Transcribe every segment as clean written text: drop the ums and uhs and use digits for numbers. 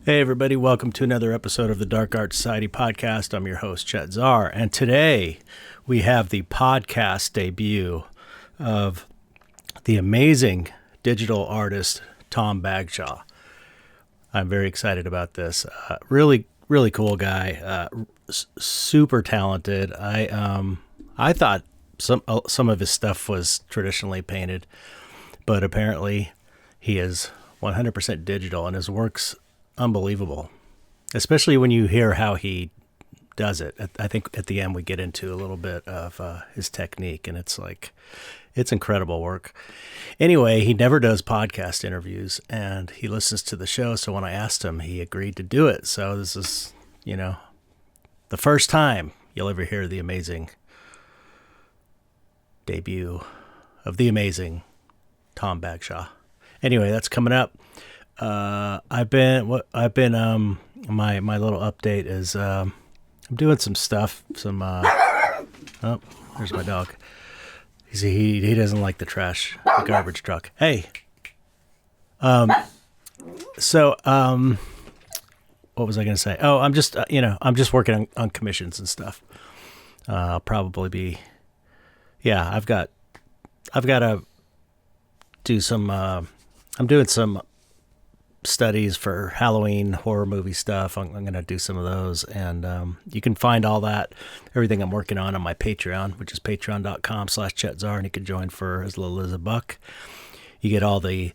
Hey everybody, welcome to another episode of the Dark Art Society podcast. I'm your host, Chet, and today we have the podcast debut of the amazing digital artist, Tom Bagshaw. I'm very excited about this. Really cool guy, super talented. I thought some of his stuff was traditionally painted, but apparently he is 100% digital, and his work's unbelievable, especially when you hear how he does it. I think at the end we get into a little bit of his technique, and it's incredible work. Anyway, he never does podcast interviews, and he listens to the show, so when I asked him, he agreed to do it. So this is, the first time you'll ever hear the amazing debut of the amazing Tom Bagshaw. Anyway, that's coming up. My little update is, I'm doing some stuff, oh, there's my dog. He doesn't like the garbage truck. Hey. What was I going to say? Oh, I'm just working on commissions and stuff. I'll probably be, I've got to do some, I'm doing some studies for Halloween horror movie stuff. I'm going to do some of those, and you can find all that, everything I'm working on my Patreon, which is patreon.com/ChetZar, and you can join for as little as $1. You get all the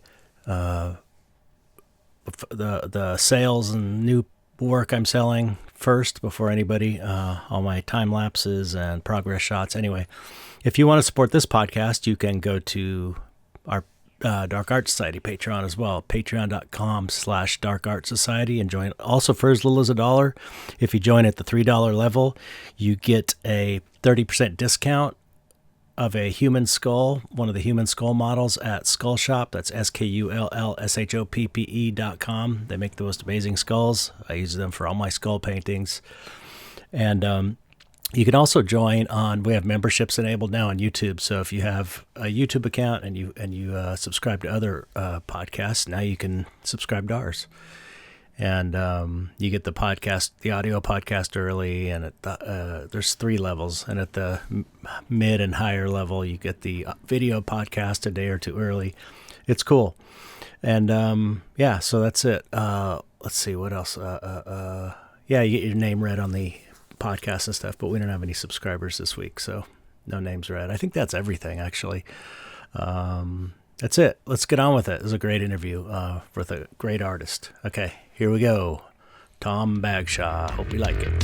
sales and new work I'm selling first before anybody, all my time lapses and progress shots. Anyway, if you want to support this podcast, you can go to our Dark Art Society Patreon as well, patreon.com/Dark Art Society, and join also for as little as $1. If you join at the $3 level, you get a 30% discount of a human skull, one of the human skull models at Skull Shop. That's SKULLSHOPPE.com. They make the most amazing skulls. I use them for all my skull paintings. And you can also join we have memberships enabled now on YouTube. So if you have a YouTube account and you subscribe to other podcasts, now you can subscribe to ours. And you get the audio podcast early, and there's 3 levels. And at the mid and higher level, you get the video podcast a day or 2 early. It's cool. And so that's it. Let's see, what else? You get your name read on the podcasts and stuff, but we don't have any subscribers this week, so no names read. I think that's everything, actually. That's it. Let's get on with it. It was a great interview with a great artist. Okay, here we go. Tom Bagshaw. Hope you like it.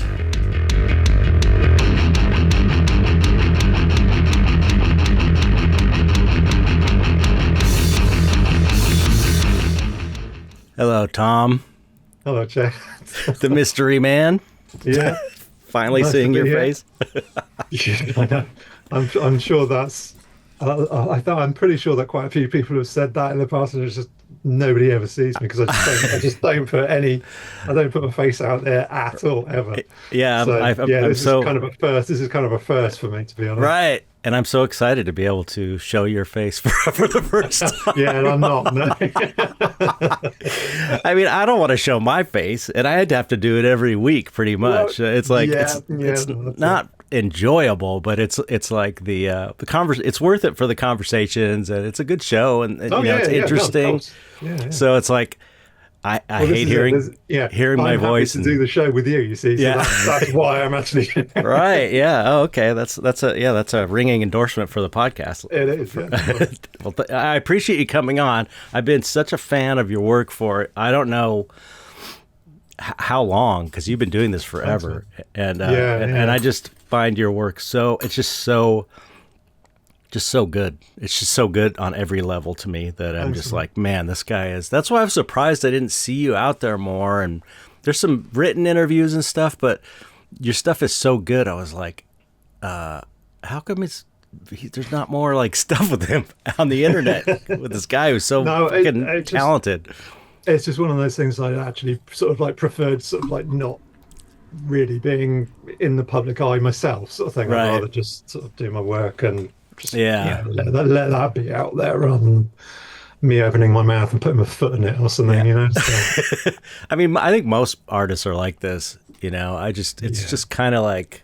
Hello, Tom. Hello, Chet. The mystery man. Yeah. Finally nice seeing your face. Yeah, I'm sure that's. I'm pretty sure that quite a few people have said that in the past, and it's just nobody ever sees me because I just don't put my face out there at all ever. Yeah, so, this is kind of a first. This is kind of a first for me, to be honest. Right, and I'm so excited to be able to show your face for the first time. Yeah, and I'm not. No. I mean, I don't want to show my face, and I'd have to do it every week, pretty much. Well, it's like it's not enjoyable, but it's like the it's worth it for the conversations, and it's a good show, and it's interesting. No, so it's like I hate hearing my voice to do the show with you. You see, so that's why I'm actually right. Yeah. Oh, okay. That's a ringing endorsement for the podcast. It is. Yeah. Well, I appreciate you coming on. I've been such a fan of your work for I don't know how long, because you've been doing this forever, and I just find your work so good. It's just so good on every level to me that I'm just like, man, this guy is. That's why I'm surprised I didn't see you out there more. And there's some written interviews and stuff, but your stuff is so good. I was like, how come there's not more like stuff with him on the internet with this guy who's so fucking talented? It's just one of those things I actually sort of like preferred, sort of like not really being in the public eye myself, sort of thing. Right. I'd rather just sort of do my work and just let that be out there rather than me opening my mouth and putting my foot in it or something, you know. So, I mean, I think most artists are like this, you know. It's just kind of like,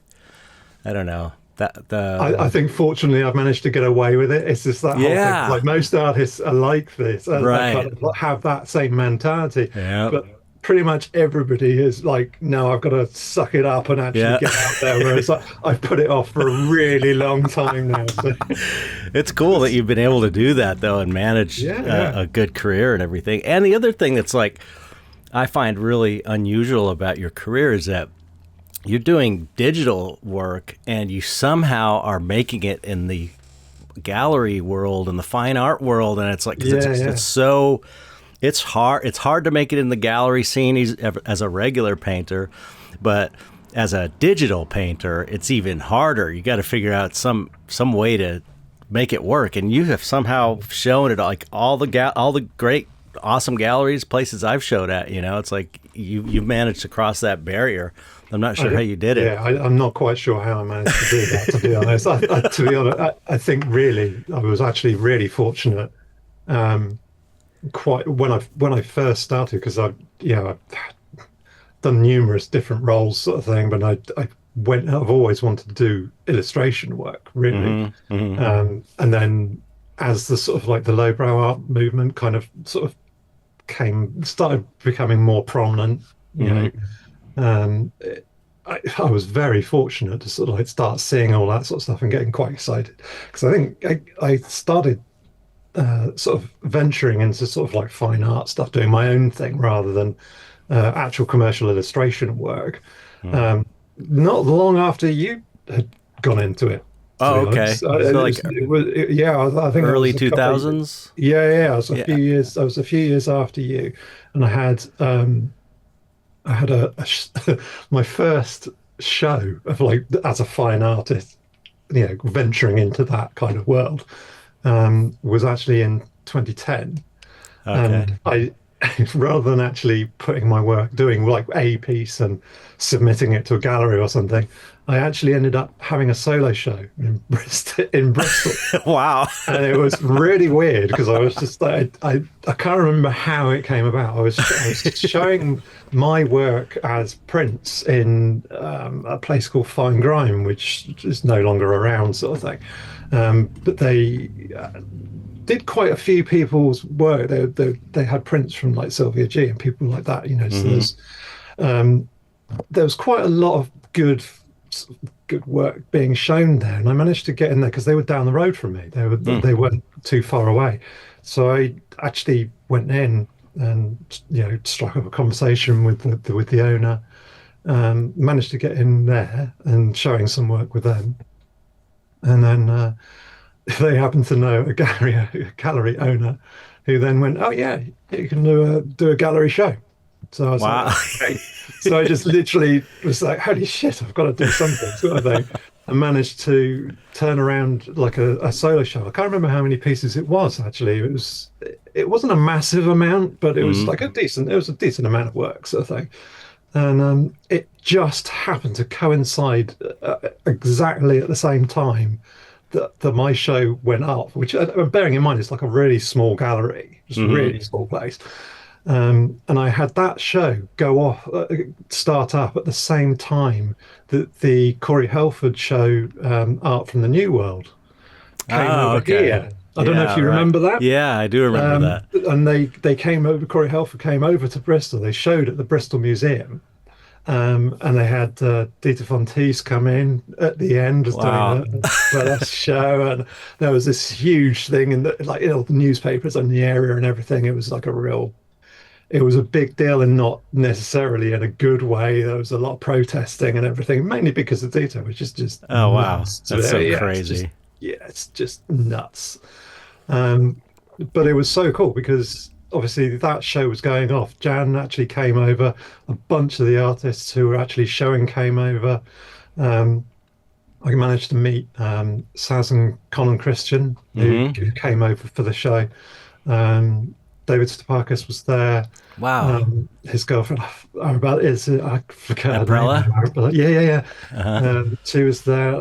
I don't know. I think fortunately I've managed to get away with it. It's just that whole thing. Like most artists are like this, and they kind of have that same mentality. Yeah. But pretty much everybody is like, no, I've got to suck it up and actually get out there. Whereas I've put it off for a really long time now. So. It's cool that you've been able to do that though and manage a good career and everything. And the other thing that's like I find really unusual about your career is that you're doing digital work and you somehow are making it in the gallery world and the fine art world, and it's like it's hard to make it in the gallery scene as a regular painter, but as a digital painter it's even harder. You got to figure out some way to make it work, and you have somehow shown it, like all the great awesome galleries, places I've showed at, you know. It's like you've managed to cross that barrier. I'm not sure how you did it. Yeah, I'm not quite sure how I managed to do that, to be honest. I think really I was actually really fortunate. Quite when I first started, because I've done numerous different roles, sort of thing. But I've always wanted to do illustration work, really. And then as the sort of like the lowbrow art movement kind of sort of started becoming more prominent, you know. I was very fortunate to sort of like start seeing all that sort of stuff and getting quite excited, because I think I started sort of venturing into sort of like fine art stuff, doing my own thing rather than actual commercial illustration work. Not long after you had gone into it. Oh, okay. I think early 2000s. Yeah. I was a few years. I was a few years after you, and I had my first show of like as a fine artist, you know, venturing into that kind of world, was actually in 2010. And I, rather than actually putting my work, doing like a piece and submitting it to a gallery or something, I actually ended up having a solo show in Bristol. Wow. And it was really weird, because I was just like, I can't remember how it came about. I was showing my work as prints in a place called Fine Grime, which is no longer around, sort of thing. But they did quite a few people's work. They had prints from like Sylvia G and people like that, you know. So there was quite a lot of good work being shown there, and I managed to get in there because they were down the road from me. They weren't too far away, so I actually went in and, you know, struck up a conversation with the owner. Managed to get in there and showing some work with them, and then they happened to know a gallery owner, who then went, "Oh yeah, you can do a gallery show." So I was like, okay. So I just literally was like, holy shit, I've got to do something, sort of thing. And managed to turn around like a solo show. I can't remember how many pieces it was, actually. It wasn't a massive amount, but it was like a decent amount of work, sort of thing. And it just happened to coincide exactly at the same time that my show went up, which, bearing in mind, it's like a really small gallery, just a really small place. And I had that show start up at the same time that the Corey Helford show, Art from the New World, came over here. I don't know if you remember that. Yeah, I do remember that. And they came over, Corey Helford came over to Bristol. They showed at the Bristol Museum. And they had Dieter von Teese come in at the end, doing a burlesque show, and there was this huge thing in the newspapers in the area and everything. It was like it was a big deal, and not necessarily in a good way. There was a lot of protesting and everything, mainly because of Dieter, which is just nuts. That's so crazy. It's just nuts. But it was so cool because obviously that show was going off. Jan actually came over. A bunch of the artists who were actually showing came over. I managed to meet Saz and Colin Christian, who came over for the show. David Stepakis was there. Wow. His girlfriend, I forget. Umbrella? Yeah. She was there.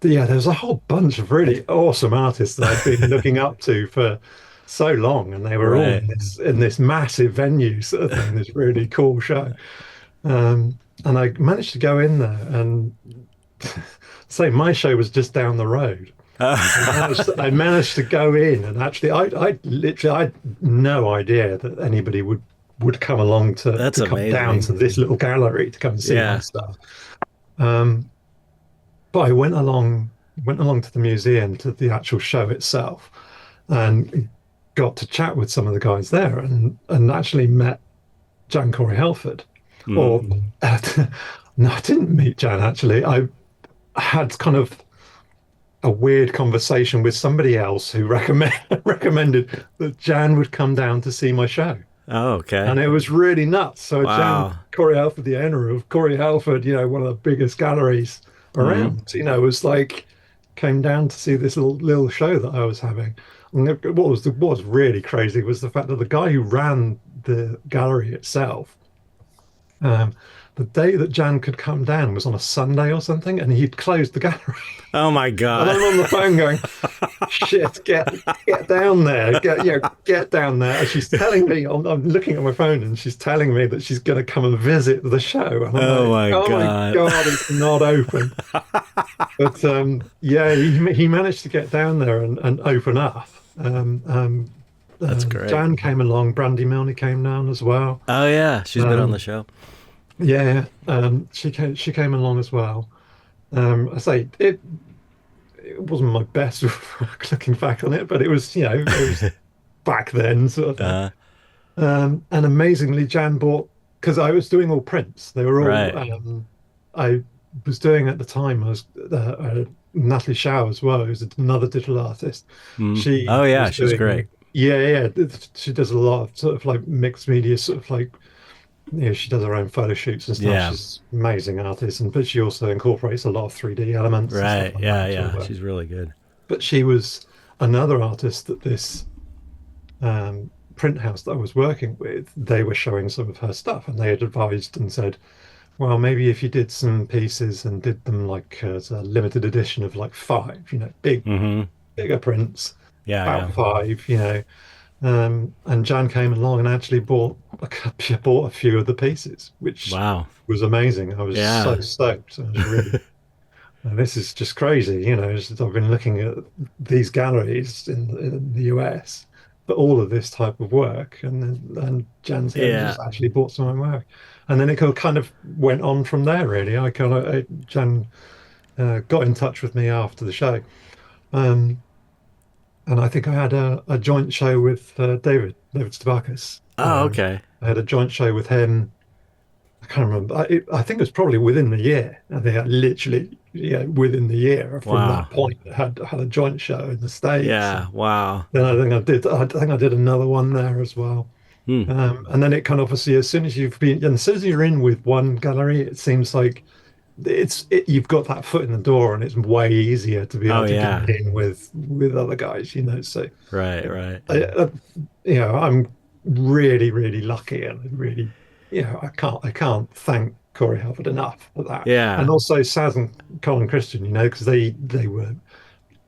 There was a whole bunch of really awesome artists that I've been looking up to for so long, and they were all Right. in this massive venue sort of thing, this really cool show. And I managed to go in there and say my show was just down the road. I managed to go in, and actually, I literally I had no idea that anybody would come along That's to come down amazing. to this little gallery to come and see my Yeah. stuff. Um, but I went along to the museum, to the actual show itself, and got to chat with some of the guys there, and actually met Jan Corey Helford. Or Mm. no, I didn't meet Jan actually. I had kind of a weird conversation with somebody else who recommended that Jan would come down to see my show. Oh, okay. And it was really nuts. So Jan Wow. Corey Halford, the owner of Corey Halford, one of the biggest galleries Hmm. around, was like came down to see this little show that I was having. And what was really crazy was the fact that the guy who ran the gallery itself, um, the day that Jan could come down was on a Sunday or something, and he'd closed the gallery. Oh my And God. I'm on the phone going, "Shit, get down there, get down there." And she's telling me, I'm looking at my phone, and she's telling me that she's going to come and visit the show, and I'm Oh like, my "Oh my God. God, it's not open." But yeah, he managed to get down there and open up. That's great. Jan came along, Brandy Milne came down as well. Oh yeah, she's been on the Um, show. yeah, she came along as well. I say it wasn't my best work looking back on it, but it was it was back then sort of thing. Uh, And amazingly, Jan bought, because I was doing all prints. They were all right. I was doing at the time. I was Natalie Shaw as well, who's another digital artist. Mm. She Oh yeah, was she's doing great. she does a lot of sort of like mixed media, sort of like she does her own photo shoots and stuff. Yeah. She's an amazing artist, but she also incorporates a lot of 3D elements and stuff Right. like that Yeah, into her yeah. work. She's really good. But she was another artist that this print house that I was working with, they were showing some of her stuff, and they had advised and said, well, maybe if you did some pieces and did them like as a limited edition of like five, Hmm. bigger prints, Yeah, yeah. about five, and Jan came along and actually bought a few of the pieces, which Wow. was amazing. I was Yeah. so stoked. I was really, and this is just crazy, I've been looking at these galleries in the US for all of this type of work, and Jan came and Yeah. just actually bought some of my work, and then it kind of went on from there. Really, Jan got in touch with me after the show, um, and I think I had a joint show with David Stabakis. Oh, okay. I had a joint show with him. I can't remember. I think it was probably within the year. I think I literally, within the year from Wow. that point, had a joint show in the States. Yeah. Wow. Then I think I did. I think I did another one there as well. Hmm. And then it kind of obviously, as soon as you're in with one gallery, it seems like you've got that foot in the door, and it's way easier to be Oh able to yeah. get in with other guys. So Right. Right. I'm really, really lucky, and really, I can't thank Corey Halford enough for that. Yeah. And also Saz and Colin Christian, because they were.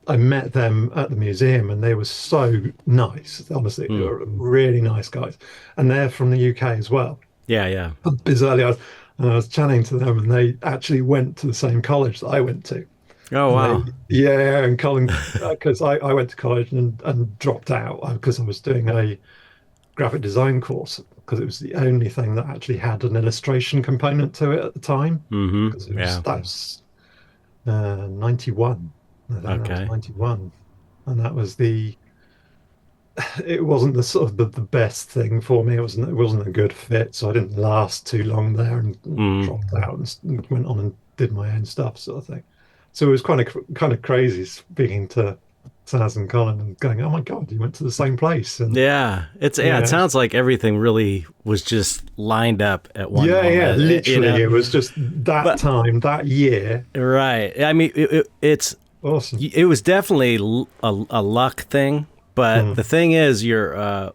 I met them at the museum, and they were so nice. Honestly, they Hmm. were really nice guys, and they're from the UK as well. Yeah. Yeah. Bizarrely, I was chatting to them, and they actually went to the same college that I went to. Oh And wow. and Colin, because I went to college and dropped out because I was doing a graphic design course, because it was the only thing that actually had an illustration component to it at the time. Hmm. Because Yeah. that was 91. I think that was Okay. 91, and that was it wasn't the sort of the best thing for me. It wasn't a good fit, so I didn't last too long there, and Mm. dropped out and went on and did my own stuff, sort of thing. So it was kind of crazy speaking to Saz and Colin and going, "Oh my God, you went to the same place!" And Yeah. It yeah, sounds like everything really was just lined up at one yeah, moment. literally, it was just that But time, that year. right. I mean, Awesome. it was definitely a luck thing, but Mm. the thing is, I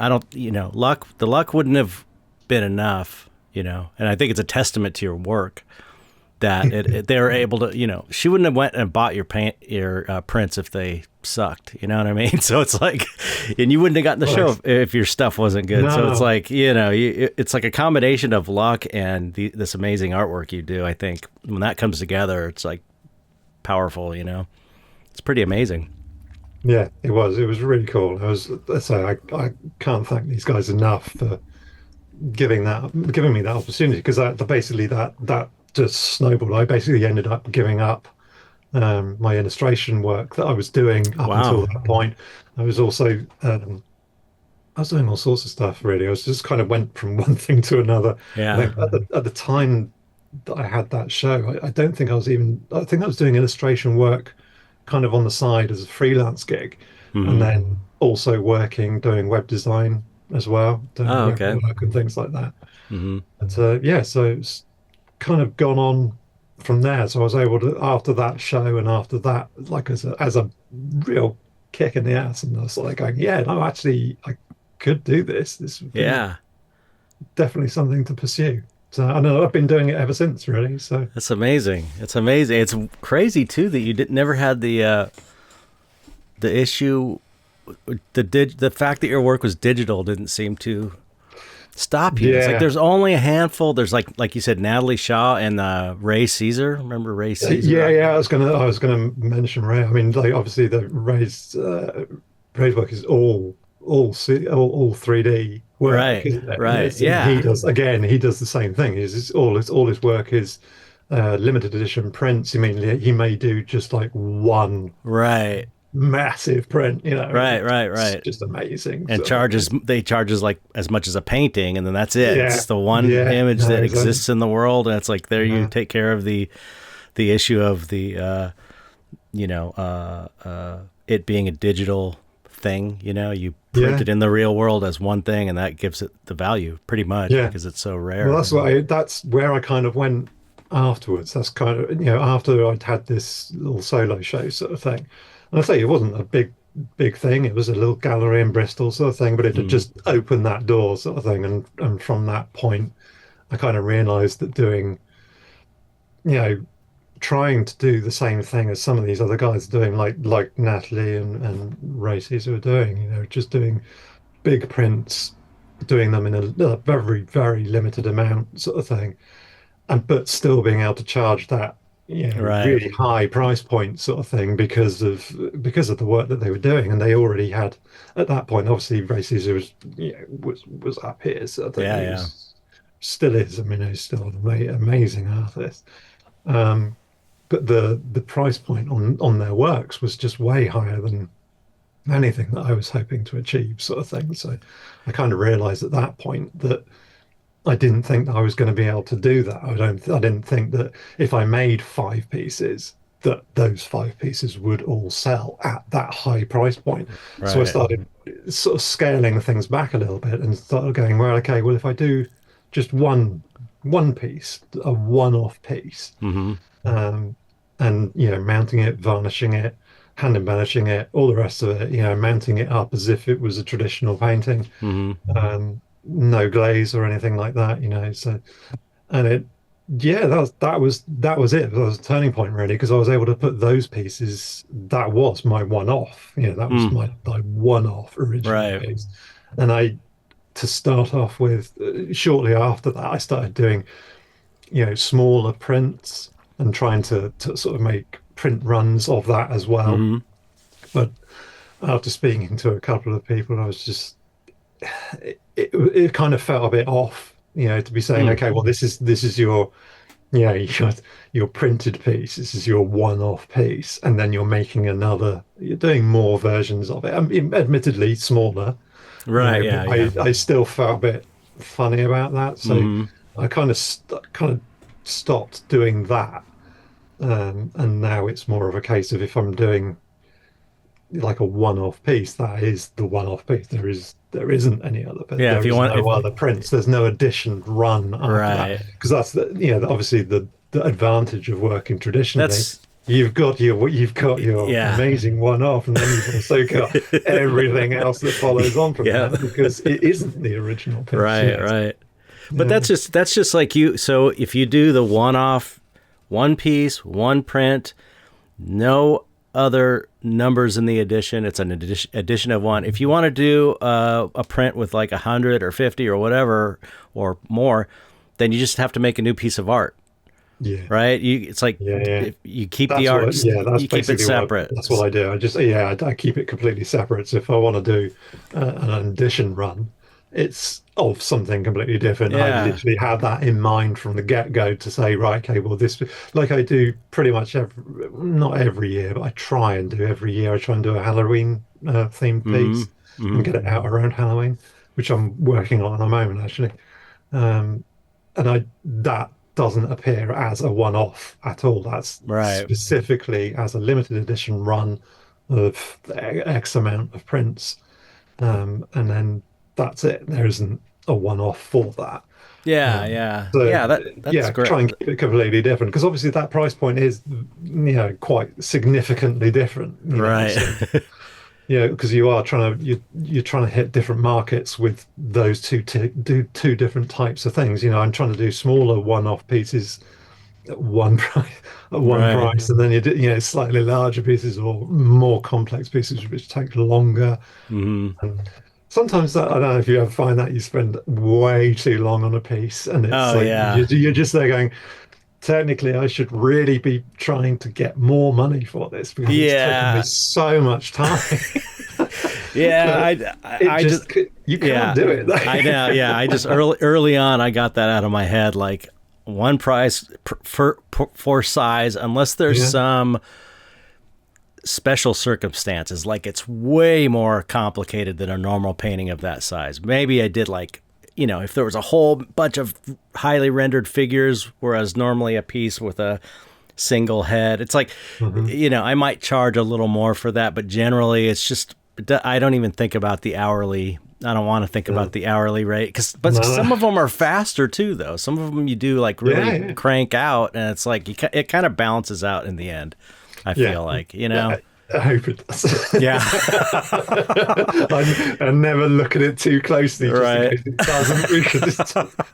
don't, the luck wouldn't have been enough, and I think it's a testament to your work that they were able to, she wouldn't have went and bought your prints if they sucked, you know what I mean? So it's like, and you wouldn't have gotten the show if your stuff wasn't good. So it's like, it's like a combination of luck and this amazing artwork you do. I think when that comes together, it's like powerful, it's pretty amazing. Yeah, it was really cool. I can't thank these guys enough for giving me that opportunity, because basically that just snowballed. I basically ended up giving up my illustration work that I was doing up until that point. I was also I was doing all sorts of stuff, really. I was just kind of went from one thing to another. Yeah. I think at the time that I had that show, I don't think I think I was doing illustration work kind of on the side as a freelance gig, and then also doing web design as well, doing web work and things like that. But so it's kind of gone on from there. So I was able to, after that show and after that, like as a real kick in the ass, and I was like going, actually I could do this. This would be definitely something to pursue. So I know I've been doing it ever since, really. So that's amazing. It's amazing. It's crazy too that you never had the issue. The fact that your work was digital didn't seem to stop you. It's like there's only a handful. There's like you said, Natalie Shaw and Ray Caesar. Remember Ray Caesar? I was gonna mention Ray. I mean, like, obviously the Ray's work is all 3D work. Right. He does the same thing. All his work is limited edition prints. I mean, he may do just like one massive print, Right. It's just amazing. And they charges like as much as a painting, and then that's it. It's the one image that exists in the world, and it's like there you take care of the issue of the it being a digital thing. You print it in the real world as one thing, and that gives it the value pretty much because it's so rare. Well, that's where I kind of went afterwards. That's kind of after I'd had this little solo show sort of thing. And I say it wasn't a big thing. It was a little gallery in Bristol sort of thing, but it had just opened that door sort of thing. And from that point, I kind of realized that doing, trying to do the same thing as some of these other guys are doing, like Natalie and Ray Caesar are doing, just doing big prints, doing them in a very, very limited amount sort of thing, but still being able to charge that really high price point sort of thing because of the work that they were doing. And they already had at that point, obviously Ray Caesar was up here, so I think still is. I mean, he's still an amazing artist, but the price point on their works was just way higher than anything that I was hoping to achieve sort of thing. So I kind of realized at that point that I didn't think that I was going to be able to do that. I didn't think that if I made 5 pieces, that those 5 pieces would all sell at that high price point. So I started sort of scaling things back a little bit and started going, well, if I do just one piece, a one-off piece, and mounting it, varnishing it, hand embellishing it, all the rest of it, mounting it up as if it was a traditional painting. No glaze or anything like that, so, and that was it. That was a turning point, really, because I was able to put those pieces. That was my one-off, that was my one-off original piece. And to start off with, shortly after that, I started doing smaller prints and trying to sort of make print runs of that as well. But after speaking to a couple of people, I was just it kind of felt a bit off, to be saying, okay, well, this is your your printed piece, this is your one-off piece, and then you're doing more versions of it. I mean, admittedly smaller, I still felt a bit funny about that, so I kind of stopped doing that, and now it's more of a case of, if I'm doing like a one-off piece, that is the one-off piece. There isn't any other. If you want other prints, there's no addition run after that, because that's obviously the advantage of working traditionally. You've got your amazing one-off, and then you've also got everything else that follows on from that, because it isn't the original piece. Right. But that's just like you. So if you do the one-off one piece, one print, no other numbers in the edition. It's an edition of one. If you want to do a print with like 100 or 50 or whatever or more, then you just have to make a new piece of art. Yeah. Right. It's like you keep the art. That's you keep it separate. That's what I do. I keep it completely separate. So if I want to do an edition run, it's of something completely different. Yeah. I literally have that in mind from the get-go to say, right, okay, well, this, like I do pretty much not every year, but I try and do every year. I try and do a Halloween themed piece and get it out around Halloween, which I'm working on at the moment, actually. That doesn't appear as a one-off at all. That's specifically as a limited edition run of X amount of prints, and then that's it. There isn't a one-off for that. That's great. Try and keep it completely different, because obviously that price point is, quite significantly different. Because you are trying to you're trying to hit different markets with those two different types of things. I'm trying to do smaller one-off pieces at one price, price, and then you do slightly larger pieces or more complex pieces which take longer. And sometimes I don't know if you ever find that you spend way too long on a piece, and it's you're just there going, technically I should really be trying to get more money for this, because it's taking me so much time. You can't do it. I know. Yeah, I just early on I got that out of my head, like one price for size, unless there's some special circumstances, like it's way more complicated than a normal painting of that size. Maybe I did like, if there was a whole bunch of highly rendered figures, whereas normally a piece with a single head, it's like, I might charge a little more for that, but generally it's just, I don't even think about the hourly. I don't want to think about the hourly rate, but some of them are faster too, though. Some of them you do like really crank out, and it's like it kind of balances out in the end. I feel like, I hope it does. Yeah. And never look at it too closely. Just right. In case it doesn't, because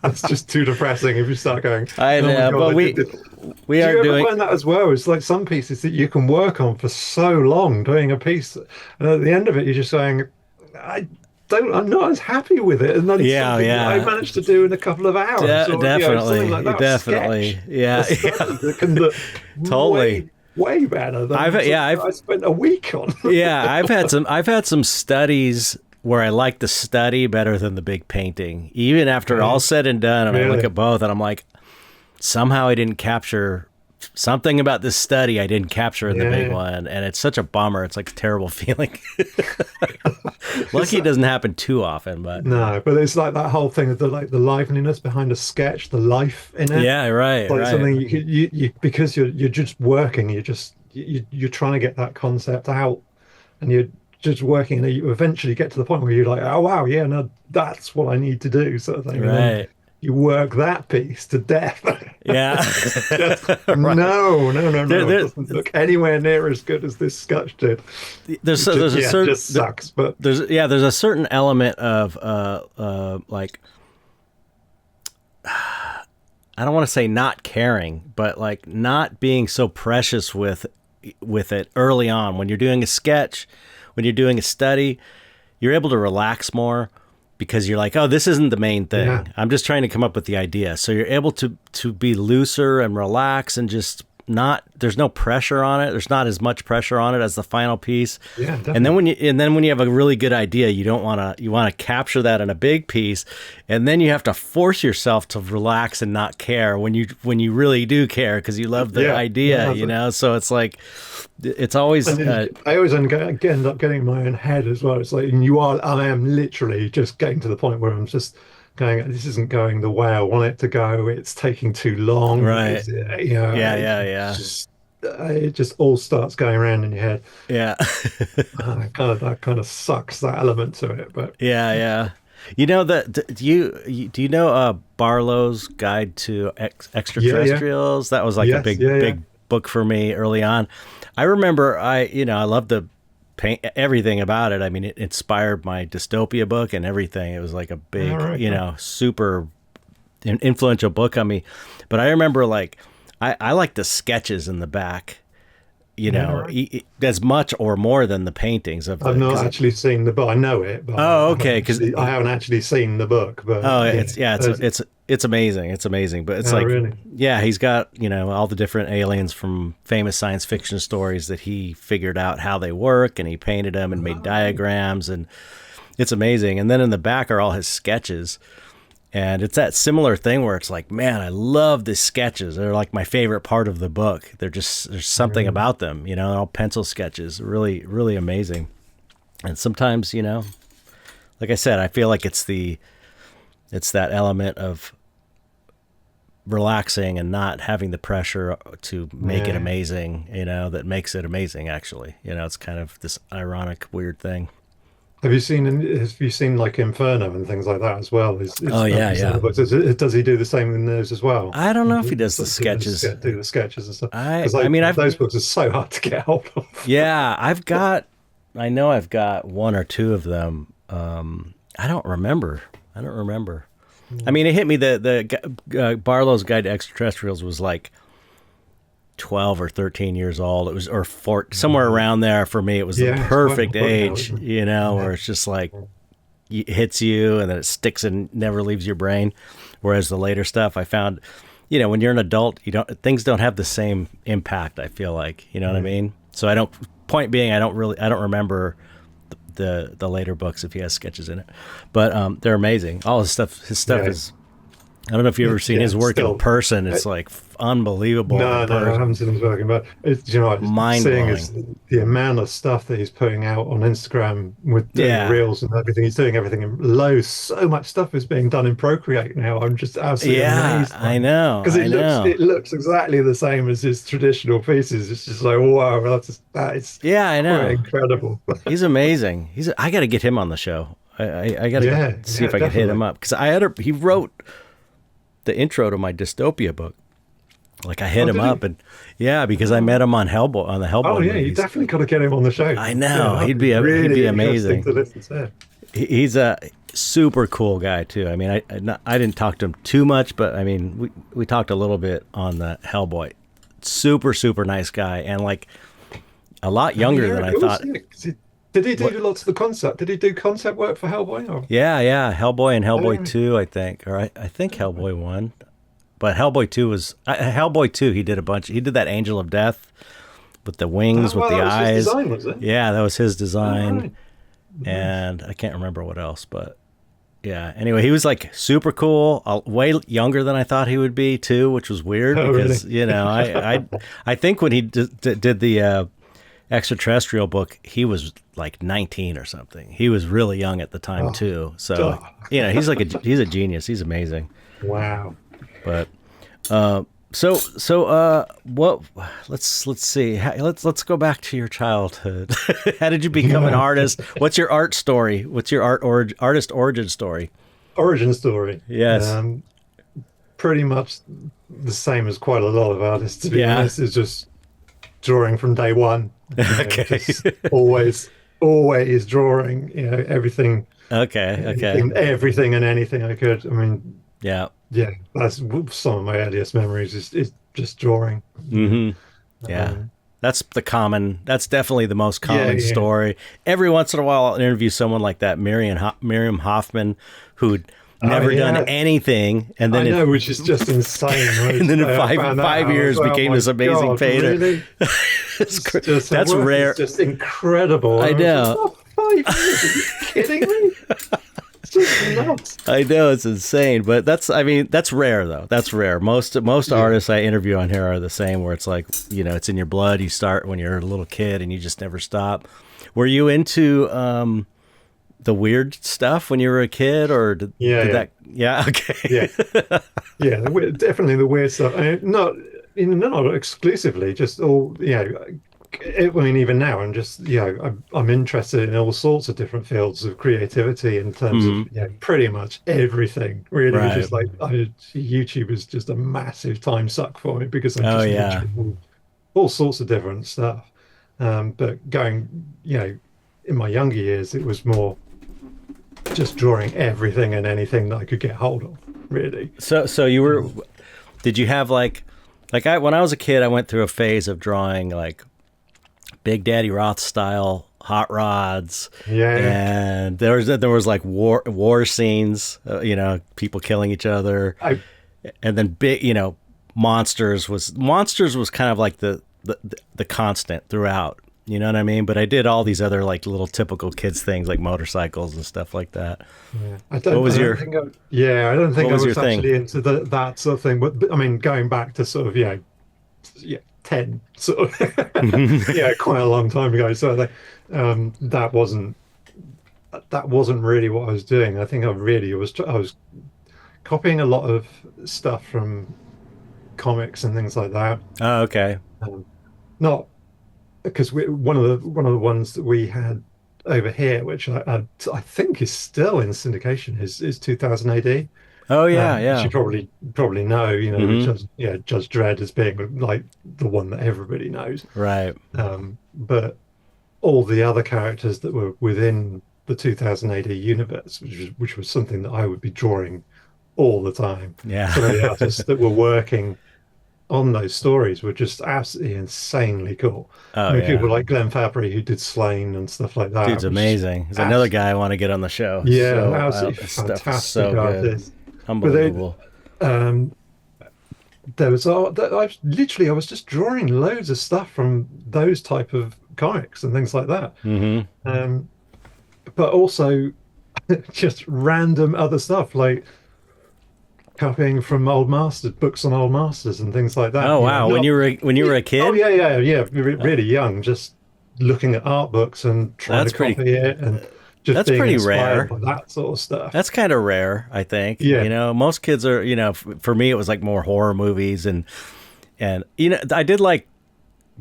it's just too depressing if you start going. I know, but we are doing. Do you ever find that as well? It's like some pieces that you can work on for so long doing a piece, and at the end of it, you're just saying, I'm not as happy with it. And then I managed to do in a couple of hours. Definitely. Yeah. That can look totally. Way better than I spent a week on. I've had some studies where I like the study better than the big painting, even after all said and done. And I look at both, and I'm like, somehow I didn't capture something about this study I didn't capture in the big one, and it's such a bummer. It's like a terrible feeling. Lucky it doesn't happen too often, but it's like that whole thing of the liveliness behind a sketch, the life in it. Yeah, right. Like something you because you're just working, you're trying to get that concept out, and you're just working, and you eventually get to the point where you're like, oh wow, that's what I need to do, sort of thing. Right. You work that piece to death. Yeah. Right. No. It doesn't look anywhere near as good as this sketch did. There's a certain, just sucks. But there's a certain element of like, I don't want to say not caring, but like not being so precious with it early on. When you're doing a sketch, when you're doing a study, you're able to relax more, because you're like, oh, this isn't the main thing. Yeah. I'm just trying to come up with the idea. So you're able to be looser and relax, and just there's no pressure on it. There's not as much pressure on it as the final piece. Yeah, definitely. And then when you have a really good idea, you want to capture that in a big piece, and then you have to force yourself to relax and not care when you really do care, because you love the idea, So it's like, it's always. I always end up getting in my own head as well. It's like, I am literally just getting to the point where I'm just going, this isn't going the way I want it to go. It's taking too long. Right. It just all starts going around in your head. Yeah. That kind of sucks, that element to it. But yeah. You know that? Do you know Barlow's Guide to Extraterrestrials? That was like a big book for me early on. I remember I loved the paint, everything about it. I mean, it inspired my dystopia book and everything. It was like a big, super influential book on me. But I remember like I like the sketches in the back, you Yeah, know, right. as much or more than the paintings of the. I've not 'Cause actually seen the book. I know it, but oh, okay, because I haven't actually seen the book. But oh, yeah, it's amazing. It's amazing, but it's oh, like, really? yeah, he's got, you know, all the different aliens from famous science fiction stories that he figured out how they work, and he painted them and made diagrams, and it's amazing. And then in the back are all his sketches. And it's that similar thing where it's like, man, I love the sketches. They're like my favorite part of the book. There's something about them, you know, they're all pencil sketches, really, really amazing. And sometimes, you know, like I said, I feel like it's that element of relaxing and not having the pressure to make it amazing, you know, that makes it amazing, actually. You know, it's kind of this ironic, weird thing. Have you seen like Inferno and things like that as well? Oh, yeah, Some of yeah. the books. Does he do the same in those as well? I don't know if he Do does the sketches. the sketches and stuff? I Because I like mean, those books are so hard to get hold of. yeah, I know I've got one or two of them. I don't remember. I mean, it hit me the Barlow's Guide to Extraterrestrials was like 12 or 13 years old. It was, or somewhere around there for me. It was the Yeah, it's perfect quite important now, age, isn't it? you know, where it's just like it hits you and then it sticks and never leaves your brain. Whereas the later stuff I found, you know, when you're an adult, things don't have the same impact, I feel like, you know what I mean? So point being, I don't remember the later books if he has sketches in it, but they're amazing. All his stuff is, I don't know if you've ever seen his work in person. It's like unbelievable. No, I haven't seen him working, but it's, you know, what, seeing Mind-blowing. is the amount of stuff that he's putting out on Instagram with doing reels and everything. He's doing everything in low. So much stuff is being done in Procreate now. I'm just absolutely amazed. I know. Because I it looks exactly the same as his traditional pieces. It's just like, wow, that is I know. quite incredible. He's amazing. I got to get him on the show. I got to see if I can hit him up, because he wrote the intro to my dystopia book. Like I hit him up, and because I met him on the Hellboy. Oh yeah, movies. you definitely got to get him on the show. I know. Yeah, he'd be amazing. To listen to. He's a super cool guy too. I mean, I didn't talk to him too much, but I mean, we talked a little bit on the Hellboy. Super, super nice guy, and like a lot younger than I thought. Did he do lots of the concept? Did he do concept work for Hellboy? Or? Yeah, Hellboy and Hellboy 2, I think, or I think Hellboy 1. But Hellboy 2 was Hellboy 2. He did a bunch. He did that Angel of Death with the wings, with the eyes. His design, was it? Yeah, that was his design. Oh, right. And I can't remember what else, but yeah. Anyway, he was like super cool. Way younger than I thought he would be too, which was weird because really? you know I think when he did the extraterrestrial book, he was like 19 or something. He was really young at the time too. So you know, he's a genius. He's amazing. Wow. But what? Let's see. Let's go back to your childhood. How did you become an artist? What's your art story? What's your artist origin story? Origin story. Yes. Pretty much the same as quite a lot of artists. To be honest, is just drawing from day one. Okay. Just always drawing. You know, everything. Okay. Everything and anything I could. I mean. Yeah. Yeah, that's some of my earliest memories is just drawing. Mm-hmm. Yeah. That's definitely the most common story. Every once in a while I'll interview someone like that, Miriam Hoffman, who'd never done anything, and then which is just insane. Right? And then in 5 years became this amazing painter. Really? That's rare. It's just incredible. I know. 5 years? Are you kidding me? It's just nuts. I know, it's insane, but that's rare though. That's rare. Most artists I interview on here are the same, where it's like, you know, it's in your blood. You start when you're a little kid and you just never stop. Were you into the weird stuff when you were a kid, or did that? Yeah. Okay. Definitely the weird stuff. I mean, not exclusively, just all. I mean, even now, I'm just, I'm interested in all sorts of different fields of creativity in terms of, pretty much everything. Really, right. Just like YouTube is just a massive time suck for me because I'm just all sorts of different stuff. But going, in my younger years, it was more just drawing everything and anything that I could get hold of. Really. So you were? Did you have like Like when I was a kid, I went through a phase of drawing like Big Daddy Roth style hot rods, and there was like war scenes, people killing each other, and then big, monsters was kind of like the constant throughout. You know what I mean? But I did all these other like little typical kids things like motorcycles and stuff like that. Yeah. I don't think I was actually into that sort of thing. But I mean, going back to sort of 10 sort of quite a long time ago. So that wasn't really what I was doing. I think I was copying a lot of stuff from comics and things like that. Oh, okay. Not because one of the ones that we had over here, which I think is still in syndication, is 2000 AD. Oh yeah. Which you probably know, Judge Dredd as being like the one that everybody knows, right? But all the other characters that were within the 2000 AD universe, which was something that I would be drawing all the time. Yeah, some of the artists that were working on those stories were just absolutely insanely cool. People like Glenn Fabry, who did Slain and stuff like that. Dude's amazing. He's another guy I want to get on the show. Yeah, absolutely fantastic artist. Unbelievable. There was I was just drawing loads of stuff from those type of comics and things like that. But also just random other stuff like copying from books on old masters and things like that. Oh wow! When you were a kid? Oh yeah. Really young, just looking at art books and trying to copy it and. That's pretty rare. That sort of stuff. That's kind of rare, I think. Yeah. Most kids are. For me, it was like more horror movies and I did like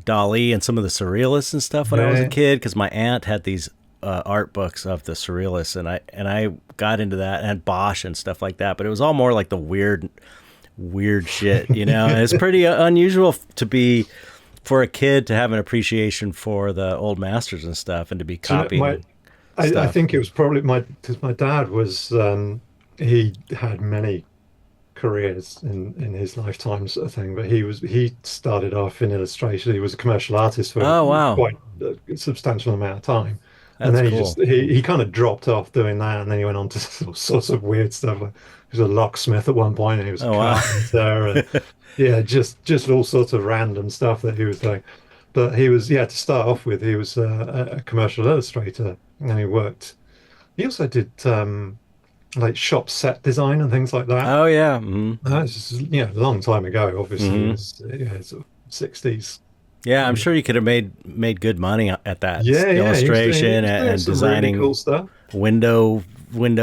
Dali and some of the surrealists and stuff when I was a kid because my aunt had these art books of the surrealists and I got into that and Bosch and stuff like that. But it was all more like the weird shit. And it's pretty unusual for a kid to have an appreciation for the old masters and stuff and to be copying. I think it was probably because my dad was he had many careers in his lifetime sort of thing, but he started off in illustration. He was a commercial artist for quite a substantial amount of time. And then he kind of dropped off doing that, and then he went on to all sorts of weird stuff. Like he was a locksmith at one point, and he was a carpenter, and just all sorts of random stuff that he was doing. But he was, to start off with, he was a commercial illustrator, and he also did like shop set design and things like that. Oh yeah. Mm-hmm. That's a long time ago, obviously. It was, sort of 60s. Yeah, I'm sure you could have made good money at that. Illustration and designing really cool stuff. Window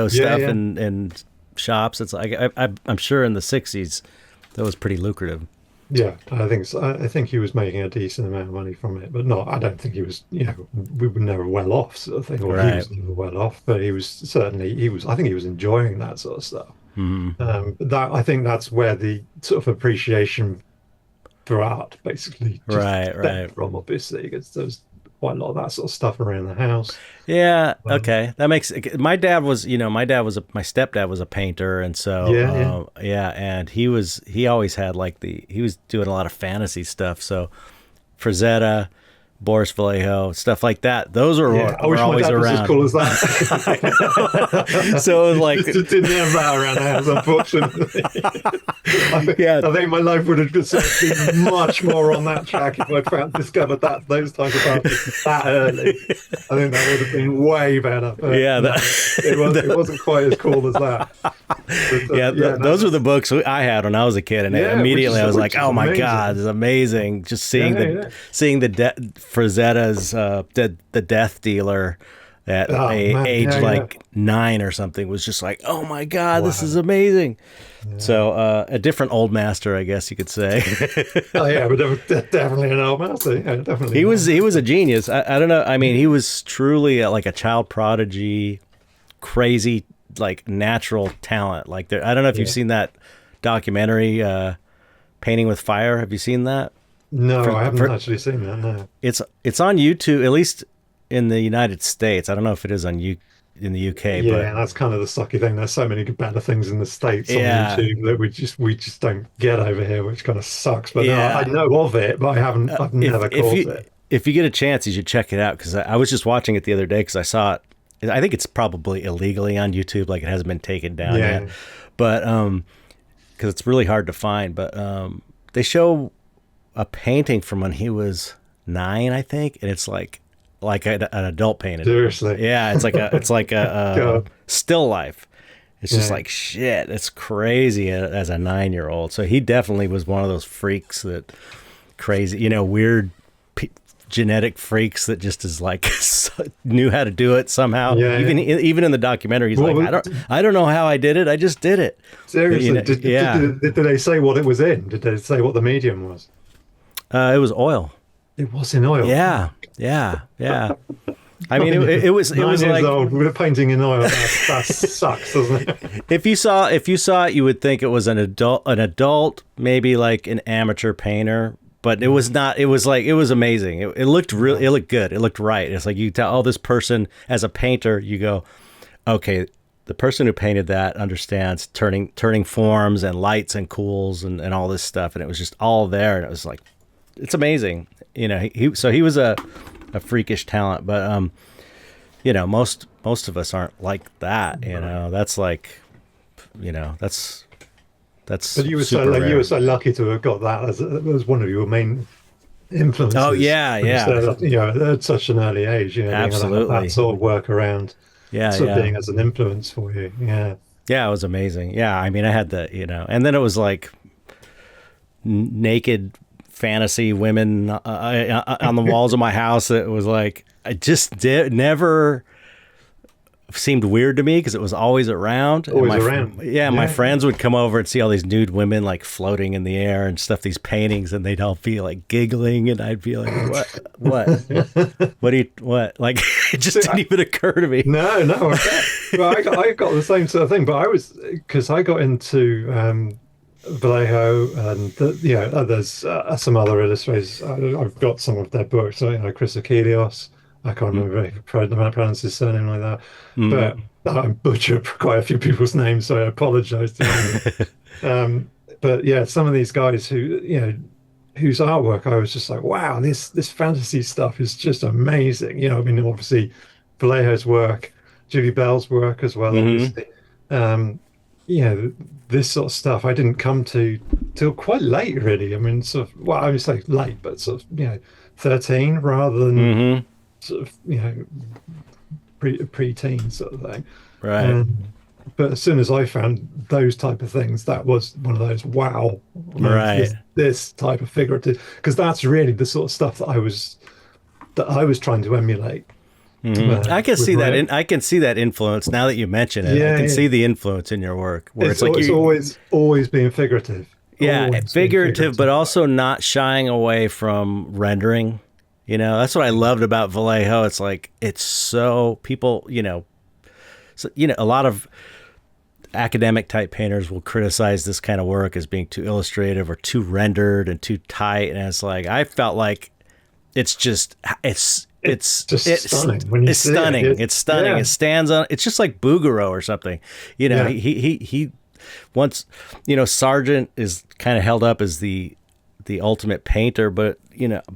stuff in shops. It's like I'm sure in the 60s that was pretty lucrative. Yeah, I think he was making a decent amount of money from it, but I don't think he was, we were never well off sort of thing, or he was never well off, but I think he was enjoying that sort of stuff. Mm-hmm. I think that's where the sort of appreciation for art basically stemmed from, obviously, because there's quite a lot of that sort of stuff around the house. Yeah. Okay. That makes my stepdad was a painter. And so, and he always had he was doing a lot of fantasy stuff. So Frazetta, Boris Vallejo, stuff like that. Those were always around. Was as cool as that. So it was like just didn't have that around the house, unfortunately. I think my life would have just been much more on that track if I'd discovered those types of artists that early. I think that would have been way better. It wasn't quite as cool as that. But, those were the books I had when I was a kid, and immediately I was like, "Oh my God, this is amazing!" Just seeing Frazetta's the Death Dealer at age 9 or something was just like, oh my God, this is amazing. Yeah. So a different old master, I guess you could say. But definitely an old master. Yeah, definitely. He was a genius. I don't know. I mean, he was truly like a child prodigy, crazy, like natural talent. Like I don't know if you've seen that documentary, Painting with Fire. Have you seen that? No, I haven't actually seen that. No, it's on YouTube, at least in the United States. I don't know if it is on in the UK. Yeah, But and that's kind of the sucky thing. There's so many better things in the States on yeah, YouTube that we just don't get over here, which kind of sucks. But no, I yeah. know of it, but I've never If caught you it. if you get a chance, you should check it out because I was just watching it the other day because I saw it. I think it's probably illegally on YouTube, like it hasn't been taken down Yeah. yet. But because it's really hard to find. But they show a painting from when he was 9, I think, and it's like an adult painted. Seriously. Yeah, it's like a God. still life. It's just Yeah. like shit. It's crazy as a 9-year-old. So he definitely was one of those freaks that crazy, weird genetic freaks that just is like knew how to do it somehow. Yeah, Even in the documentary, he's Well, like, I don't know how I did it. I just did it. Seriously, Yeah. did they say what it was in? Did they say what the medium was? It was oil. It was in oil. Yeah. I mean, it was 9 years like old with a painting in oil. That sucks, doesn't it? if you saw it, you would think it was an adult, maybe like an amateur painter, but it was not. It was amazing. It looked real. It looked good. It looked right. It's like you tell, oh, this person as a painter, you go, okay, the person who painted that understands turning forms and lights and cools and all this stuff, and it was just all there, and it was like, it's amazing. He was a freakish talent, but most of us aren't like that. That's like, that's But you were super you were rare. so lucky to have got that as one of your main influences. Oh, yeah. At such an early age, being able to have Absolutely. that sort of work around, Yeah. being as an influence for you. Yeah. Yeah, it was amazing. Yeah, I mean, I had the, and then it was like naked fantasy women on the walls of my house. It was like, I just never seemed weird to me because it was always around. Always And around. Yeah, my Yeah. friends would come over and see all these nude women like floating in the air and stuff, these paintings, and they'd all be like giggling, and I'd be like, what, what? Like, it just didn't even occur to me. No. Well, I got the same sort of thing, but because I got into Vallejo and there's some other illustrators. I've got some of their books. Chris Achilleos. I can't remember if I pronounce his surname like that, but I butchered quite a few people's names, so I apologize to them. But yeah, some of these guys whose artwork I was just like, wow, this fantasy stuff is just amazing. I mean, obviously Vallejo's work, Julie Bell's work as well, obviously. This sort of stuff I didn't come to till quite late, really. I mean, sort of, well, I would say late, but sort of, 13 rather than sort of, pre-teen sort of thing. Right. But as soon as I found those type of things, that was one of those, wow, Right. this type of figurative, because that's really the sort of stuff that I was trying to emulate. I can with see my- that. I can see that influence now that you mention it. Yeah, I can yeah. see the influence in your work, where It's, it's like always being figurative. yeah, Always being figurative, but also not shying away from rendering. That's what I loved about Vallejo. It's like it's so people, a lot of academic type painters will criticize this kind of work as being too illustrative or too rendered and too tight, and it's like I felt like it's just it's stunning when you it's see stunning. it. It's stunning. Yeah. It stands on. It's just like Bouguereau or something. Yeah. He once, Sargent is kind of held up as the ultimate painter, but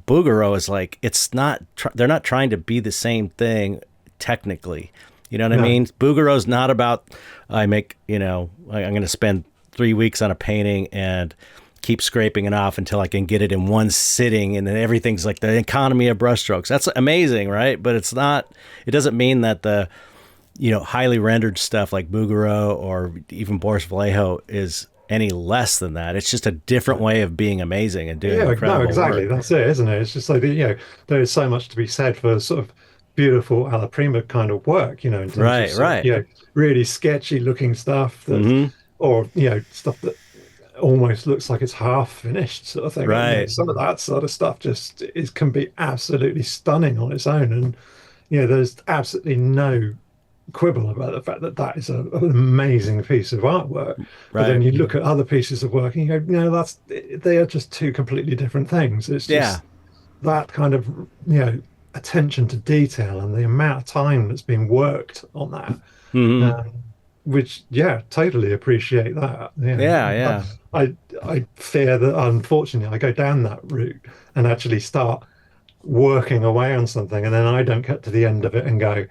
Bouguereau is like, it's not. They're not trying to be the same thing technically. You know what I mean? Bouguereau's not about I'm going to spend 3 weeks on a painting and keep scraping it off until I can get it in one sitting, and then everything's like the economy of brushstrokes. That's amazing, right? But it's not. It doesn't mean that the highly rendered stuff like Bouguereau or even Boris Vallejo is any less than that. It's just a different way of being amazing and doing incredible exactly. work. That's it, isn't it? It's just like there is so much to be said for sort of beautiful alla prima kind of work, in terms Right, of sort of, right. really sketchy looking stuff that, or stuff that almost looks like it's half finished, sort of thing. Right. Some of that sort of stuff just can be absolutely stunning on its own, and there's absolutely no quibble about the fact that that is an amazing piece of artwork. But then Right. you look at other pieces of work and you go, they are just two completely different things. It's just that kind of attention to detail and the amount of time that's been worked on that. Um, which, yeah, totally appreciate that. Yeah, yeah. I fear that unfortunately I go down that route and actually start working away on something, and then I don't get to the end of it and go,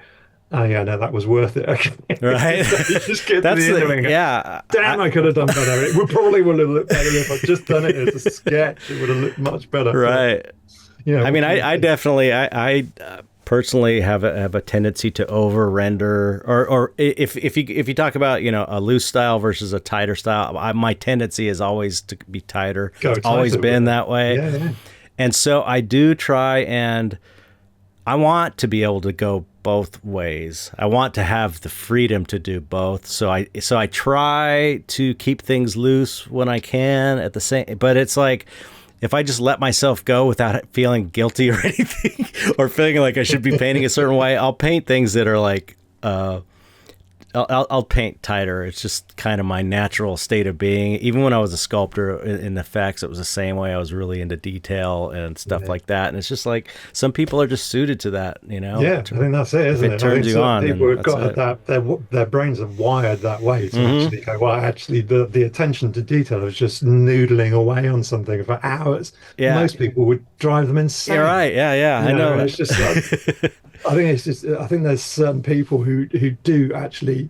oh yeah, no, that was worth it. Okay. Right. You just get to the end of it and go, yeah. damn, I could have done better. It probably would have looked better if I'd just done it as a sketch. It would have looked much better. Right. Yeah. I mean, I definitely, I personally have a tendency to over render, or if you talk about, you know, a loose style versus a tighter style, my tendency is always to be tighter. It's always been that way. Yeah, yeah. And so I do try, and I want to be able to go both ways. I want to have the freedom to do both. So I try to keep things loose when I can at the same, but it's like, if I just let myself go without feeling guilty or anything, or feeling like I should be painting a certain way, I'll paint things that are like, I'll paint tighter. It's just kind of my natural state of being. Even when I was a sculptor in effects, it was the same way. I was really into detail and stuff like that. And it's just like, some people are just suited to that, you know? Yeah, I think that's it, isn't it? If it turns you on, people have then got that, their brains are wired that way to actually go, well, actually, the attention to detail of just noodling away on something for hours. Yeah. Most people would drive them insane. You're right. Yeah. I know. It's just I think there's certain people who do actually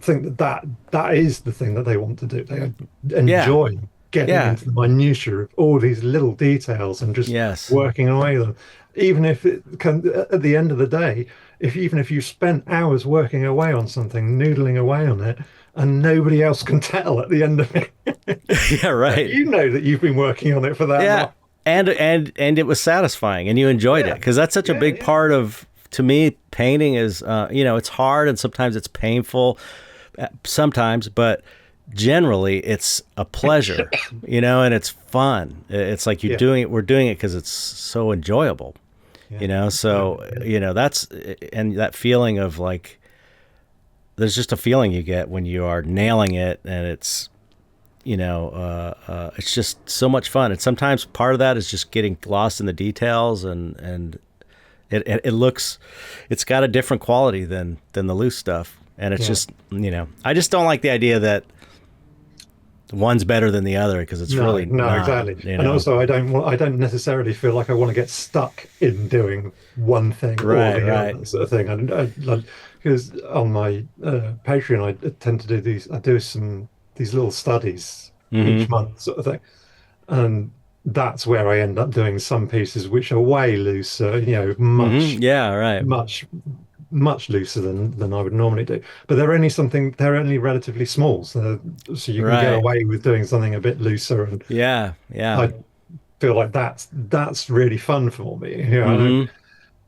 think that is the thing that they want to do. They enjoy getting into the minutiae of all these little details and just working away them. Even if it can, at the end of the day, even if you spent hours working away on something, noodling away on it, and nobody else can tell at the end of it. Yeah, right. You know that you've been working on it for that long. And it was satisfying, and you enjoyed it, because that's such a big part of, to me, painting is, you know, it's hard and sometimes it's painful, sometimes, but generally it's a pleasure, you know, and it's fun. It's like we're doing it because it's so enjoyable, you know. So you know, and that feeling of like, there's just a feeling you get when you are nailing it, and it's, you know, it's just so much fun. And sometimes part of that is just getting lost in the details, and it's got a different quality than the loose stuff. And it's just, you know, I just don't like the idea that one's better than the other, because it's really not, exactly. You know? And also, I don't necessarily feel like I want to get stuck in doing one thing or the other sort of thing. Because on my Patreon, I tend to do these little studies each month, sort of thing, and that's where I end up doing some pieces which are way looser, you know, much looser than I would normally do. But they're only relatively small, so you can get away with doing something a bit looser. And I feel like that's really fun for me, you know.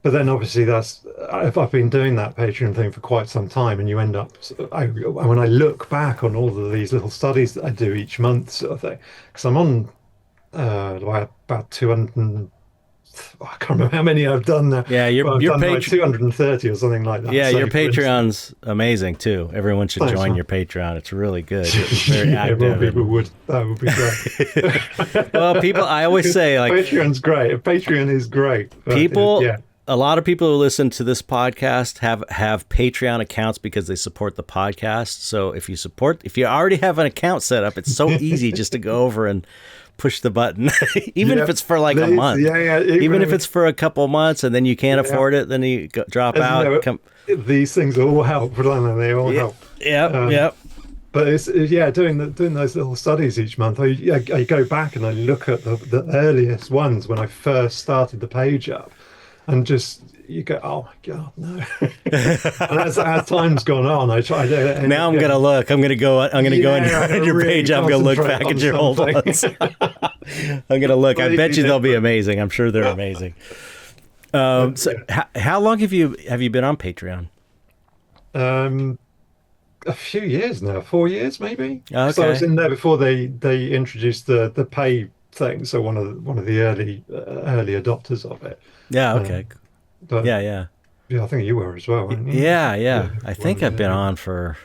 But then obviously I've been doing that Patreon thing for quite some time, and you end up, when I look back on all of these little studies that I do each month, sort of thing, because I'm on about 200. I can't remember how many I've done now. Yeah, your Patreon, like 230 or something like that. Yeah, so your Patreon's amazing too. Everyone should join your Patreon. It's really good. It's very active. People would. That would be great. Well, I always say, like, Patreon's great. Patreon is great. A lot of people who listen to this podcast have Patreon accounts because they support the podcast. So if you already have an account set up, it's so easy just to go over and push the button, even if it's for like a month. Even if it's for a couple months, and then you can't afford it, then you drop out. These things all help, don't they? They all help. Yep. But it's doing those little studies each month. I go back and I look at the earliest ones when I first started the page up, and just you go, oh my god, no. And as time's gone on, I try to. Now I'm gonna look. I'm gonna go on your page. I'm gonna look back at your old ones. I'm gonna look. I bet you they'll be amazing. I'm sure they're amazing. How long have you been on Patreon? A few years now, 4 years maybe. Okay. So I was in there before they introduced the pay thing. So one of the early adopters of it. Yeah. Okay. But, yeah. I think you were as well, weren't you? Yeah. I think I've been on for,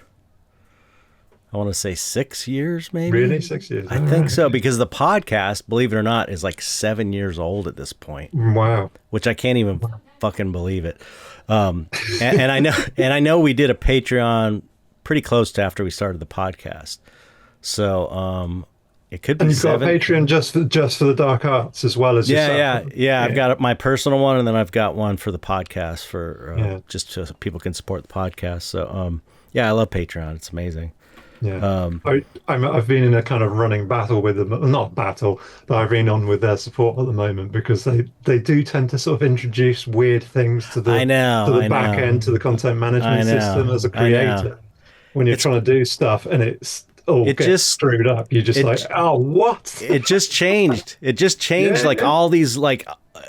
I want to say 6 years, maybe. Really, 6 years? I think so, because the podcast, believe it or not, is like 7 years old at this point. Wow. Which I can't even fucking believe it. And I know we did a Patreon pretty close to after we started the podcast. So it could be. And you've got a Patreon just for the dark arts as well as yeah. I've got my personal one, and then I've got one for the podcast for just so people can support the podcast. So I love Patreon. It's amazing. Yeah, I've been in a kind of running battle with them. Not battle, but I've been on with their support at the moment because they do tend to sort of introduce weird things to the back end, to the content management system as a creator. When you're trying to do stuff and it gets just screwed up, you're just like, oh, what? It just changed. Like all these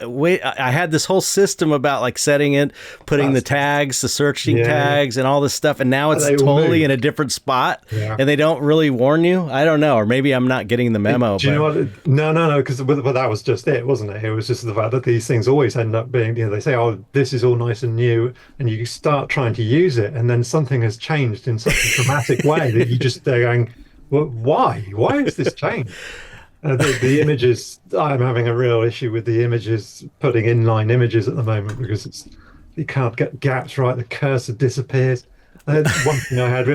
I had this whole system about like setting it, putting the tags, the searching tags, and all this stuff, and now it's totally in a different spot, and they don't really warn you. I don't know, or maybe I'm not getting the memo. Do you know what? No, because that was just it, wasn't it? It was just the fact that these things always end up being, they say, oh, this is all nice and new, and you start trying to use it, and then something has changed in such a dramatic way that they're going, well, why? Why has this changed? The images, I'm having a real issue with the images, putting inline images at the moment because you can't get gaps right. The cursor disappears. That's one thing I had.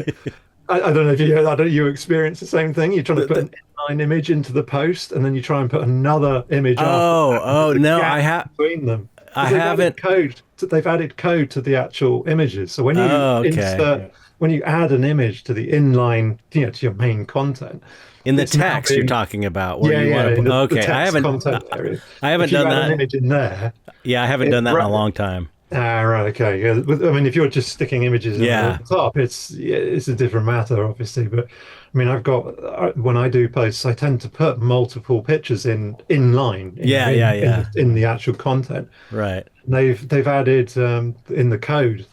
I don't know if you experience the same thing. You're trying to put an inline image into the post, and then you try and put another image. No, I have between them. I haven't. They've added code to the actual images. So when you when you add an image to the inline, to your main content. In the text you're talking about, where you want to put, the text I haven't done that. An image in there. Yeah, I haven't done that in a long time. Right, okay. Yeah. I mean, if you're just sticking images at the top, it's a different matter, obviously. But I mean, I've got when I do posts, I tend to put multiple pictures in line. In the actual content. Right. They've added in the code.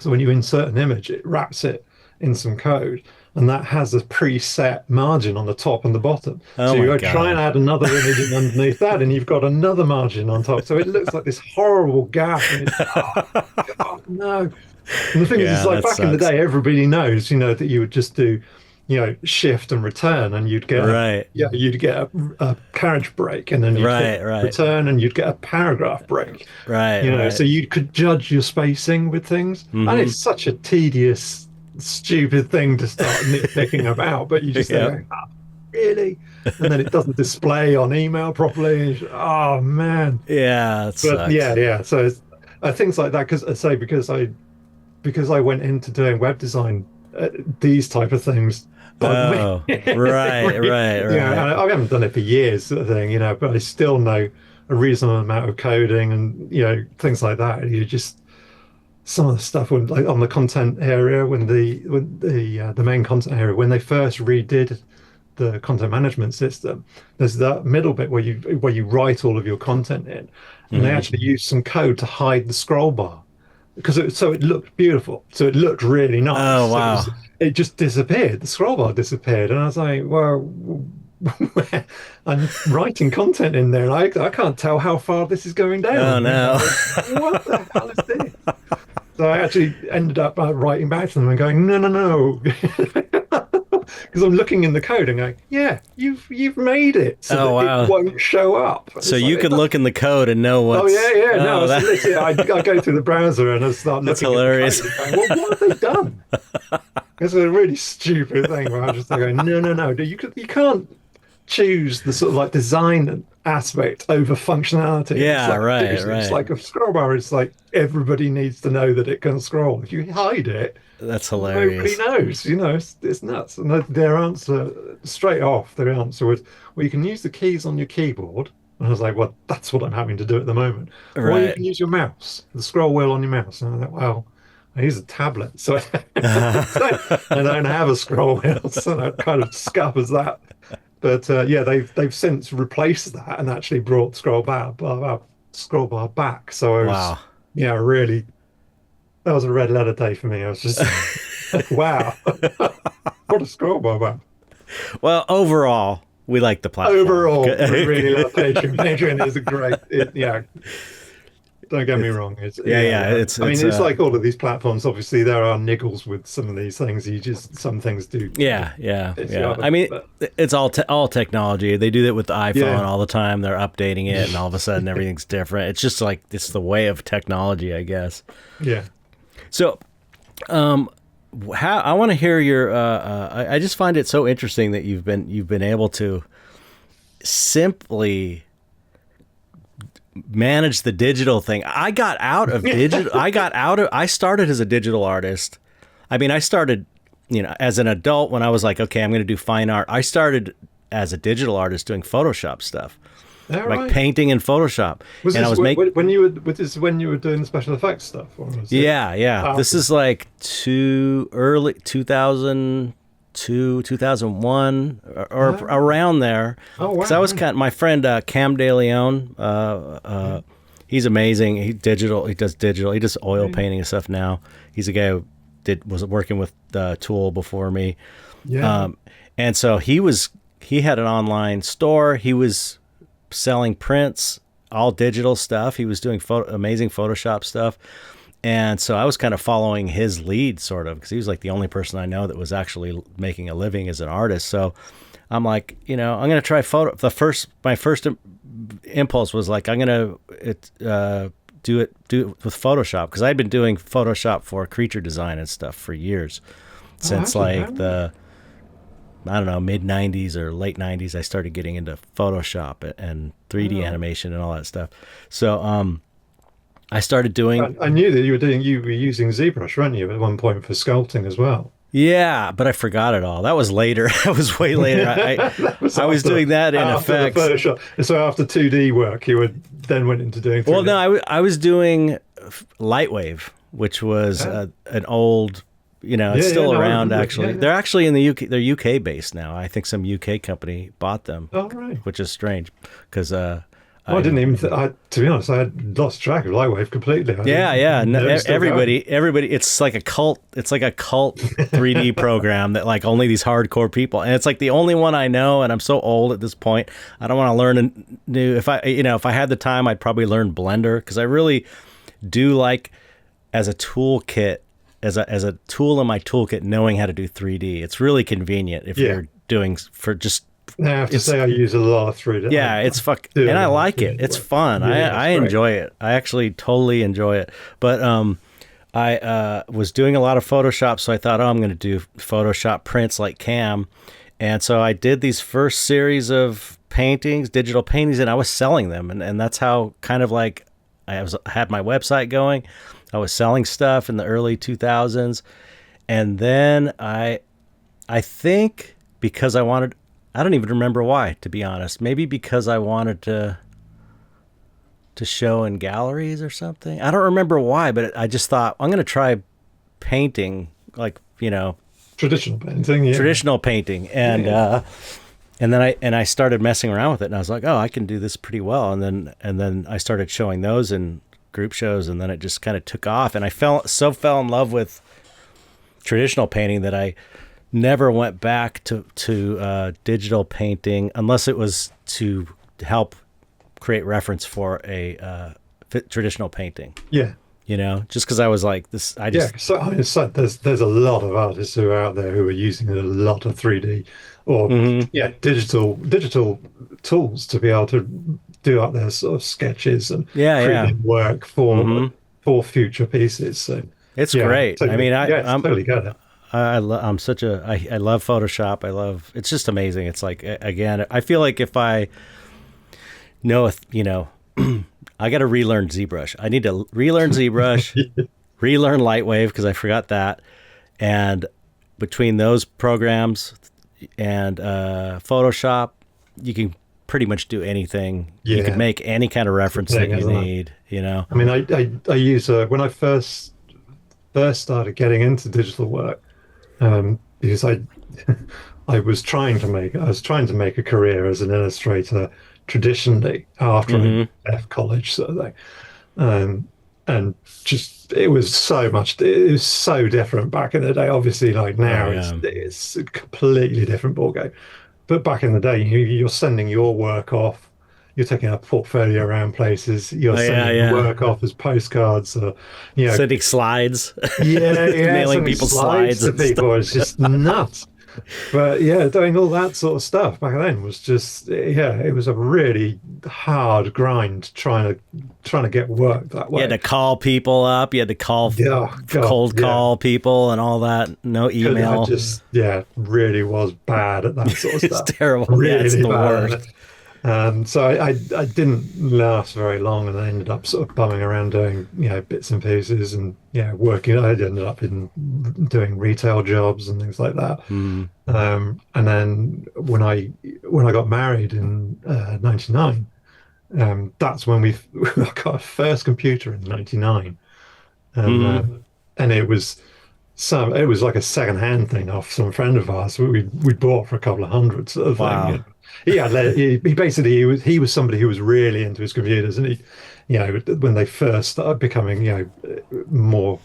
So when you insert an image, it wraps it in some code. And that has a preset margin on the top and the bottom. So you try and add another image in underneath that, and you've got another margin on top. So it looks like this horrible gap. And it's, oh, no. And the thing is, it's like back in the day, everybody knows, that you would just do, shift and return, and you'd get a carriage break, and then you'd return, and you'd get a paragraph break. So you could judge your spacing with things, and it's such a tedious, stupid thing to start nitpicking about, but you just think, oh, really? And then it doesn't display on email properly. Oh man, sucks. So things like that, because I went into doing web design, these type of things. Right. I haven't done it for years, sort of thing, but I still know a reasonable amount of coding and things like that. You just some of the stuff when, like, on the content area, when the main content area, when they first redid the content management system, there's that middle bit where you write all of your content in, and they actually used some code to hide the scroll bar because it looked beautiful. So it looked really nice. Oh wow! It just disappeared. The scroll bar disappeared, and I was like, well. I'm writing content in there, and I can't tell how far this is going down. Oh no! What the hell is this? So I actually ended up writing back to them and going, no, because I'm looking in the code and going, yeah, you've made it, so it won't show up. So you could look in the code and know what's. I go through the browser and I start looking. That's hilarious. At the code and going, well, what have they done? It's a really stupid thing where I'm just like going, no, you can't choose the sort of like design aspect over functionality. It's like a scroll bar. It's like everybody needs to know that it can scroll. If you hide it, that's hilarious. Nobody knows. It's nuts. And their answer straight off, was, well, you can use the keys on your keyboard. And I was like, well, that's what I'm having to do at the moment. Right. Or you can use your mouse, the scroll wheel on your mouse. And I was like, well, I use a tablet, so I don't have a scroll wheel, so that kind of scuppers that. But they've since replaced that and actually brought scroll bar back. So I was, really, that was a red letter day for me. I was just, wow, what a scroll bar back. Well, overall, we like the platform. Overall, we really love Patreon. Patreon is a great, Don't get me wrong. It's like all of these platforms. Obviously, there are niggles with some of these things. Some things do. Yeah. I mean, it's all technology. They do that with the iPhone all the time. They're updating it, and all of a sudden everything's different. It's just like it's the way of technology, I guess. Yeah. So, how I want to hear your. I just find it so interesting that you've been able to simply manage the digital thing. I got out of digital. I started as a digital artist. I mean, I started, as an adult when I was like, okay, I'm going to do fine art. I started as a digital artist doing Photoshop stuff. Painting in Photoshop. When you were doing the special effects stuff? Or was This is like early 2002, 2001, or around there. Because I was my friend Cam De Leon. He's amazing. He does digital. He does oil painting and stuff now. He's a guy who was working with Tool before me. Yeah. And so he had an online store. He was selling prints, all digital stuff. He was doing amazing Photoshop stuff. And so I was kind of following his lead, sort of, because he was like the only person I know that was actually making a living as an artist. So I'm like, I'm going to try photo. My first impulse was like, I'm going to do it with Photoshop, because I'd been doing Photoshop for creature design and stuff for years, since mid 90s or late 90s. I started getting into Photoshop and 3D animation and all that stuff. So I started doing. I knew that you were using ZBrush, weren't you, at one point for sculpting as well? Yeah, but I forgot it all. That was later. That was way later. I was doing that in effects. Photoshop. So after 2D work, you then went into doing 3D. Well, no, I was doing Lightwave, which was an old. It's still around, actually. They're actually in the UK. They're UK based now. I think some UK company bought them, which is strange, because I didn't even. To be honest, I had lost track of Lightwave completely. Everybody. It's like a cult. It's like a cult 3D program that like only these hardcore people. And it's like the only one I know. And I'm so old at this point. I don't want to learn a new. If I had the time, I'd probably learn Blender, because I really do like, as a toolkit, as a tool in my toolkit, knowing how to do 3D. It's really convenient if you're doing for just. I have to say I use a lot of 3D. Yeah, and I like it. It's fun. I enjoy it. I actually totally enjoy it. But I was doing a lot of Photoshop, so I thought, I'm going to do Photoshop prints like Cam. And so I did these first series of paintings, digital paintings, and I was selling them. And that's how kind of like I had my website going. I was selling stuff in the early 2000s. And then I think because I don't even remember why, to be honest. Maybe because I wanted to show in galleries or something. I don't remember why, but I just thought, I'm going to try painting, like, traditional painting. Yeah. Traditional painting. And and then I started messing around with it, and I was like, I can do this pretty well. And then I started showing those in group shows, and then it just kind of took off. And I fell in love with traditional painting that I never went back to digital painting, unless it was to help create reference for a traditional painting. Yeah. Just because I was like this, there's a lot of artists who are out there who are using a lot of 3D or digital tools to be able to do up their sort of sketches and work for future pieces. So it's great. Totally, I mean, I'm totally good. I love Photoshop. It's just amazing. It's like, again, I feel like if I know, I got to relearn ZBrush. I need to relearn ZBrush, relearn Lightwave, because I forgot that. And between those programs and Photoshop, you can pretty much do anything. Yeah. You can make any kind of reference that you need, I mean, I use, when I first started getting into digital work, because I was trying to make a career as an illustrator traditionally after I left college, sort of thing, and just it was so different back in the day. Obviously, like now, it's a completely different ballgame. But back in the day, you're sending your work off you're taking a portfolio around places, you're Oh yeah, sending yeah. work off as postcards, or you know, Sending slides, yeah, mailing sending people slides slides to and stuff. people. It's just nuts. But yeah, doing all that sort of stuff back then was just, yeah, it was a really hard grind trying to get work that You had way. to call people up. You had to call, Yeah, God, cold yeah. call people and all that. No I email. just, yeah, really was bad at that sort of It's stuff. terrible. Yeah, it's Really the bad at worst. it. So I didn't last very long, and I ended up sort of bumming around doing, bits and pieces, and working. I ended up in doing retail jobs and things like that. Mm. And then when I got married in '99, that's when we got our first computer in '99, and Hmm. it was like a second-hand thing off some friend of ours we bought for a couple of hundred sort of thing. Wow. He basically he was somebody who was really into his computers, and when they first started becoming more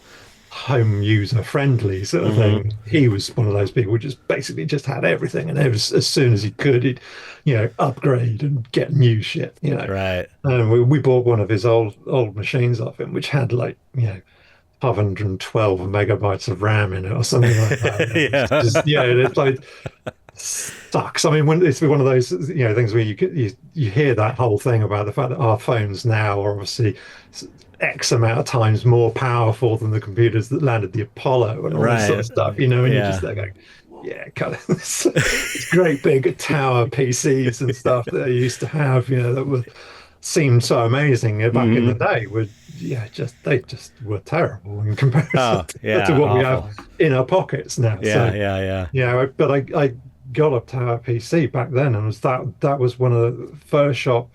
home user friendly sort of Hmm. thing, he was one of those people who just basically just had everything, and as soon as he could, he'd upgrade and get new shit. Right. And we bought one of his old machines off him, which had 512 megabytes of RAM in it or something like that. And it was Yeah. just, it's like sucks. I mean, when it's one of those, things where you hear that whole thing about the fact that our phones now are obviously X amount of times more powerful than the computers that landed the Apollo and all this sort Right. of stuff, and you're just Yeah. there going, yeah, kind of it's great big tower PCs and stuff that I used to have, that were seemed so amazing back in the Hmm. day would they just were terrible in comparison Oh, to yeah. what we have Awful. in our pockets now. Yeah. So Yeah. Yeah. but I got a tower PC back then, and that was one of the Photoshop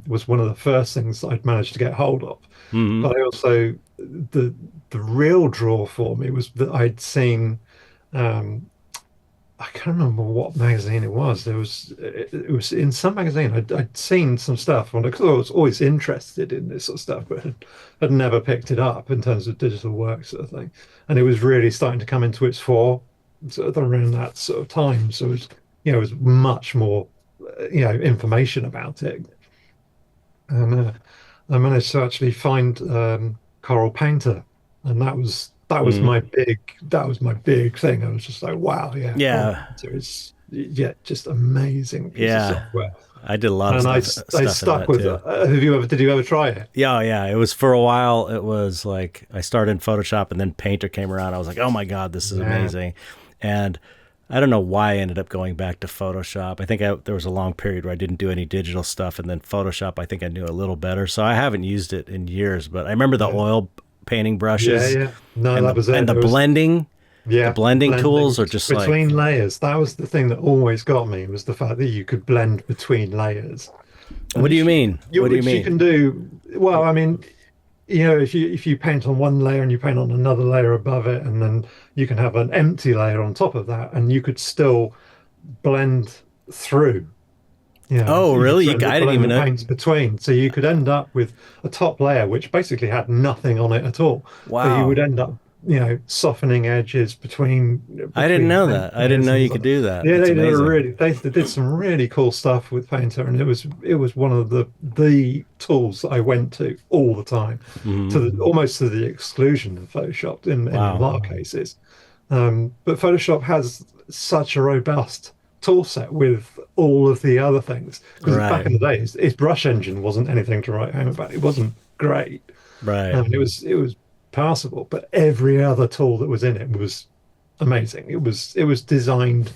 was one of the first things I'd managed to get hold of. Hmm. But I also the real draw for me was that I'd seen um, I can't remember what magazine it was. It was in some magazine. I'd seen some stuff on it because I was always interested in this sort of stuff, but had never picked it up in terms of digital work sort of thing. And it was really starting to come into its fore sort of around that sort of time. So it was much more, information about it. And I managed to actually find Coral Painter, and Hmm. that was my big thing. I was just like, wow, yeah, Coral Yeah. Painter is just amazing piece of Yeah. software. I did a lot of And I stuff in stuck that with. too. Did you ever try it? Yeah, yeah. It was for a while. It was like I started in Photoshop and then Painter came around. I was like, oh my God, this is Yeah, amazing. And I don't know why I ended up going back to Photoshop. I think there was a long period where I didn't do any digital stuff. And then Photoshop, I think I knew a little better. So I haven't used it in years, but I remember the yeah, oil painting yeah, brushes yeah. No, and that was it. the There was blending. The Yeah, blending blending tools are just like, between layers. That was the thing that always got me, was the fact that you could blend between layers. And what do you mean? What do you which you mean? can do well. I mean, if you paint on one layer and you paint on another layer above it, and then you can have an empty layer on top of that, and you could still blend through. Oh, You could really? I didn't blend even the know. paints between, so you could end up with a top layer which basically had nothing on it at all, but you would Wow. end up, softening edges between I didn't between know paint that. I didn't layers know and you things like could that. do that. Yeah, That's amazing. they did some really cool stuff with Painter, and it was one of the tools that I went to all the time, Hmm. almost to the exclusion of Photoshop in a Wow. lot of cases. But Photoshop has such a robust tool set with all of the other things. Because back Right. in the day, its brush engine wasn't anything to write home about. It wasn't great. Right. It was passable, but every other tool that was in it was amazing. It was designed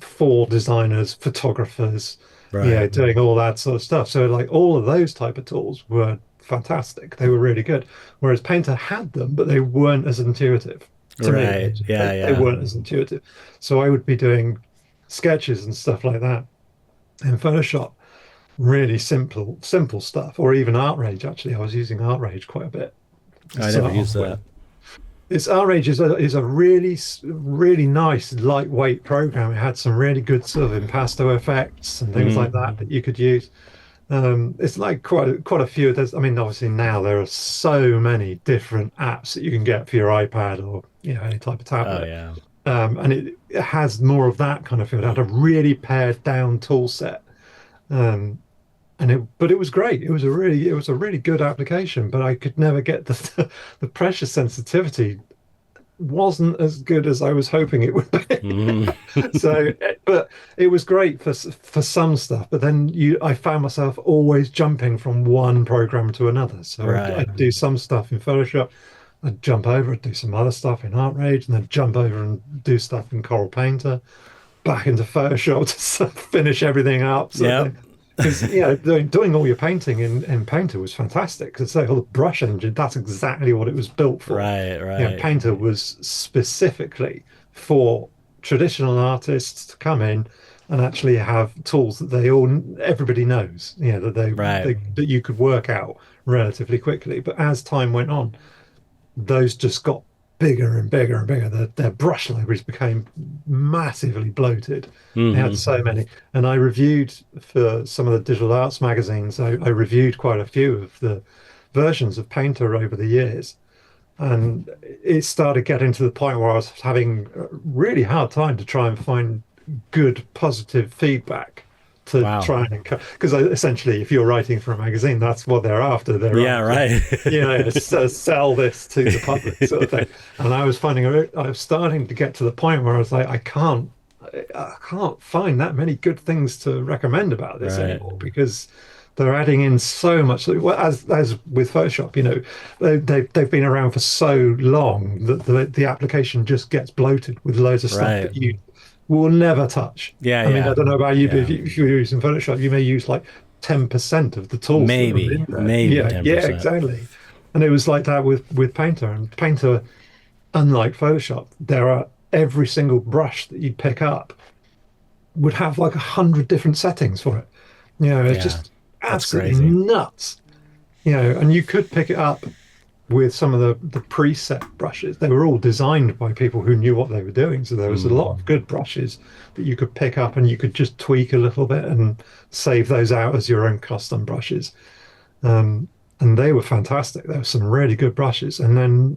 for designers, photographers, Right. doing all that sort of stuff. So like all of those type of tools were fantastic. They were really good. Whereas Painter had them, but they weren't as intuitive to me. Right. They, Yeah. they Yeah. weren't as intuitive. So I would be doing sketches and stuff like that in Photoshop, really simple stuff, or even Artrage. Actually, I was using Artrage quite a bit to I never start used off with. that. Outrage is a really nice lightweight program. It had some really good sort of impasto effects and things like Hmm. that you could use. It's like quite a few. I mean, obviously now there are so many different apps that you can get for your iPad or any type of Oh tablet, yeah. and it has more of that kind of feel. It had a really pared down tool set, um, but it was great. It was a really good application, but I could never get the pressure sensitivity wasn't as good as I was hoping it would be. Mhm. So, but it was great for some stuff. But then I found myself always jumping from one program to another. So Right. I'd do some stuff in Photoshop, I'd jump over, I'd do some other stuff in ArtRage, and then jump over and do stuff in Coral Painter, back into Photoshop to finish everything up. Yep. Because doing all your painting in Painter was fantastic. Because all the brush engine, that's exactly what it was built for. Right, right. Painter was specifically for traditional artists to come in and actually have tools that everybody knows, that Right. that you could work out relatively quickly. But as time went on, those just got bigger and bigger and bigger. Their brush libraries became massively bloated. They Hmm. had so many. And I reviewed for some of the digital arts magazines, I reviewed quite a few of the versions of Painter over the years. And it started getting to the point where I was having a really hard time to try and find good, positive feedback to Wow. try and encourage. Because essentially, if you're writing for a magazine, that's what they're after. They're Yeah, after, right. sell this to the public, sort of thing. And I was I was starting to get to the point where I was like, I can't find that many good things to recommend about this Right. anymore because they're adding in so much. Well, as with Photoshop, they've been around for so long that the application just gets bloated with loads of stuff Right. that you will never touch. Yeah, I mean, yeah. I don't know about you, but Yeah. if you're using Photoshop, you may use like 10% of the tools that are in there. Maybe Yeah, 10%. exactly. And it was like that with Painter. And Painter, unlike Photoshop, there are every single brush that you pick up would have like 100 different settings for it. It's Yeah. just That's absolutely crazy. nuts. And you could pick it up with some of the preset brushes. They were all designed by people who knew what they were doing. So there was a lot of good brushes that you could pick up and you could just tweak a little bit and save those out as your own custom brushes. And they were fantastic. There were some really good brushes. And then,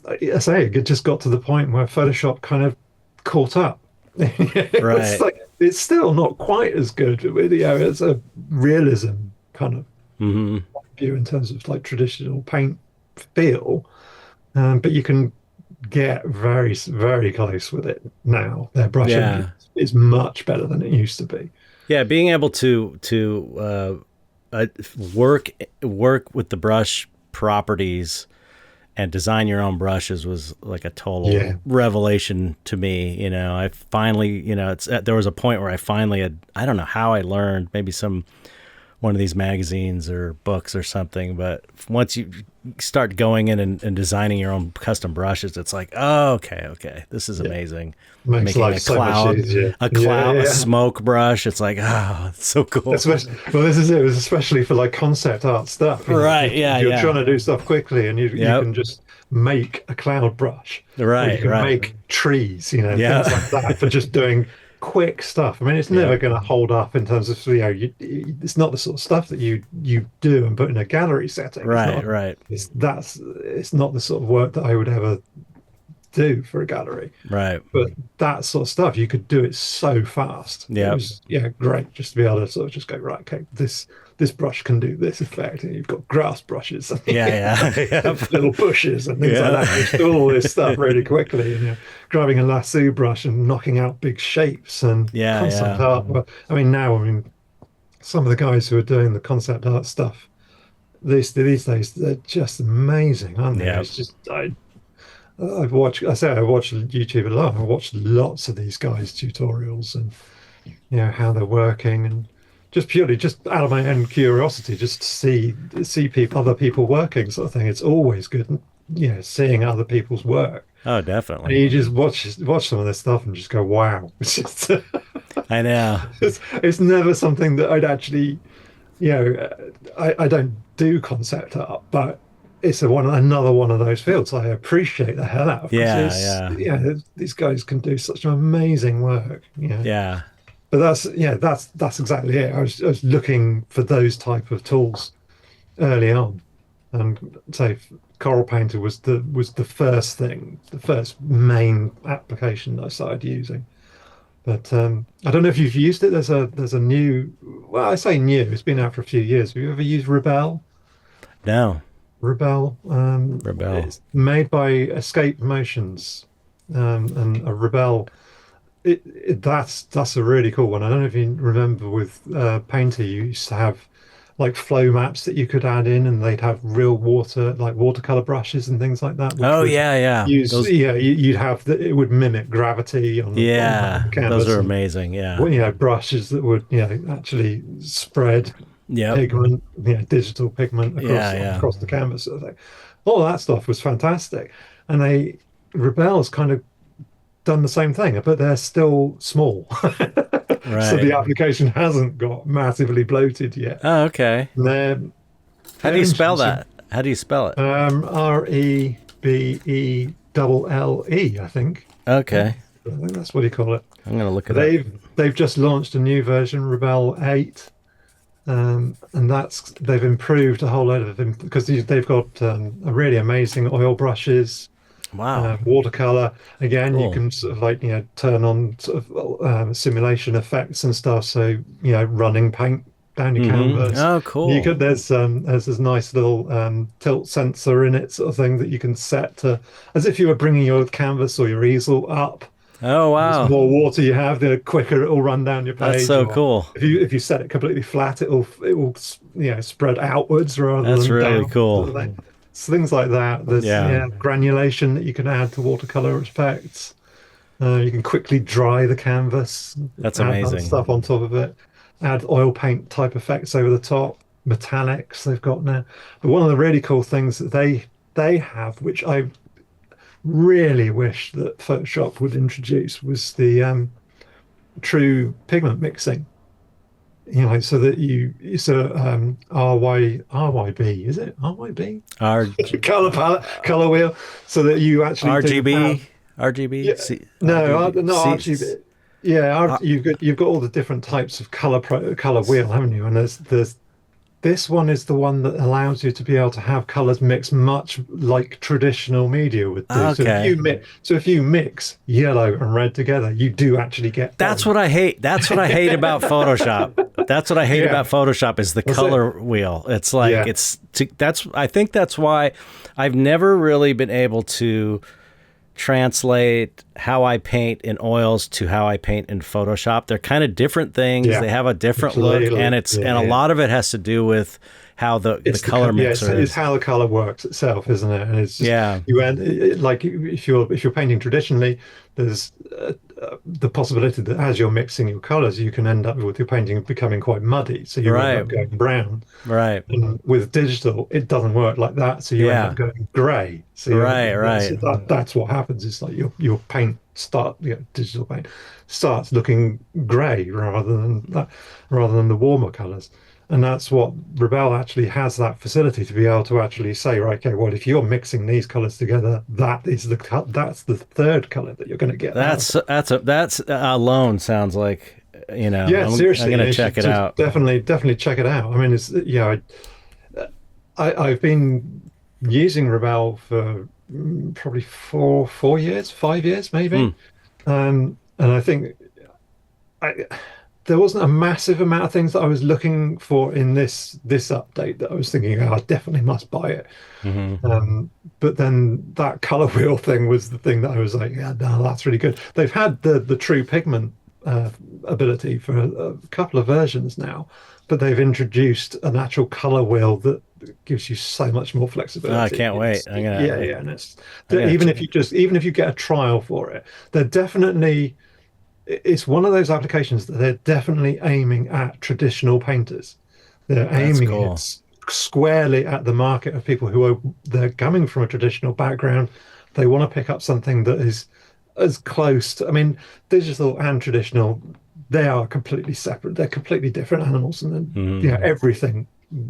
I say, it just got to the point where Photoshop kind of caught up. Right. It's still not quite as good. It's a realism kind of Hmm. view in terms of like traditional paint feel, but you can get very, very close with it now. Their brush Yeah. is much better than it used to be. Yeah, being able to work with the brush properties and design your own brushes was like a total Yeah. revelation to me. I finally, there was a point where I finally had, I don't know how I learned, maybe one of these magazines or books or something, but once you start going in and designing your own custom brushes, it's like, oh, okay, this is amazing. Makes Making life so much easier. a smoke brush. It's like, oh, it's so cool. Well, this is it. It was especially for like concept art stuff. Right, yeah, You're yeah. trying to do stuff quickly, and you Yep. can just make a cloud brush. Or Right, you can right. make trees, Yeah. things like that for just doing quick stuff. I mean, it's never Yeah. going to hold up in terms of it's not the sort of stuff that you do and put in a gallery setting. Right. It's not the sort of work that I would ever do for a gallery. Right. But that sort of stuff, you could do it so fast. Yeah. It was great just to be able to sort of just go, right, okay, this brush can do this effect, and you've got grass brushes and Yeah. little bushes and things like that. Just do all this stuff really quickly, and grabbing a lasso brush and knocking out big shapes and concept art. Well, I mean, some of the guys who are doing the concept art stuff these days, they're just amazing, aren't they? Yeah. It's just I watch YouTube a lot. I watched lots of these guys' tutorials and how they're working, and just purely just out of my own curiosity, just to see other people working, sort of thing. It's always good, seeing other people's work. Oh, And definitely. you just watch some of this stuff and just go, wow. It's just I know. it's never something that I'd actually, I don't do concept art, but it's another one of those fields I appreciate the hell out of. These guys can do such amazing work. Yeah. But that's exactly it. I was looking for those type of tools early on, and so Coral Painter was the first thing, the first main application I started using. But I don't know if you've used it. There's a new, well, I say new. It's been out for a few years. Have you ever used Rebel? No. Rebel. Rebel. It's made by Escape Motions, and a Rebel. That's a really cool one. I don't know if you remember with Painter, you used to have like flow maps that you could add in, and they'd have real water, like watercolor brushes and things like that, which Oh would yeah, yeah. use, Those, yeah, you'd have that. It would mimic gravity on yeah, the those canvas, are and amazing. Yeah. well, brushes that would, actually spread Yep. pigment, digital pigment Yeah, yeah. across the canvas sort of thing. All that stuff was fantastic, and Rebel's kind of done the same thing, but they're still small. So the Right. application hasn't got massively bloated yet. Oh, okay. And How do you spell that? How do you spell it? Rebelle, I think. Okay. I think that's what you call it. I'm gonna look it up. They've just launched a new version, Rebelle 8. And they've improved a whole load of them because they've got a really amazing oil brushes, Wow. watercolor. Again, you Cool. can sort of like turn on sort of simulation effects and stuff. So running paint down your canvas. Oh, cool. You could there's this nice little tilt sensor in it, sort of thing that you can set to as if you were bringing your canvas or your easel up. Oh, The wow. more water you have, the quicker it will run down your page. That's so Or cool. if you set it completely flat, it will spread outwards rather That's than really down. cool. Sort of thing. So things like that. There's Yeah. granulation that you can add to watercolor effects. You can quickly dry the canvas. That's add other amazing. stuff on top of it. Add oil paint type effects over the top. Metallics they've got now. But one of the really cool things that they have, which I really wish that Photoshop would introduce, was the true pigment mixing. So that RYB, is it RYB? R Color palette, color wheel, so that you actually do RGB. have, RGB. yeah, no, RGB. not RGB. Yeah, Uh, you've got all the different types of color wheel, haven't you? And there's this one is the one that allows you to be able to have colors mix much like traditional media would do. Okay. So if you mix yellow and red together, you do actually get That's orange. what I hate. That's what I hate about Photoshop. That's what I hate Yeah. about Photoshop is the That's color wheel. It's like Yeah. I think that's why I've never really been able to translate how I paint in oils to how I paint in Photoshop. They're kind of different things. Yeah. They have a different look, Completely. and a Yeah. lot of it has to do with how the color mixer it's is. how the color works itself, isn't it? And it's just, Yeah. like if you're painting traditionally, there's the possibility that as you're mixing your colors, you can end up with your painting becoming quite muddy, so you end up going brown. Right. And with digital, it doesn't work like that, so you Yeah. end up going grey. So that's what happens. It's like your paint digital paint starts looking grey rather than the warmer colours. And that's what Rebelle actually has, that facility to be able to actually say, right, okay, well, if you're mixing these colours together, that's the third colour that you're going to get. That's alone sounds like, Yeah, seriously, I'm gonna you check should it out. Definitely check it out. I mean, it's I've been using Rebelle for probably 5 years, maybe. And I think there wasn't a massive amount of things that I was looking for in this update that I was thinking, I definitely must buy it. But then that color wheel thing was the thing that I was like, yeah, no, that's really good. They've had the true pigment ability for a couple of versions now, but they've introduced an actual color wheel that gives you so much more flexibility. Oh, I can't wait. And it's gonna even if you get a trial for it, they're definitely. It's one of those applications that they're definitely aiming at traditional painters. They're aiming cool. it squarely at the market of people they're coming from a traditional background. They want to pick up something that is as close to, I mean, digital and traditional, they are completely separate. They're completely different animals, and then everything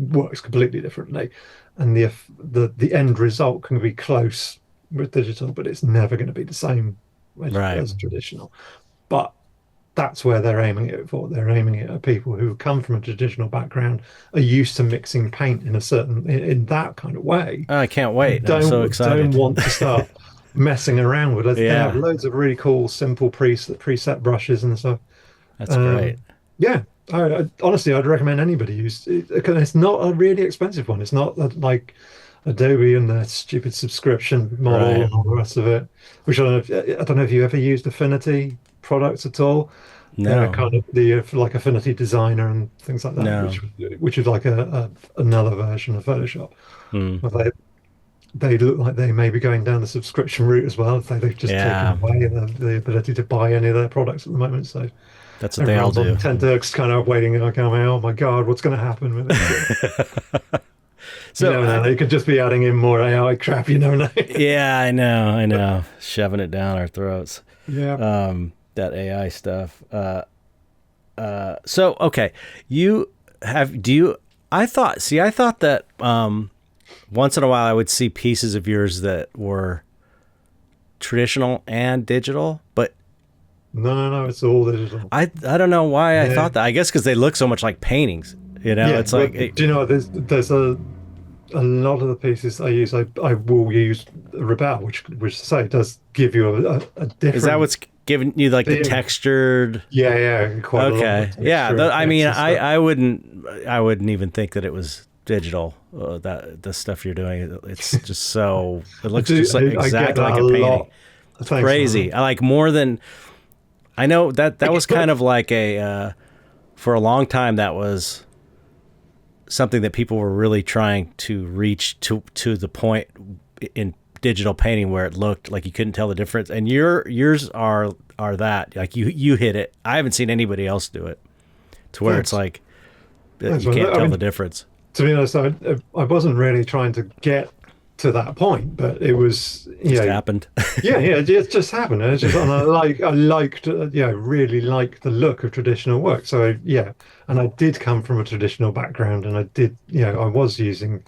works completely differently. And the end result can be close with digital, but it's never going to be the same as traditional. But that's where they're aiming it for. They're aiming it at people who come from a traditional background, are used to mixing paint in that kind of way. I can't wait. I'm so excited. Don't want to start messing around with. They have Yeah, loads of really cool, simple preset brushes and stuff. that's great. Um, yeah, honestly, I'd recommend anybody use it because it's not a really expensive one. It's not like Adobe and their stupid subscription model Right. and all the rest of it. Which I don't know if you ever used Affinity products at all. They're No, kind of the like Affinity Designer and things like that, no. which is like another version of Photoshop. Hmm. But they look like they may be going down the subscription route as well. They've just taken Yeah, away the ability to buy any of their products at the moment. So that's what they all everyone's on do. tenterhooks, kind of waiting, like, oh my God, what's going to happen with it? You So, never know. They could just be adding in more AI crap. You never know. yeah, I know, shoving it down our throats. Yeah. That AI stuff. So okay, you have. Do you? I thought that once in a while I would see pieces of yours that were traditional and digital, but No, it's all digital. I don't know why I Yeah. thought that. I guess because they look so much like paintings. You know, Yeah. it's Well, like do you know what? There's a lot of the pieces I use. I will use Rebel, which say does give you a is that different what's giving you like the feel. textured? Yeah, quite a lot Okay, of yeah. texture I effects mean, and stuff. I wouldn't even think that it was digital. That the stuff you're doing, it's just so it looks just like I get exactly that like a a painting. lot. It's Thanks, crazy. man. I like more than I know that was kind of like a for a long time that was something that people were really trying to reach to the point in digital painting where it looked like you couldn't tell the difference. And yours are that like you hit it. I haven't seen anybody else do it to where it's Thanks. like Thanks, you man. can't I tell the mean, difference. to be honest, I wasn't really trying to get to that point, but it was, Just happened. yeah, it just happened. And it's just, and I liked, really liked the look of traditional work. So yeah, and I did come from a traditional background, and I did, I was using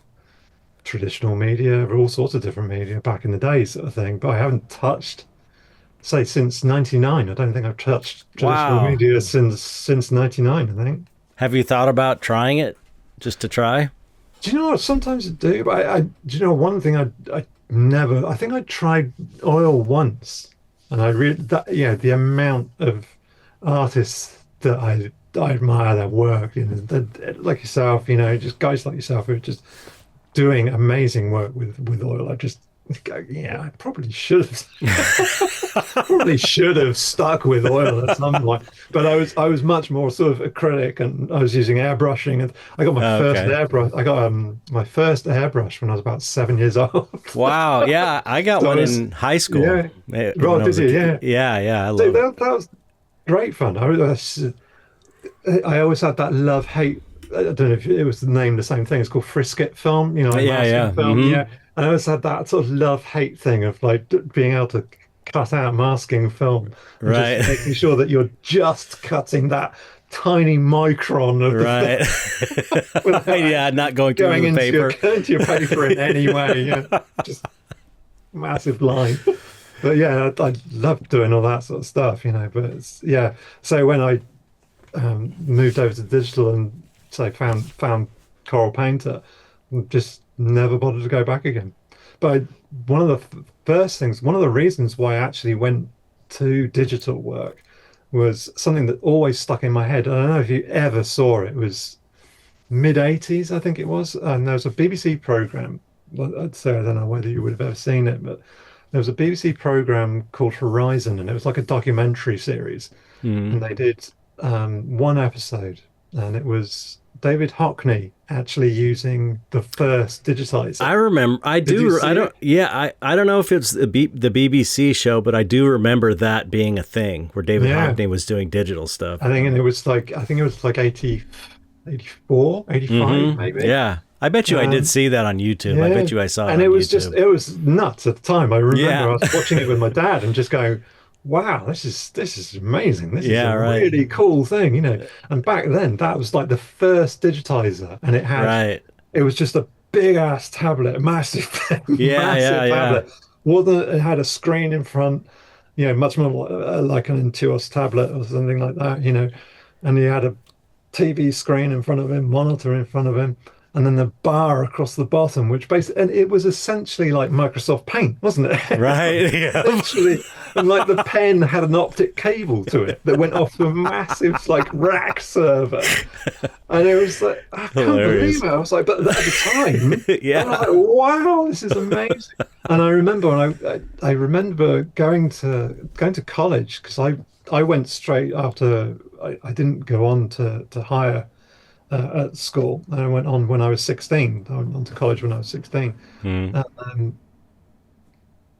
traditional media, all sorts of different media back in the day, sort of thing. But I haven't touched, say, since '99. I don't think I've touched traditional Wow. media since '99. I think. Have you thought about trying it just to try? Do you know what? Sometimes I do, but do you know one thing I never, I think I tried oil once and I read that, the amount of artists that I admire their work, like yourself, just guys like yourself who are just doing amazing work with oil. I just go, yeah, I probably should have probably should have stuck with oil at some point. But I was much more sort of a critic, and I was using airbrushing, and I got my first Okay. airbrush. I got my first airbrush when I was about 7 years old. Wow. Yeah, I got So one I was, in high school. yeah, When right, I did was a you? kid. Yeah. Yeah, yeah, I So love it. that was great fun. I always had that love hate. I don't know if it was named the same thing. It's called frisket film, like Yeah, masking yeah. film. Hmm. Yeah, and I always had that sort of love hate thing of like being able to cut out masking film and just Right. making sure that you're just cutting that tiny micron of the Right. film without Yeah, not going through going the paper. into your paper in any way. Yeah, just massive line. But yeah, I love doing all that sort of stuff. But yeah. So when I moved over to digital and say found Coral Painter, just never bothered to go back again. But one of the first things, one of the reasons why I actually went to digital work was something that always stuck in my head. I don't know if you ever saw it. It was mid '80s, I think it was, and there was a BBC program. Well, I'd say I don't know whether you would have ever seen it, but there was a BBC program called Horizon, and it was like a documentary series, Mhm. and they did one episode, and it was David Hockney actually using the first digitizer. I remember. I Did you do. see I don't. it? Yeah. I don't know if it's the BBC show, but I do remember that being a thing where David Yeah, Hockney was doing digital stuff. I think it was like 80, 84, 85, Hmm. maybe. Yeah. I bet you I did Um, see that on YouTube. I yeah, bet you I saw it and on it was just YouTube. it was nuts at the time. I remember Yeah. I was watching it with my dad and just going, "Wow, this is amazing. This is Yeah. a Right. really cool thing." And back then, that was like the first digitizer, and Right. it was just a big ass tablet, a massive, Yeah. Yeah. massive Yeah. tablet. It had a screen in front, much more like an Intuos tablet or something like that. And he had a TV screen in front of him, monitor in front of him, and then the bar across the bottom, which basically, and it was essentially like Microsoft Paint, wasn't it? Right. Yeah. Essentially, and like the pen had an optic cable to it that went off to a massive like rack server, and it was like I can't Hilarious. believe it. I was like, but at the time, Yeah. I was like, wow, this is amazing. And I remember when I remember going to college because I went straight after I didn't go on to higher at school. And I went on when I was 16. I went on to college when I was 16. Mm. And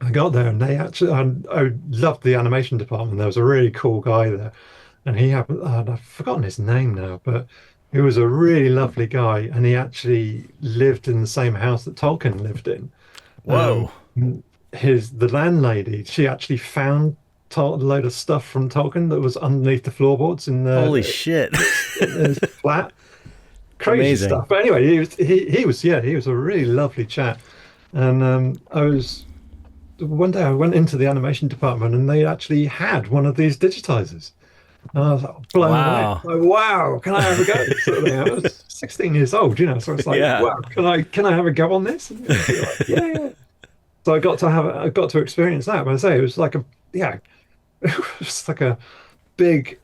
I got there and they actually, I loved the animation department. There was a really cool guy there. And he had, I've forgotten his name now, but he was a really lovely guy. And he actually lived in the same house that Tolkien lived in. Whoa. The landlady, she actually found a load of stuff from Tolkien that was underneath the floorboards in Holy shit. in his flat. Crazy Amazing. stuff. But anyway, he was a really lovely chap. And I was one day I went into the animation department and they actually had one of these digitizers. And I was like, blown Wow. away. Like, wow, can I have a go? Sort of thing. I was 16 years old, so it's like, Yeah. wow, can I have a go on this? And you're like, yeah, yeah. So I got to experience that. But I say it was like it was like a big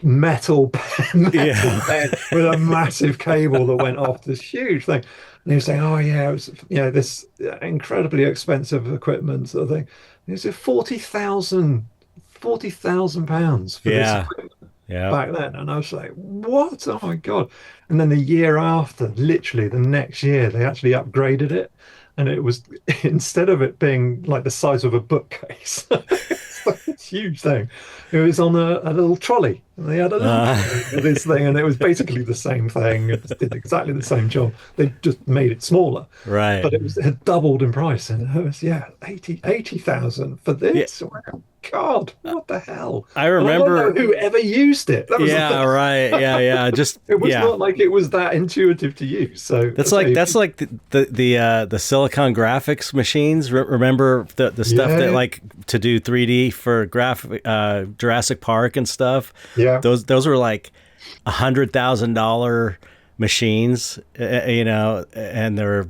metal Yeah. pen with a massive cable that went off this huge thing. And he was saying, "Oh yeah, it was this incredibly expensive equipment sort of thing." And it was £40,000 for this Yeah. equipment Yeah. back then, and I was like, "What? Oh my God!" And then the year after, literally the next year, they actually upgraded it, and it was instead of it being like the size of a bookcase, it's like this huge thing. It was on a little trolley, and they had a little trolley with this thing, and it was basically the same thing. It did exactly the same job. They just made it smaller, Right. but it had doubled in price, and it was 80,000 for this. Wow. God, what the hell? I And I don't remember. know who ever used it. That was the Yeah. thing. Right. Yeah. Yeah. Just. It was Yeah. not like it was that intuitive to use. So That's like the Silicon graphics machines. Remember the stuff that Yeah. like to do 3D for Jurassic Park and stuff. Yeah. Those were like $100,000 machines, and they're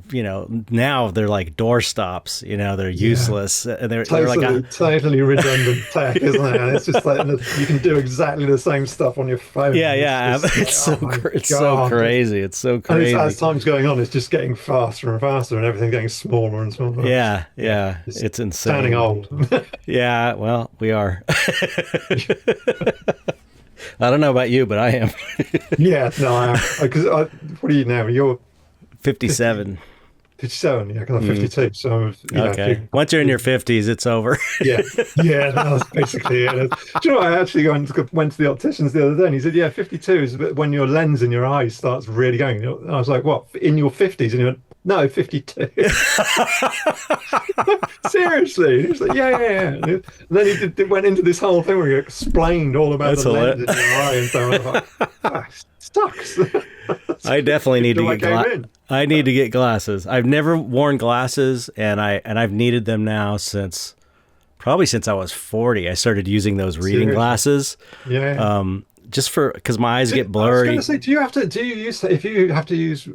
now they're like door stops. They're useless. And they're like totally redundant tech, isn't it? And it's just like you can do exactly the same stuff on your phone. yeah. It's So crazy. It's so And crazy. as time's going on, it's just getting faster and faster, and everything getting smaller and smaller. Yeah. It's insane. Sounding old. Yeah, well, we are. I don't know about you, but I am. Yeah, no, I am. Because what are you now? You're 57. 57, yeah, because I'm 52. So, Okay. Once you're in your 50s, it's over. yeah, that's basically it. Do you know what? I actually went to the opticians the other day, and he said, "Yeah, 52 is when your lens in your eye starts really going." And I was like, "What? In your 50s?" And he went, "No, 52." Seriously? He was like, "Yeah." And then he went into this whole thing where he explained all about That's the lens in your eye and so on. I was like, sucks. I definitely need to Until I get came in. I need to get glasses. I've never worn glasses, and I've needed them now since I was 40. I started using those reading Seriously? glasses. Yeah. Just because my eyes get I was blurry. going to say, do you use if you have to use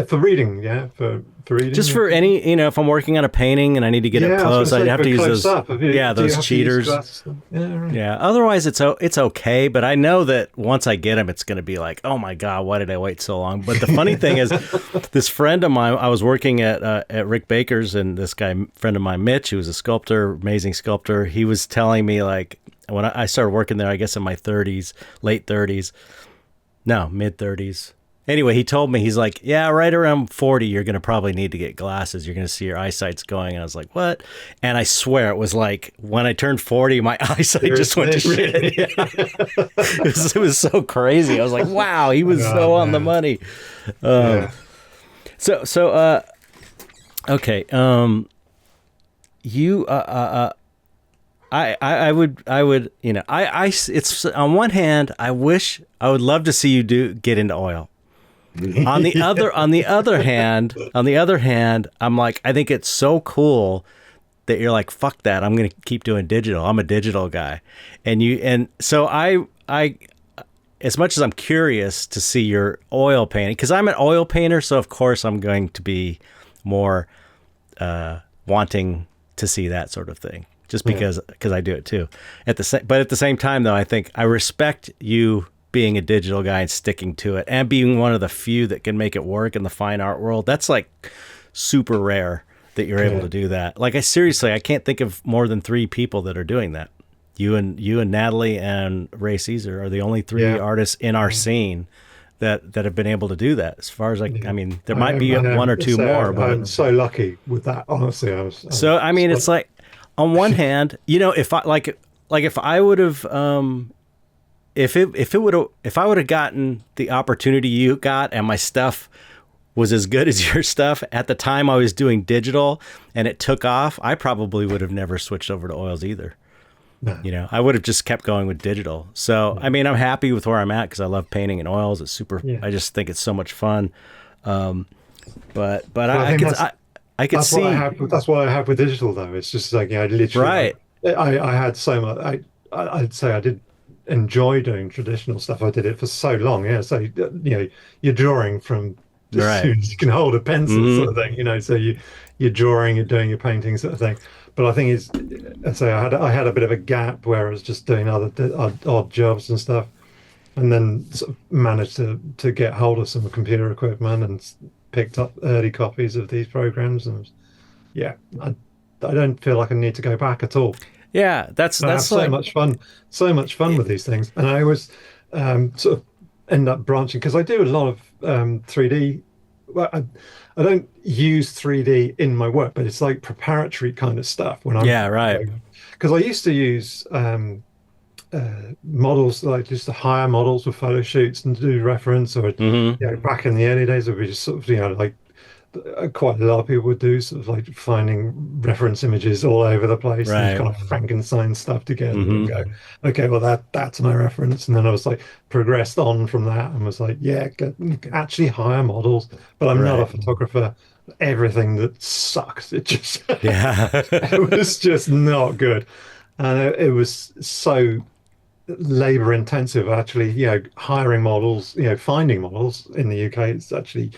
for reading? Yeah, for reading. Just for any, if I'm working on a painting and I need to get Yeah, up I was close, gonna I'd say, have for to use close those. up, do you Yeah, have those to use cheaters. glasses? Yeah, right. Yeah. Otherwise, it's okay. But I know that once I get them, it's going to be like, oh my God, why did I wait so long? But the funny thing is, this friend of mine, I was working at Rick Baker's, and this friend of mine, Mitch, who was a sculptor, amazing sculptor, he was telling me like when I started working there, I guess in my 30s, late 30s, no, mid 30s. Anyway, he told me, he's like, yeah, right around 40, you're going to probably need to get glasses. You're going to see your eyesight's going. And I was like, what? And I swear it was like when I turned 40, my eyesight just went to shit. Yeah. It was so crazy. I was like, wow, he was so on the money. Yeah. Okay. You, I would, it's on one hand, I would love to see you get into oil. On the other hand, I'm like, I think it's so cool that you're like, fuck that, I'm going to keep doing digital. I'm a digital guy. And so as much as I'm curious to see your oil painting, because I'm an oil painter, so of course I'm going to be more wanting to see that sort of thing, just because I do it too. But at the same time, though, I think I respect you being a digital guy and sticking to it, and being one of the few that can make it work in the fine art world. That's like super rare that you're able to do that. Like, I can't think of more than 3 people that are doing that. You and Natalie and Ray Caesar are the only 3 artists in our scene that have been able to do that. As far as I mean, there might be 1 or 2 more. But I'm so lucky with that. Honestly, I mean, it's like, on one hand, if I if I would have, if I would have gotten the opportunity you got, and my stuff was as good as your stuff at the time I was doing digital and it took off, I probably would have never switched over to oils either. No. I would have just kept going with digital. So, I mean, I'm happy with where I'm at because I love painting in oils. It's super. I just think it's so much fun. But I could see. That's what I have with digital, though. It's just like, literally. I had so much. I'd say I did enjoy doing traditional stuff. I did it for so long. Yeah. So, you're drawing from as soon as you can hold a pencil, sort of thing. So you're drawing, you're doing your painting, sort of thing. But I think I had a bit of a gap where I was just doing other odd jobs and stuff, and then sort of managed to get hold of some computer equipment and picked up early copies of these programs. And I don't feel like I need to go back at all. Yeah, that's so much fun with these things, and I always sort of end up branching because I do a lot of 3D. Well, I don't use 3D in my work, but it's like preparatory kind of stuff when I'm because I used to use models, like just to hire models for photo shoots and do reference, or back in the early days it would be just sort of like quite a lot of people would do, sort of like finding reference images all over the place and kind of Frankenstein stuff together and go, okay, well that's my reference. And then I was like progressed on from that and was like, actually hire models, but I'm not a photographer. Everything that sucks. It just it was just not good, and it was so labor intensive actually. Hiring models, finding models in the UK, it's actually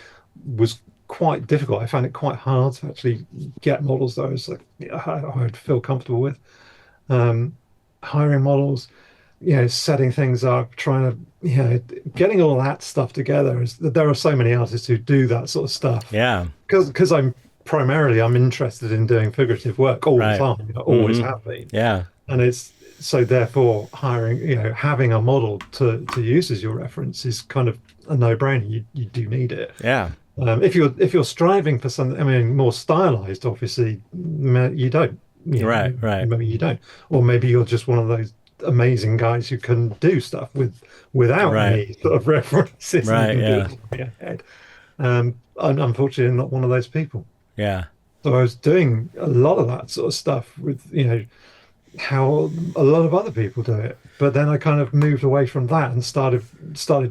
was quite difficult. I found it quite hard to actually get models that I was like, I would feel comfortable with. Hiring models, setting things up, trying to, getting all that stuff together. There are so many artists who do that sort of stuff. Yeah. Because I'm interested in doing figurative work all the time. I always have been. Yeah. And it's so therefore hiring, having a model to use as your reference is kind of a no-brainer. You do need it. Yeah. If you're striving for something, more stylized, obviously, you don't. Right. Maybe you don't, or maybe you're just one of those amazing guys who can do stuff without any sort of references. Right. Yeah. I'm unfortunately not one of those people. Yeah. So I was doing a lot of that sort of stuff with how a lot of other people do it, but then I kind of moved away from that and started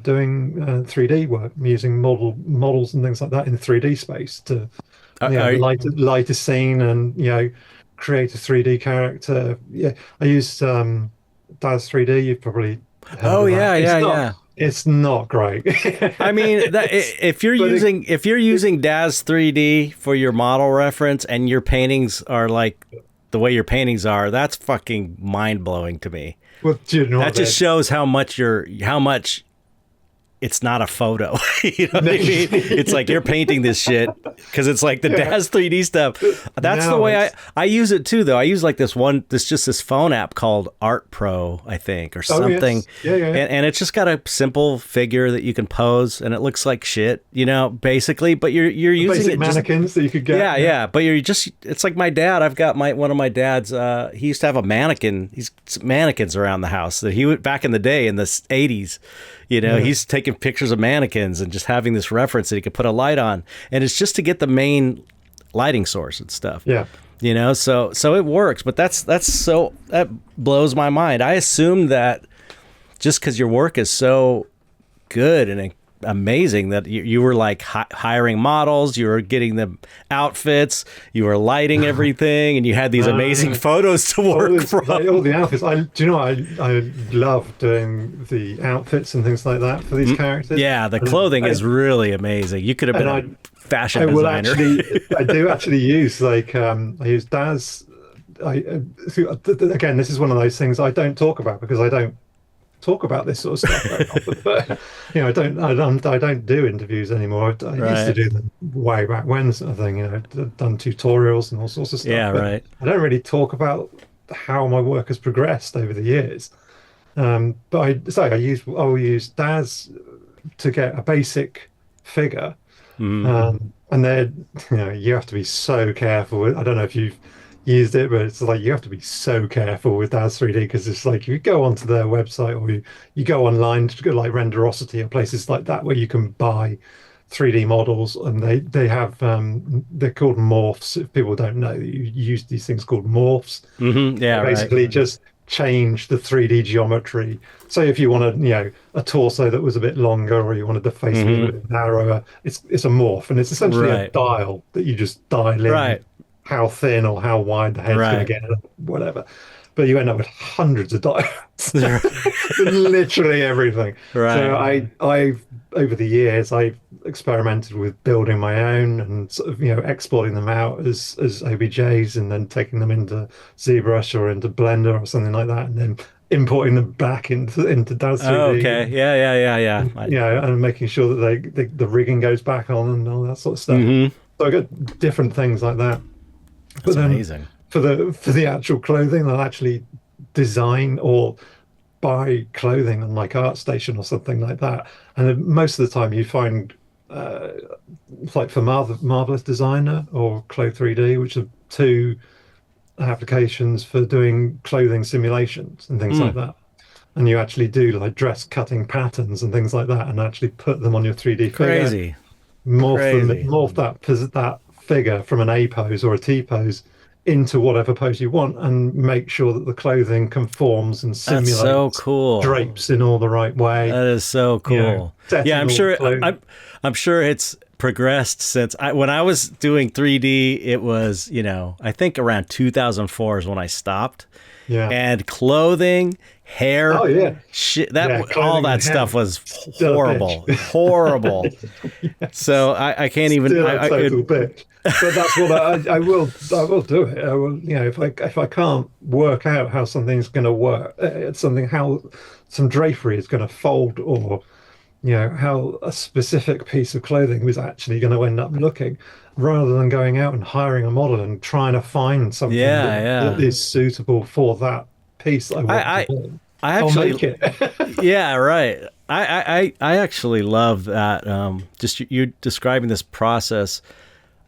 doing 3D work, using models and things like that in the 3D space to light a scene and create a 3D character. I used Daz 3D. You've probably heard of that. It's not great. I mean, if you're using Daz 3D for your model reference and your paintings are like the way your paintings are, that's fucking mind-blowing to me. Well, that just shows how much it's not a photo. You know what I mean? It's like you're painting this shit because it's like the Daz 3D stuff. That's the way I use it too, though. I use like this phone app called Art Pro, I think, or something. Yes. Yeah. And it's just got a simple figure that you can pose, and it looks like shit, basically. But you're using basic mannequins that you could get. Yeah. But it's like my dad. I've got one of my dad's. He used to have a mannequin. He's mannequins around the house that he would back in the day in the 80s. He's taking pictures of mannequins and just having this reference that he could put a light on. And it's just to get the main lighting source and stuff. Yeah. So it works, but that blows my mind. I assume that just because your work is so good and amazing that you were like hiring models, you were getting them outfits, you were lighting everything, and you had these amazing photos to work from. Like, all the outfits. Do you know what? I love doing the outfits and things like that for these characters. Yeah, the clothing is really amazing. You could have been a fashion designer. I do actually use I use Daz. Again, this is one of those things I don't talk about because I don't talk about this sort of stuff very often. But I don't do interviews anymore. I used to do them way back when, sort of thing. I've done tutorials and all sorts of stuff. Yeah, right. I don't really talk about how my work has progressed over the years. But I'll use Daz to get a basic figure. And then you have to be so careful. I don't know if you've used it, but it's like you have to be so careful with Daz 3D because it's like you go onto their website or you go online to go like Renderosity or places like that where you can buy 3D models, and they have they're called morphs. If people don't know, you use these things called morphs. Yeah, basically just change the 3D geometry. So if you wanted, a torso that was a bit longer, or you wanted the face a little bit narrower, it's a morph, and it's essentially a dial that you just dial in how thin or how wide the head's going to get, whatever. But you end up with hundreds of dials, literally everything. Right. So I've over the years I've experimented with building my own and sort of exporting them out as OBJs and then taking them into ZBrush or into Blender or something like that, and then importing them back into Daz 3D. Oh, okay. Yeah. And making sure that the rigging goes back on and all that sort of stuff. So I got different things like that. That's amazing. For the actual clothing, I'll actually design or buy clothing on like ArtStation or something like that. And then most of the time you find like for Marvelous Designer or Clo 3D, which are two applications for doing clothing simulations and things like that. And you actually do like dress cutting patterns and things like that, and actually put them on your 3D Crazy. figure. Morph that figure from an A pose or a T pose into whatever pose you want, and make sure that the clothing conforms and simulates so cool. drapes in all the right way. That is so cool. I'm sure it's progressed since when I was doing 3D. It was I think around 2004 is when I stopped. Yeah. And clothing, hair, shit, all that stuff was horrible. So I can't even. Bitch. But that's what I will do it. I will, if I can't work out how something's going to work, how some drapery is going to fold, or how a specific piece of clothing was actually going to end up looking, rather than going out and hiring a model and trying to find something that is suitable for that piece that I want to do. I'll make it. Yeah, right. I actually love that. Just you describing this process.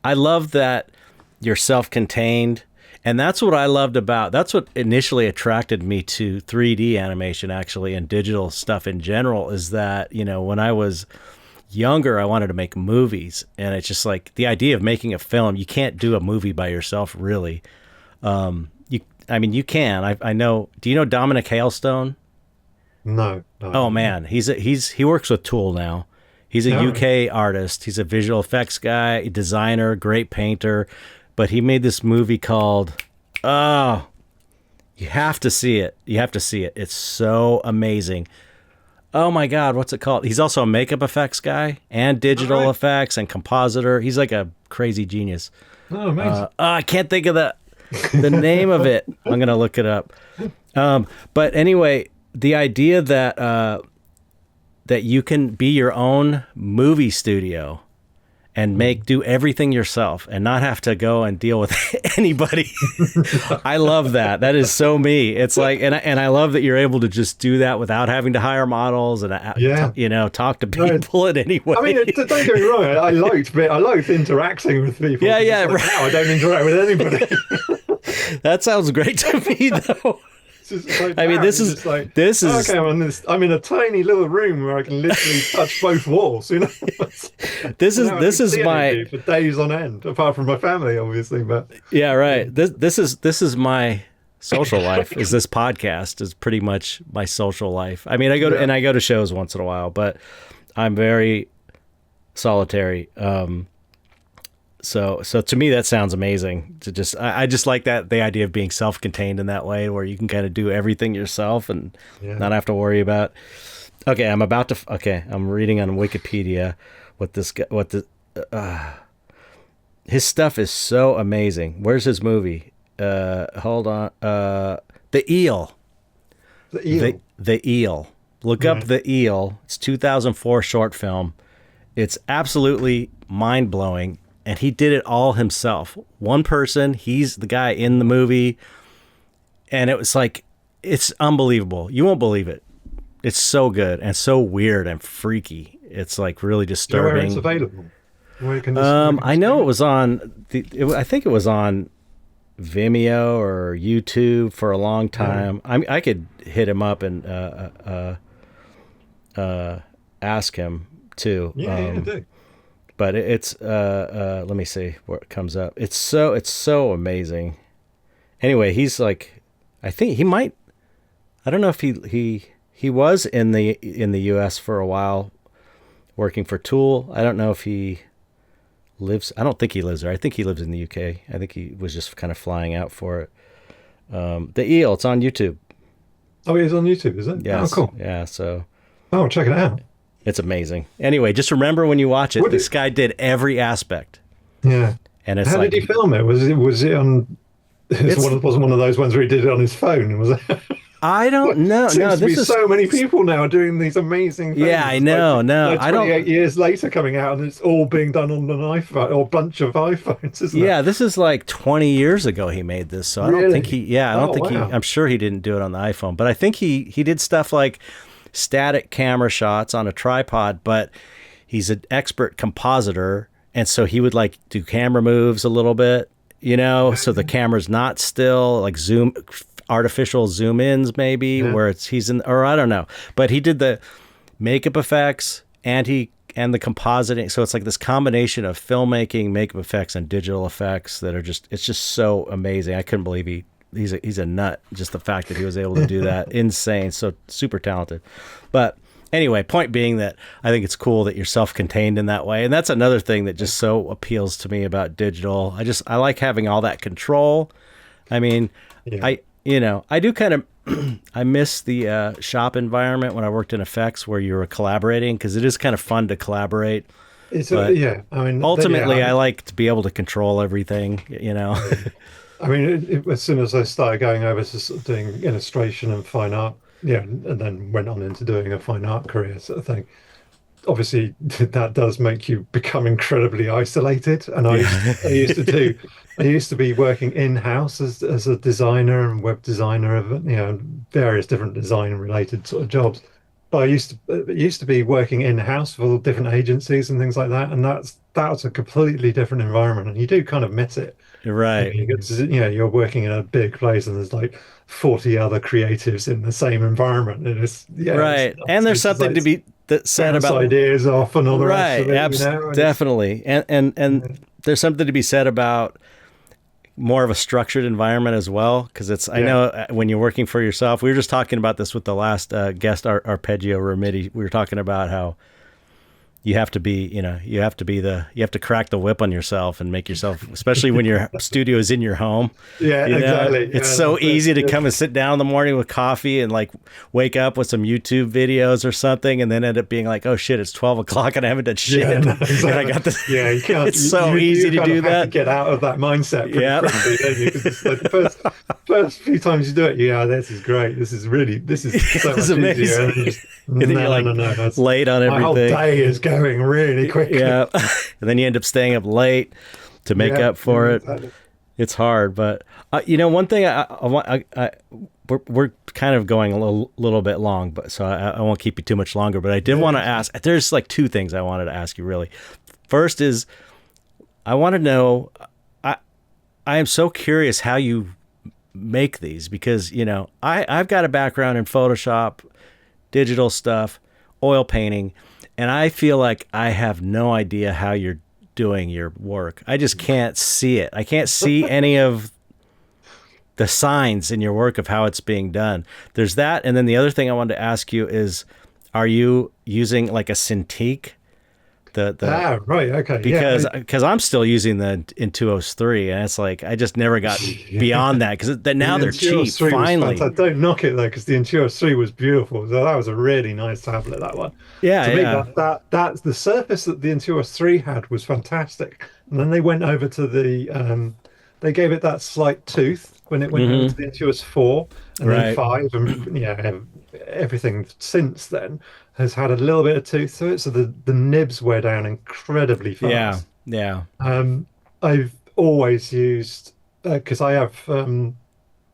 I love that you're self-contained, and that's what I loved that's what initially attracted me to 3D animation, actually, and digital stuff in general, is that, when I was younger, I wanted to make movies, and it's just like the idea of making a film. You can't do a movie by yourself, really. You can. I know. Do you know Dominic Hailstone? No. Oh man, he works with Tool now. He's a UK artist. He's a visual effects guy, designer, great painter. But he made this movie called, you have to see it. It's so amazing. Oh my God, what's it called? He's also a makeup effects guy and digital effects and compositor. He's like a crazy genius. Oh, amazing. I can't think of the name of it. I'm going to look it up. But anyway, the idea that you can be your own movie studio and do everything yourself and not have to go and deal with anybody. I love that. That is so me. It's like, and I love that you're able to just do that without having to hire models and talk to people in any way. I mean, don't get me wrong. I liked interacting with people. Yeah, right. Now I don't interact with anybody. That sounds great to me, though. This is okay. I'm in a tiny little room where I can literally touch both walls. This is my for days on end, apart from my family, obviously. But yeah, right. This is my social life. Is this podcast is pretty much my social life. I mean, I go to shows once in a while, but I'm very solitary. So to me, that sounds amazing. I just like the idea of being self-contained in that way, where you can kind of do everything yourself and not have to worry about. Okay, I'm reading on Wikipedia his stuff is so amazing. Where's his movie? Hold on. The Eel. The Eel. The Eel. Look up The Eel. It's 2004 short film. It's absolutely mind-blowing. And he did it all himself. One person, he's the guy in the movie. And it was like, it's unbelievable. You won't believe it. It's so good and so weird and freaky. It's like really disturbing. Where it's available? I know it was on, I think it was on Vimeo or YouTube for a long time. I could hit him up and ask him too. Do. But it's let me see where it comes up. It's so amazing. Anyway, he's like, I think he might. I don't know if he was in the U.S. for a while, working for Tool. I don't know if he lives. I don't think he lives there. I think he lives in the U.K. I think he was just kind of flying out for it. The Eel. It's on YouTube. Oh, it's on YouTube, is it? Yes. Oh, cool. Yeah. So. Oh, check it out. It's amazing. Anyway, just remember when you watch it, this guy did every aspect. Yeah. And it's how did he film it? Was it on? It wasn't one of those ones where he did it on his phone, was it? I don't know. No, this is so many people now doing these amazing things. Yeah, I know. I don't. 28 years later, coming out, and it's all being done on an iPhone or a bunch of iPhones, isn't it? Yeah, this is like 20 years ago he made this, so I don't think he. Yeah, I don't think he. I'm sure he didn't do it on the iPhone, but I think he did stuff like static camera shots on a tripod, but he's an expert compositor, and so he would like do camera moves a little bit, so the camera's not still, like artificial zoom ins maybe, where he's in, or I don't know, but he did the makeup effects and the compositing, so it's like this combination of filmmaking, makeup effects, and digital effects that are it's just so amazing. I couldn't believe he's a nut. Just the fact that he was able to do that, insane. So super talented. But anyway, point being that I think it's cool that you're self-contained in that way, and that's another thing that just so appeals to me about digital. I like having all that control. I mean, I do kind of I miss the shop environment when I worked in effects where you were collaborating, because it is kind of fun to collaborate. I mean, ultimately, I like to be able to control everything. I mean, as soon as I started going over to sort of doing illustration and fine art, and then went on into doing a fine art career sort of thing. Obviously, that does make you become incredibly isolated. And I used to be working in-house as a designer and web designer of various different design-related sort of jobs. But I used to be working in-house for all different agencies and things like that, and that's a completely different environment, and you do kind of miss it. Right. You're working in a big place and there's like 40 other creatives in the same environment, and right. And there's something to be said about ideas off and all the rest of it. Definitely. And there's something to be said about more of a structured environment as well, because I know when you're working for yourself, we were just talking about this with the last guest, Arpeggio Remedi. We were talking about how you have to be, you have to crack the whip on yourself and make yourself, especially when your studio is in your home. Yeah, exactly. It's so easy to come and sit down in the morning with coffee and like wake up with some YouTube videos or something, and then end up being like, oh shit, it's 12 o'clock and I haven't done shit. Yeah, no, exactly. And I got this. Yeah, you can't. It's so easy to do that. To get out of that mindset. Yeah. Like the first few times you do it, this is great. This is so much amazing. Easier. And then you're like late on everything. My whole day is going really quickly. Yeah. And then you end up staying up late to make up for it. Exactly. It's hard, but one thing we're kind of going a little bit long, but so I won't keep you too much longer, but I did want to ask, there's like two things I wanted to ask you really. First is I want to know, I am so curious how you make these, because, I've got a background in Photoshop, digital stuff, oil painting, and I feel like I have no idea how you're doing your work. I just can't see it. I can't see any of the signs in your work of how it's being done. There's that. And then the other thing I wanted to ask you is, are you using like a Cintiq? Right, okay, Because I'm still using the Intuos 3, and it's like I just never got beyond that because now they're cheap. Finally, I don't knock it though, because the Intuos 3 was beautiful. So that was a really nice tablet. That one. Yeah, To me, yeah. that's the surface that the Intuos 3 had was fantastic. And then they went over to they gave it that slight tooth when it went over to the Intuos 4 and then Right. 5, and everything since then has had a little bit of tooth to it. So the nibs wear down incredibly Yeah, fast. yeah. I've always used because I have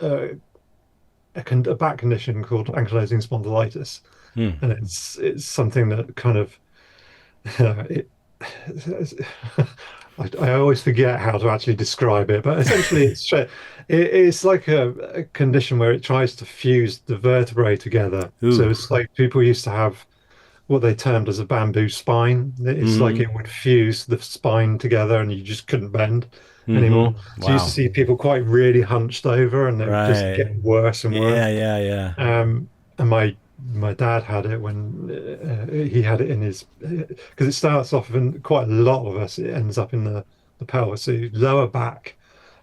uh, a back condition called ankylosing spondylitis, Hmm. and it's something that kind of it. I always forget how to actually describe it, but essentially it's like a condition where it tries to fuse the vertebrae together. So Ooh. it's like people used to have what they termed as a bamboo spine. It's like Hmm. it would fuse the spine together and you just couldn't bend Hmm. anymore. So you used to Wow. see people quite really hunched over and they would just Right. get worse and Yeah, worse. yeah, yeah. And my dad had it when he had it in his because it starts off in quite a lot of us. It ends up in the pelvis. So lower back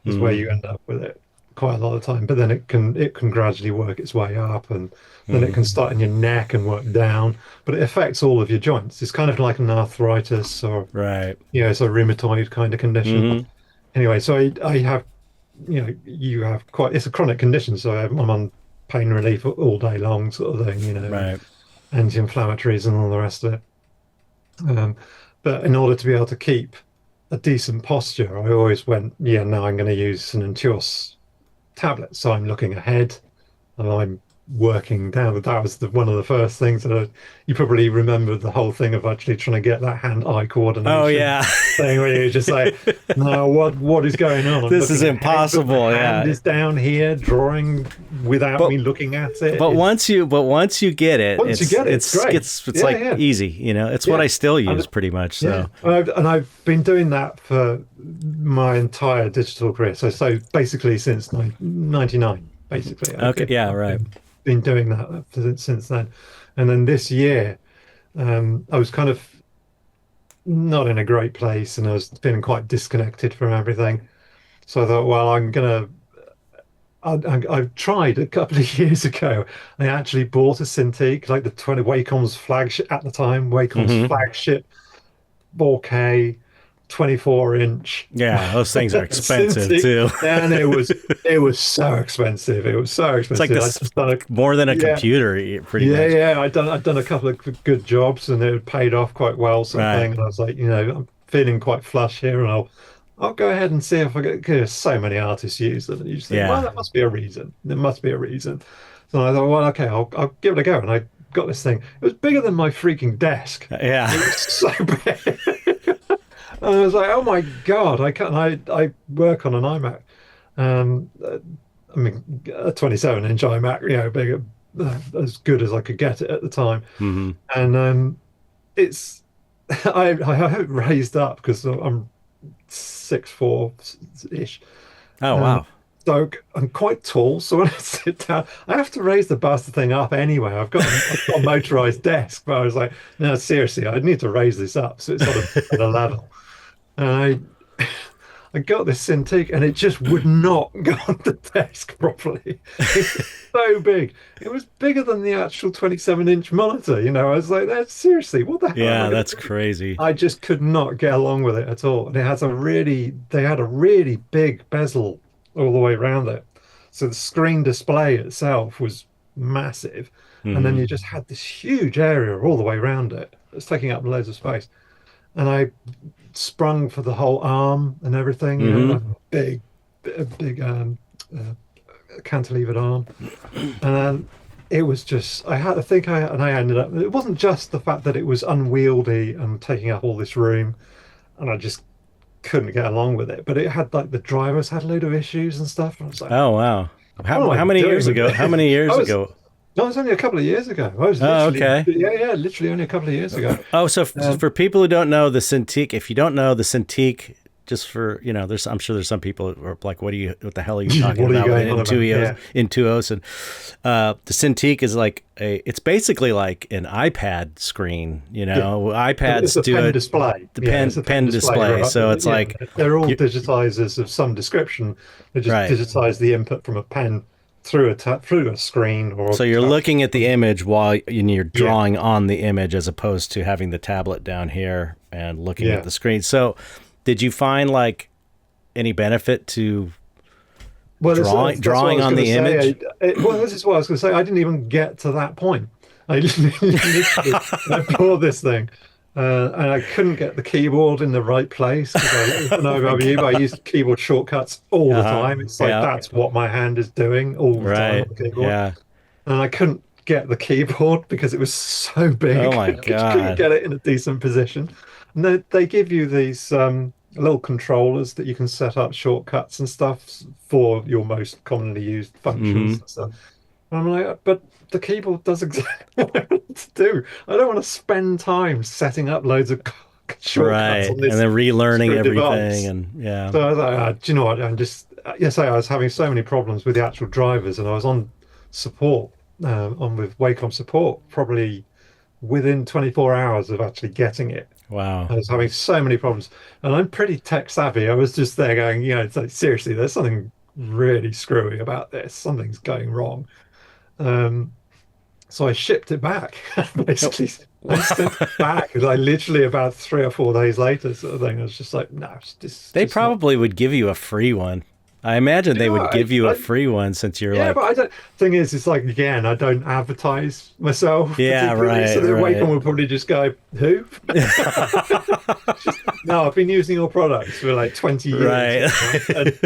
is where Hmm. you end up with it quite a lot of the time. But then it can gradually work its way up, and then it Hmm. can start in your neck and work down. But it affects all of your joints. It's kind of like an arthritis or Right. it's a rheumatoid kind of condition. Hmm. Anyway, so I have you have quite it's a chronic condition. So I'm on pain relief all day long, sort of thing. And Right. anti-inflammatories and all the rest of it. Um, but in order to be able to keep a decent posture, I always went, yeah, no, I'm going to use an Intuos tablet. So I'm looking ahead and I'm working down. That was one of the first things you probably remember the whole thing of actually trying to get that hand-eye Oh coordination yeah. thing where you're just like, no, what is going on? I'm This is looking ahead, but impossible. my hand Yeah. is down here drawing without But me looking at it. but once you get it, Once you get it, it's great. it's Yeah, like yeah. easy. It's what Yeah. I still And use pretty much. yeah, So and I've been doing that for my entire digital career. So basically since 99, basically, okay. Yeah. I've Right. been doing that since then. And then this year, I was kind of not in a great place, and I was feeling quite disconnected from everything. So I thought, well, I've tried a couple of years ago. I actually bought a Cintiq, like the 20 Wacom's flagship at the time, Wacom's Hmm. flagship 4K 24-inch Yeah. Those things are expensive Cintiq, too. and it was so expensive. It was so It's like expensive. I just done a more than a yeah. computer, pretty Yeah, much. yeah, I'd done a couple of good jobs and it had paid off quite well, sort of Right. thing. And I was like, I'm feeling quite flush here, and I'll go ahead and see if I get. 'Cause there's so many artists use them, and you just think, well, Yeah. there must be a reason. There must be a reason. So I thought, well, okay, I'll give it a go, and I got this thing. It was bigger than my freaking desk. Yeah. It was so big. And I was like, oh my God, I can't. I work on an iMac. I mean, a 27-inch iMac, bigger, as good as I could get it at the time. Hmm. And it's I have it raised up because I'm 6'4" ish. Oh Um, wow. so I'm quite tall, so when I sit down, I have to raise the bastard thing up anyway. I've got a motorized desk, but I was like, no, seriously, I need to raise this up so it's sort of at a level. And I got this Cintiq and it just would not go on the desk properly. It was so big. It was bigger than the actual 27-inch monitor. I was like, that's seriously, what the hell am I Yeah, gonna that's do? crazy. I just could not get along with it at all. And they had a really big bezel all the way around it. So the screen display itself was massive. And then Hmm. you just had this huge area all the way around it. It's taking up loads of space. And I sprung for the whole arm and everything, like Hmm. a big uh, cantilevered arm. And then it was just, I ended up, it wasn't just the fact that it was unwieldy and taking up all this room, and I just couldn't get along with it, but it had like the drivers had a load of issues and stuff. And I was like, Oh wow. what am I How many doing years with ago? this? How many years I was, ago? no, it was only a couple of years ago. I was Oh, literally, okay. yeah, literally only a couple of years ago. Oh, so Um, for people who don't know the Cintiq, if you don't know the Cintiq, just for, I'm sure there's some people who are like, what the hell are you talking What are you about going on with about? Intuos? And the Cintiq is like it's basically like an iPad screen, iPads It's a do pen it. display. The Yeah, it's a pen display. right? So it's like, they're all digitizers of some description. They just right. digitize the input from a pen through a screen or. So you're looking at the image while you're drawing on the image, as opposed to having the tablet down here and looking at the screen. So did you find like any benefit to drawing on the image? Well, this is what I was going to say. I didn't even get to that point. I literally I bought this thing. And I couldn't get the keyboard in the right place because I don't know about you, but I use keyboard shortcuts all the time. It's like that's what my hand is doing all the time on the keyboard. Yeah. And I couldn't get the keyboard because it was so big. Oh my I couldn't get it in a decent position. And they give you these little controllers that you can set up shortcuts and stuff for your most commonly used functions and stuff. And I'm like, but the keyboard does exactly what I want to do. I don't want to spend time setting up loads of shortcuts on this and then relearning everything. device. And So I was like, do you know what? I'm just I was having so many problems with the actual drivers, and I was on support with Wacom support probably within 24 hours of actually getting it. Wow. I was having so many problems, and I'm pretty tech savvy. I was just there going, it's like, seriously, there's something really screwy about this. Something's going wrong. So I shipped it back. Basically, I sent it back. And I literally about 3 or 4 days later, sort of thing. I was just like, no, it's just. They probably would give you a free one. I imagine they would give you a free one since you're like. Yeah, but I don't. Thing is, it's like again, I don't advertise myself. Yeah, right. So the Wacom will probably just go, who? No, I've been using your products for like 20 years. Right. And,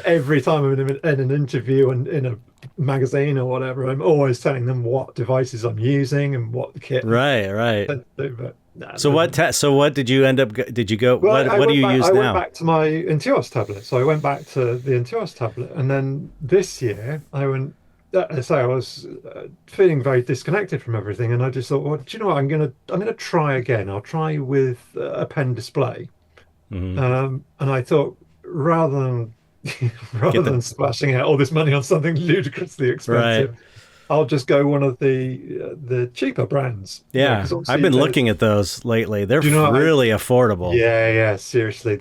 every time I'm in an interview and in a magazine or whatever, I'm always telling them what devices I'm using and what the kit. Right. But, no, so what did you end up? Did you go? Well, what do you use now? I went back to my Intuos tablet. So I went back to the Intuos tablet, and then this year I went. So I was feeling very disconnected from everything, and I just thought, well, do you know what? I'm gonna try again. I'll try with a pen display. And I thought rather than splashing out all this money on something ludicrously expensive. Right. I'll just go one of the cheaper brands. Yeah, I've been looking at those lately. They're really affordable. Yeah, seriously.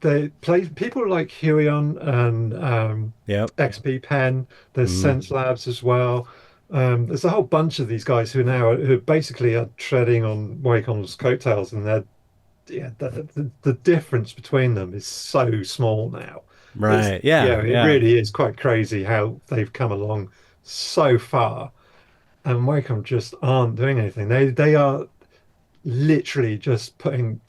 They play people like Huion and XP Pen. There's Sense Labs as well. There's a whole bunch of these guys who basically are treading on Wacom's coattails, and the difference between them is so small now. Right. It really is quite crazy how they've come along so far, and Wacom just aren't doing anything. They are literally just putting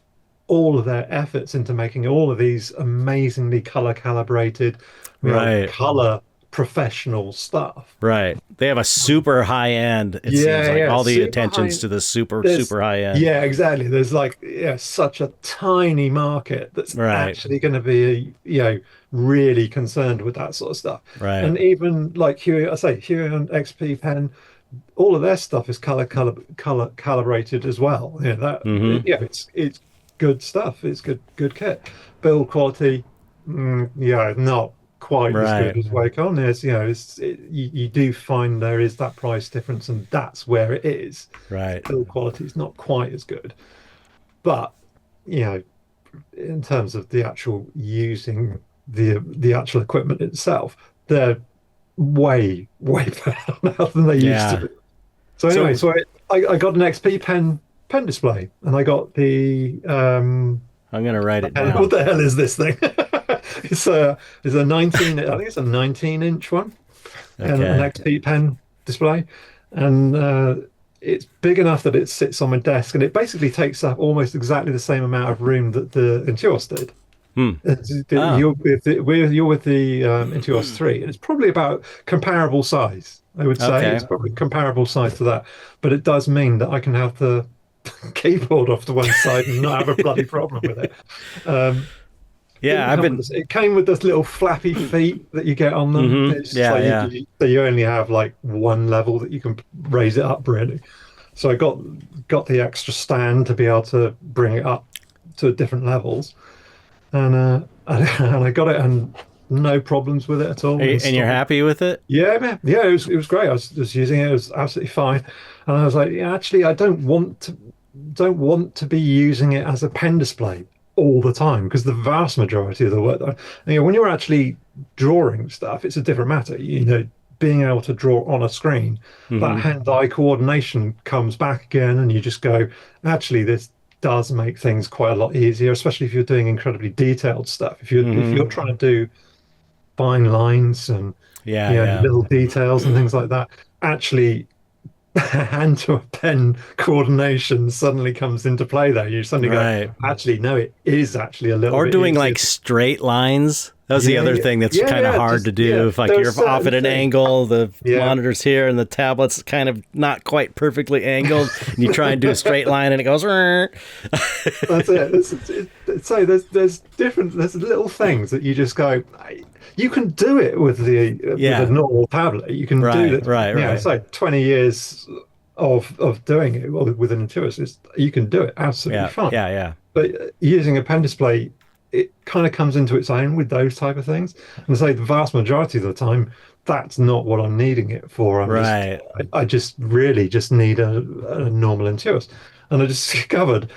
all of their efforts into making all of these amazingly color calibrated, color professional stuff. Right. They have a super high end. It seems like all the attention's to the super high end. Yeah, exactly. There's such a tiny market that's actually going to be really concerned with that sort of stuff. Right. And even like Huion XP Pen, all of their stuff is color calibrated as well. It's good stuff. It's good kit. Build quality, not quite as good as Wacom. You do find there is that price difference, and that's where it is. Right. Build quality is not quite as good, but in terms of the actual using the actual equipment itself, they're way better now than they used to be. So anyway, I got an XP pen display, and I got the I'm gonna write it down. What the hell is this thing? It's a 19. I think it's a 19-inch one, and an XP pen display, and it's big enough that it sits on my desk, and it basically takes up almost exactly the same amount of room that the Intuos did. You're with the Intuos 3, and it's probably about comparable size. I would say it's probably comparable size to that, but it does mean that I can have the keyboard off to one side and not have a bloody problem with it. It came with this little flappy feet that you get on them. It's so you only have like one level that you can raise it up, really. So I got the extra stand to be able to bring it up to different levels, and and I got it and no problems with it at all. And you're happy with it? Yeah, man. Yeah, it was great. I was just using it. It was absolutely fine. And I was like, yeah, actually, I don't want to be using it as a pen display all the time, because the vast majority of the work, when you're actually drawing stuff, it's a different matter. Being able to draw on a screen, that hand-eye coordination comes back again, and you just go, actually, this does make things quite a lot easier, especially if you're doing incredibly detailed stuff. If you're trying to do fine lines and little details and things like that, actually hand to a pen coordination suddenly comes into play there. You suddenly go, actually, no, it is actually a little or bit doing easier. like straight lines. That was the other thing that's kind of hard to do. If like you're off at an angle, the monitor's here and the tablet's kind of not quite perfectly angled, and you try and do a straight line and it goes. That's it. So there's little things that you just go. You can do it with a normal tablet. You can do it. Right. It's like 20 years of doing it with an Intuos. You can do it absolutely fine. Yeah. But using a pen display, it kind of comes into its own with those type of things. And so the vast majority of the time, that's not what I'm needing it for. I just really just need a normal Intuos. And I just discovered,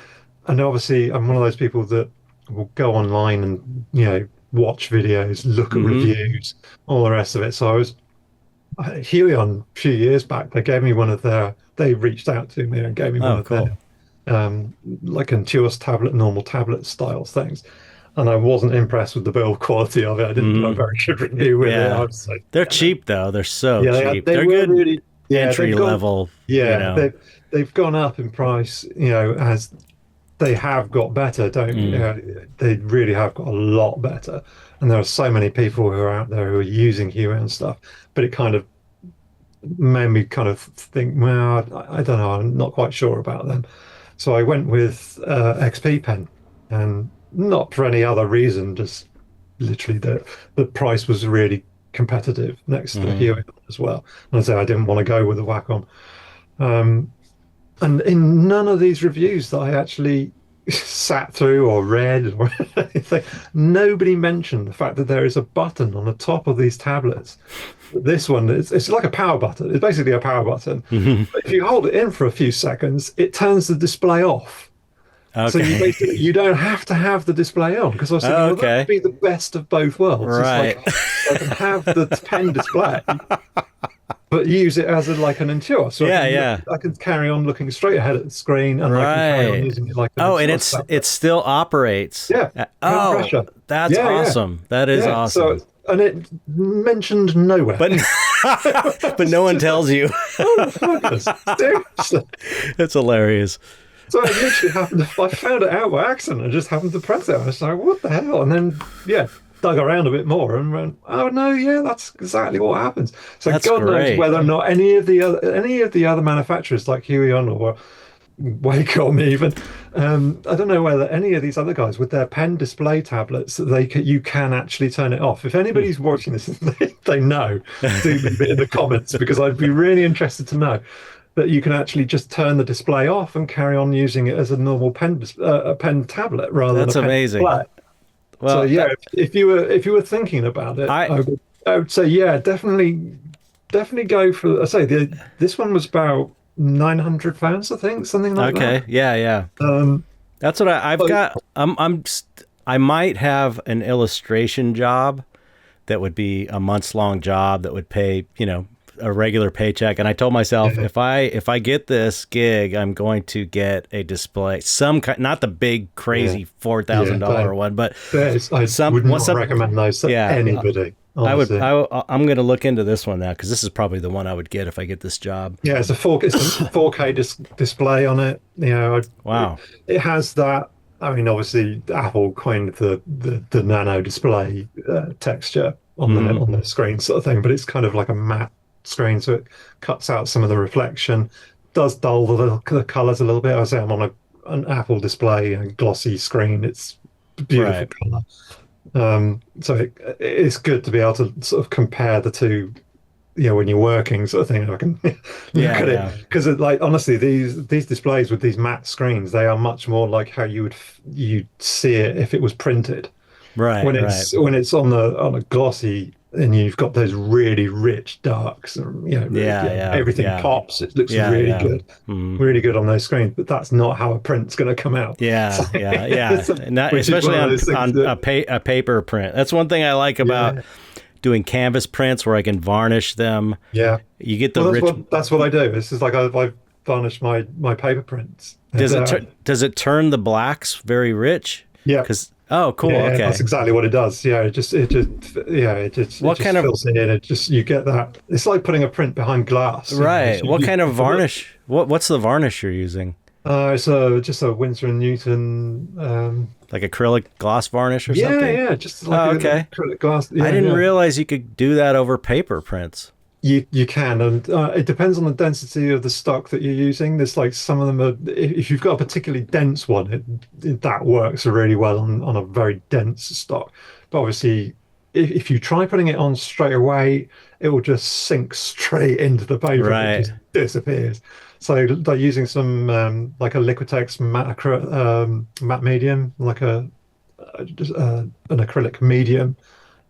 and obviously I'm one of those people that will go online and, watch videos, look at reviews, all the rest of it. So I was Huion a few years back, they reached out to me and gave me one of their like Intuos tablet, normal tablet style things. And I wasn't impressed with the build quality of it. I didn't do a very good review with it. They're cheap though. They're so cheap. They're good really, entry level. They've gone up in price, as they have got better. They really have got a lot better. And there are so many people who are out there who are using Huion stuff, but it kind of made me kind of think, well, I don't know, I'm not quite sure about them. So I went with XP Pen, and not for any other reason, just literally the price was really competitive next to Huion as well. And I said I didn't want to go with the Wacom. And in none of these reviews that I actually sat through or read or anything, nobody mentioned the fact that there is a button on the top of these tablets. This one, it's like a power button. It's basically a power button. But if you hold it in for a few seconds, it turns the display off. Okay. So you don't have to have the display on, because I was thinking, well, that would be the best of both worlds. Right. It's like I can have the pen display, but use it as an Intuos. So I can carry on looking straight ahead at the screen, and I can carry on using it like an Intuos and it still operates. Yeah. Pressure. That's awesome. Yeah. That is awesome. So, and it mentioned nowhere. But no one tells you. Seriously. It's hilarious. So I literally I found it out by accident. I just happened to press it. I was like, what the hell? And then, dug around a bit more and went, oh no, that's exactly what happens. So that's God great. knows whether or not any of the other manufacturers like Huion or Wacom even, I don't know whether any of these other guys with their pen display tablets, you can actually turn it off. If anybody's watching this and they know, do leave it in the comments, because I'd be really interested to know that you can actually just turn the display off and carry on using it as a normal pen tablet rather than a pen amazing. Display. Well, so if you were thinking about it, I would say definitely go for. I say this one was about £900, I think, something like that. Okay, yeah. That's what I've got. I might have an illustration job that would be a months long job that would pay a regular paycheck, and I told myself if I get this gig, I'm going to get a display, some kind, not the big crazy $4,000 one, but I would not recommend those to anybody. Honestly. I'm going to look into this one now, because this is probably the one I would get if I get this job. Yeah, it's a 4K display on it. Wow, it has that. I mean, obviously, Apple coined the nano display texture on the screen sort of thing, but it's kind of like a matte screen, so it cuts out some of the reflection, does dull the colors a little bit. I say I'm on an Apple display, a glossy screen. It's beautiful color. So it's good to be able to sort of compare the two when you're working sort of thing, I can look Yeah, at yeah. it because like honestly, these displays with these matte screens, they are much more like how you'd see it if it was printed. Right, right. When it's on a glossy and you've got those really rich darks and Yeah, yeah, everything yeah. pops. It looks Yeah, yeah. Mhm. really good on those screens. But that's not how a print's going to come out. Yeah, yeah, yeah. Not, Which is especially one of on those things that a paper print. That's one thing I like about yeah. doing canvas prints where I can varnish them. Yeah. You get the Well, rich. that's what I do. This is like I've varnished my paper prints. And, Does it turn the blacks very rich? yeah. Because oh, cool. Yeah, Okay. that's exactly what it does. Yeah, What it kind just of fills it in. It just you get that. It's like putting a print behind glass. right? What kind of varnish? What's the varnish you're using? It's just a Winsor and Newton. Like acrylic gloss varnish or Yeah, something? yeah, just Oh, like okay. acrylic glass. Yeah, I didn't yeah. realize you could do that over paper prints. You can, and it depends on the density of the stock that you're using. There's like some of them are. If you've got a particularly dense one, that works really well on a very dense stock. But obviously, if you try putting it on straight away, it will just sink straight into the paper. It Right. just disappears. So like using some like a Liquitex matte medium, like just, an acrylic medium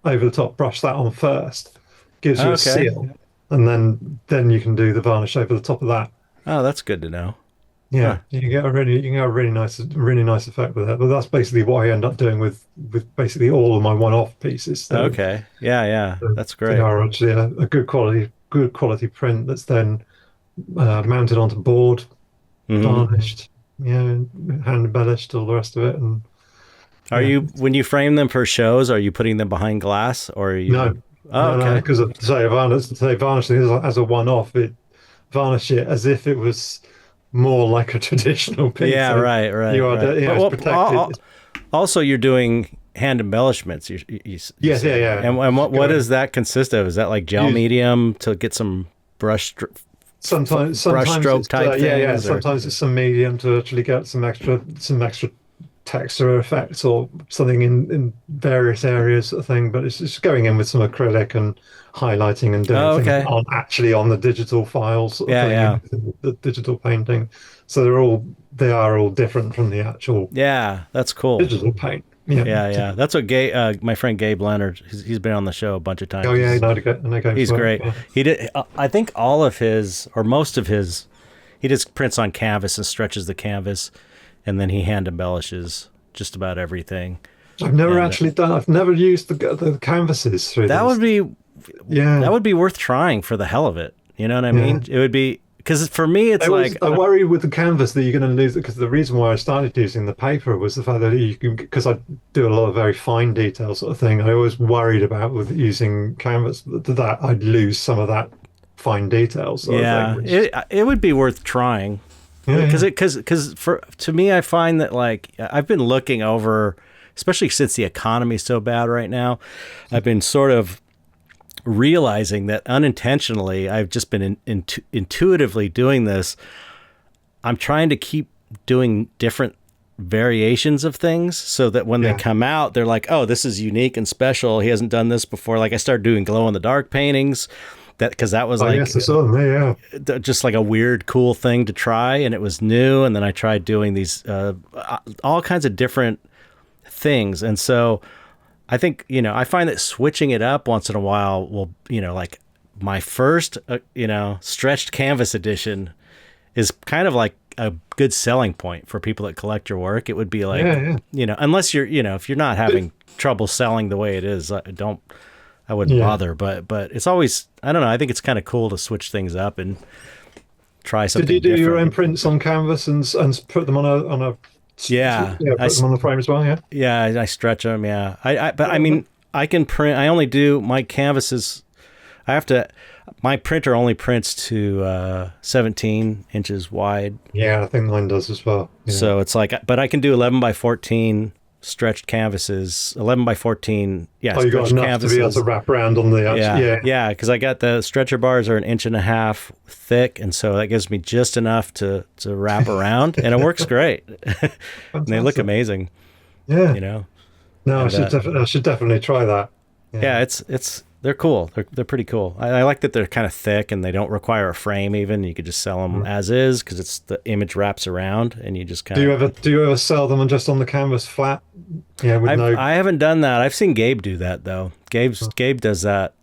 over the top, brush that on first, gives you a Okay. seal, and then you can do the varnish over the top of that. Oh, that's good to know. Huh. Yeah, you can get a really nice effect with that. But that's basically what I end up doing with basically all of my one-off pieces. Okay. Yeah, yeah. That's They great. are actually a good quality print that's then mounted onto board, Hmm. varnished, hand embellished, all the rest of it, and Are yeah. you when you frame them for shows? Are you putting them behind glass, or are No, you? Oh, no, okay. because say varnishing as a one-off, it varnish it as if it was more like a traditional piece. Yeah, So right, right, you are, right. But it's well, protected. also you're doing hand embellishments. You Yes, yeah, say. yeah. And what Go- does that consist of? Is that like gel you- medium to get some brush stroke it's type yeah. things, or Sometimes it's some medium to actually get some extra texture effects or something in various areas sort of thing. But it's just going in with some acrylic and highlighting and doing oh, things okay, on actually on the digital files sort of yeah, thing, yeah, the digital painting. So they are all different from the actual yeah. That's cool. digital paint. Yeah. Yeah, yeah. That's what my friend Gabe Leonard. He's been on the show a bunch of times. Oh yeah, no, I go He's for it, great. yeah. He did. I think all of his, or most of his, he just prints on canvas and stretches the canvas, and then he hand embellishes just about everything. I've never And actually done. I've never used the canvases through that this. would be Yeah. that would be worth trying for the hell of it. You know what I Yeah. mean? It would be because for me, it's like I worry with the canvas that you're going to lose it because the reason why I started using the paper was the fact that you can, because I do a lot of very fine detail sort of thing. I always worried about with using canvas that I'd lose some of that fine detail sort yeah, of thing. it would be worth trying. Yeah, Because for to me, I find that like I've been looking over, especially since the economy is so bad right now, I've been sort of realizing that unintentionally I've just been intuitively doing this. I'm trying to keep doing different variations of things so that when they Yeah. come out, they're like, oh, this is unique and special. He hasn't done this before. Like I started doing glow in the dark paintings. Because that was Oh like yes, I saw them. Yeah, just like a weird, cool thing to try, and it was new. And then I tried doing these all kinds of different things, and so I think I find that switching it up once in a while will like my first stretched canvas edition is kind of like a good selling point for people that collect your work. It would be like yeah. unless you're if you're not having trouble selling the way it is, I wouldn't Yeah. bother, but it's always, I don't know, I think it's kind of cool to switch things up and try something Did you do different. your own prints on canvas and put them on a Yeah. put them on the frame as well? Yeah. Yeah, I stretch them, yeah. But I mean, I can print, I only do, my canvases, my printer only prints to 17 inches wide. Yeah, I think mine does as well. Yeah. So it's like, but I can do 11 by 14 stretched canvases, 11 by 14, yeah, Oh, you got stretched enough to be able to wrap around on the actual, Yeah, because I got the stretcher bars are 1.5 inches thick, and so that gives me just enough to wrap around, and it works great. And they look Fantastic. amazing, Yeah. you know. No, And, I should definitely try that. Yeah, it's they're cool. They're pretty cool. I like that they're kind of thick and they don't require a frame even. You could just sell them as is because it's the image wraps around and you just kind of... Do you ever sell them just on the canvas flat? Yeah, I haven't done that. I've seen Gabe do that though. Gabe does that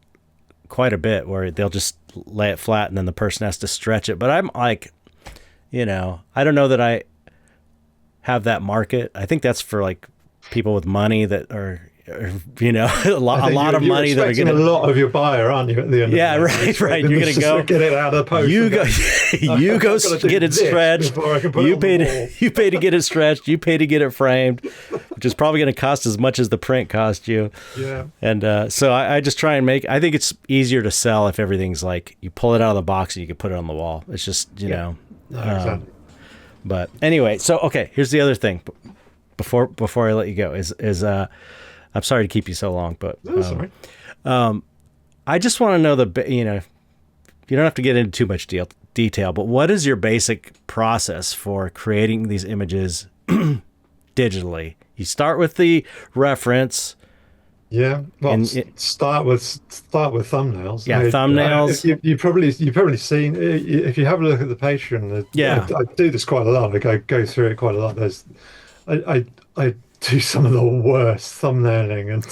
quite a bit where they'll just lay it flat and then the person has to stretch it. But I'm like, I don't know that I have that market. I think that's for like people with money that are, a lot of money that are getting a lot of your buyer, aren't you? At the end, right. You're gonna go get it out of the post. You go get it stretched. You pay to get it stretched. You pay to get it framed, which is probably going to cost as much as the print cost you. Yeah. And so I just try and I think it's easier to sell if everything's like you pull it out of the box and you can put it on the wall. It's just know. Exactly. But anyway, so okay, here's the other thing. Before I let you go is I'm sorry to keep you so long, but sorry. I just want to know you don't have to get into too much detail, but what is your basic process for creating these images digitally? You start with the reference. Yeah, well, start with thumbnails. Yeah, thumbnails. You've probably seen if you have a look at the Patreon. I do this quite a lot. I go through it quite a lot. I do some of the worst thumbnailing and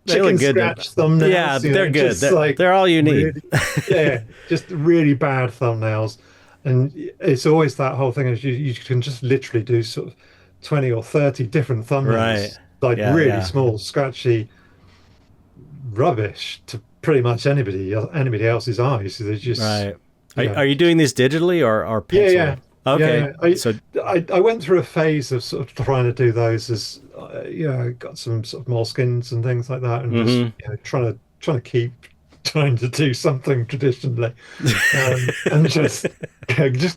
chicken scratch thumbnails. Yeah, they're good. They're all you need. Really, just really bad thumbnails, and it's always that whole thing is you can just literally do sort of 20 or 30 different thumbnails, really small, scratchy rubbish to pretty much anybody else's eyes. So they just right. Are you doing these digitally or pencil? Yeah. Okay. Yeah, I went through a phase of sort of trying to do those as I got some sort of moleskins and things like that, and just trying to do something traditionally, and just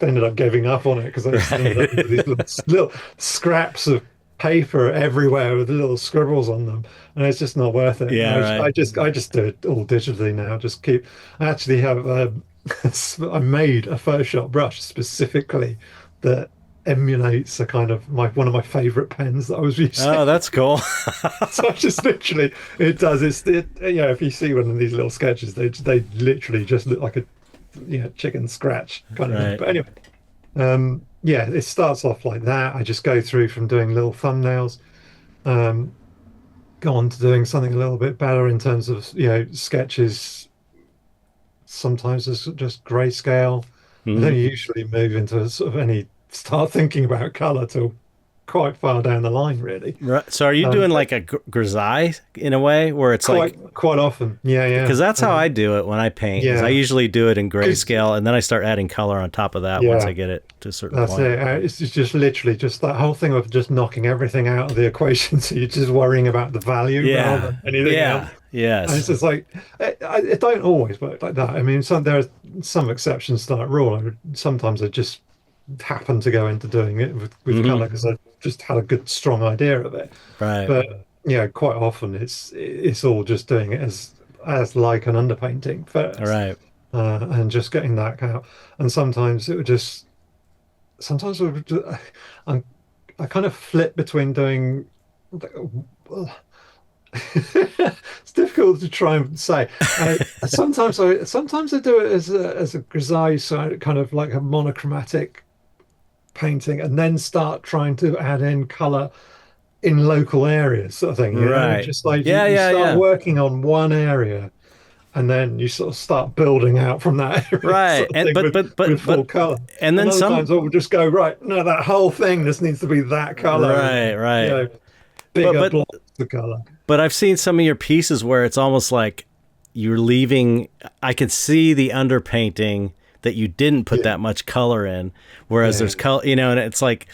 ended up giving up on it because I just ended up with these little scraps of paper everywhere with little scribbles on them, and it's just not worth it. I just do it all digitally now. I actually have I made a Photoshop brush specifically that emulates a kind of one of my favorite pens that I was using. Oh, that's cool. So I just literally, it does. If you see one of these little sketches, they literally just look like a chicken scratch kind of thing. But anyway, it starts off like that. I just go through from doing little thumbnails, go on to doing something a little bit better in terms of sketches. Sometimes it's just grayscale. I don't usually move into start thinking about color till quite far down the line, really. Right. So are you doing like a grisaille in a way where it's quite often? Yeah. Because that's how I do it when I paint. Yeah. I usually do it in grayscale, and then I start adding color on top of that once I get it to a certain point. That's it. It's just literally just that whole thing of just knocking everything out of the equation, so you're just worrying about the value rather than anything else. Yes. And it's just like, it don't always work like that. I mean, there are some exceptions to that rule. Sometimes I just happen to go into doing it with color because I just had a good, strong idea of it. Right. But quite often it's all just doing it as like an underpainting first. Right. And just getting that out. And sometimes it would just, I kind of flip between doing. It's difficult to try and say. Sometimes I do it as a grisaille, so kind of like a monochromatic painting, and then start trying to add in color in local areas, sort of thing. Right. Just like you start working on one area, and then you sort of start building out from that area. Right. And with full color. And then sometimes I will just go, right, no, that whole thing just needs to be that color. Right. Bigger blocks of color. But I've seen some of your pieces where it's almost like you're leaving. I can see the underpainting that you didn't put that much color in, whereas there's color, and it's like,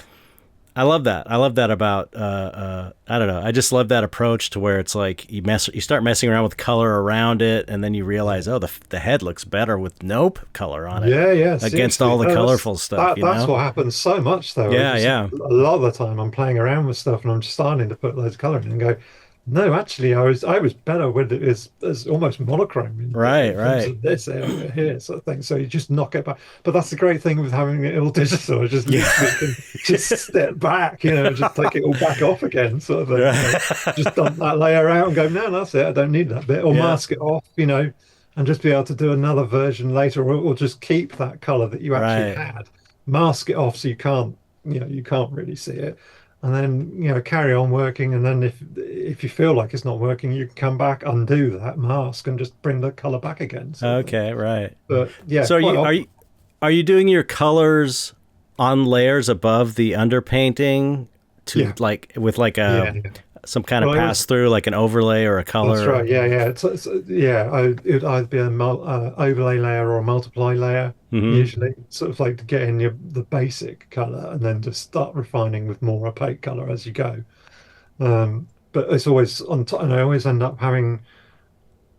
I love that. I love that about, I don't know. I just love that approach to where it's like you start messing around with color around it, and then you realize, the head looks better with no color on it. Yeah. Against all the colorful stuff. That's what happens so much, though. Yeah. A lot of the time I'm playing around with stuff and I'm just starting to put loads of color in and go, No, actually, I was better with it as almost monochrome in Right, terms right. of this area here, sort of thing. So you just knock it back. But that's the great thing with having it all digital. Just Yeah. literally can just step back, and just take it all back off again, sort of thing. Just dump that layer out and go, no, that's it. I don't need that bit, or Yeah. mask it off, and just be able to do another version later, or just keep that color that you actually Right. had, mask it off so you can't really see it, and then carry on working. And then if you feel like it's not working, you can come back, undo that mask, and just bring the color back again, sort of thing. Okay, right. But yeah, So are quite you are often. you are you doing your colors on layers above the underpainting to Yeah, like with like yeah, a yeah. some kind of Well, pass through, like an overlay or a that's color? right. Yeah, yeah. Yeah. It'd either be a overlay layer or a multiply layer, Mm-hmm. usually, sort of like to get in the basic color, and then just start refining with more opaque color as you go. But it's always on top, and I always end up having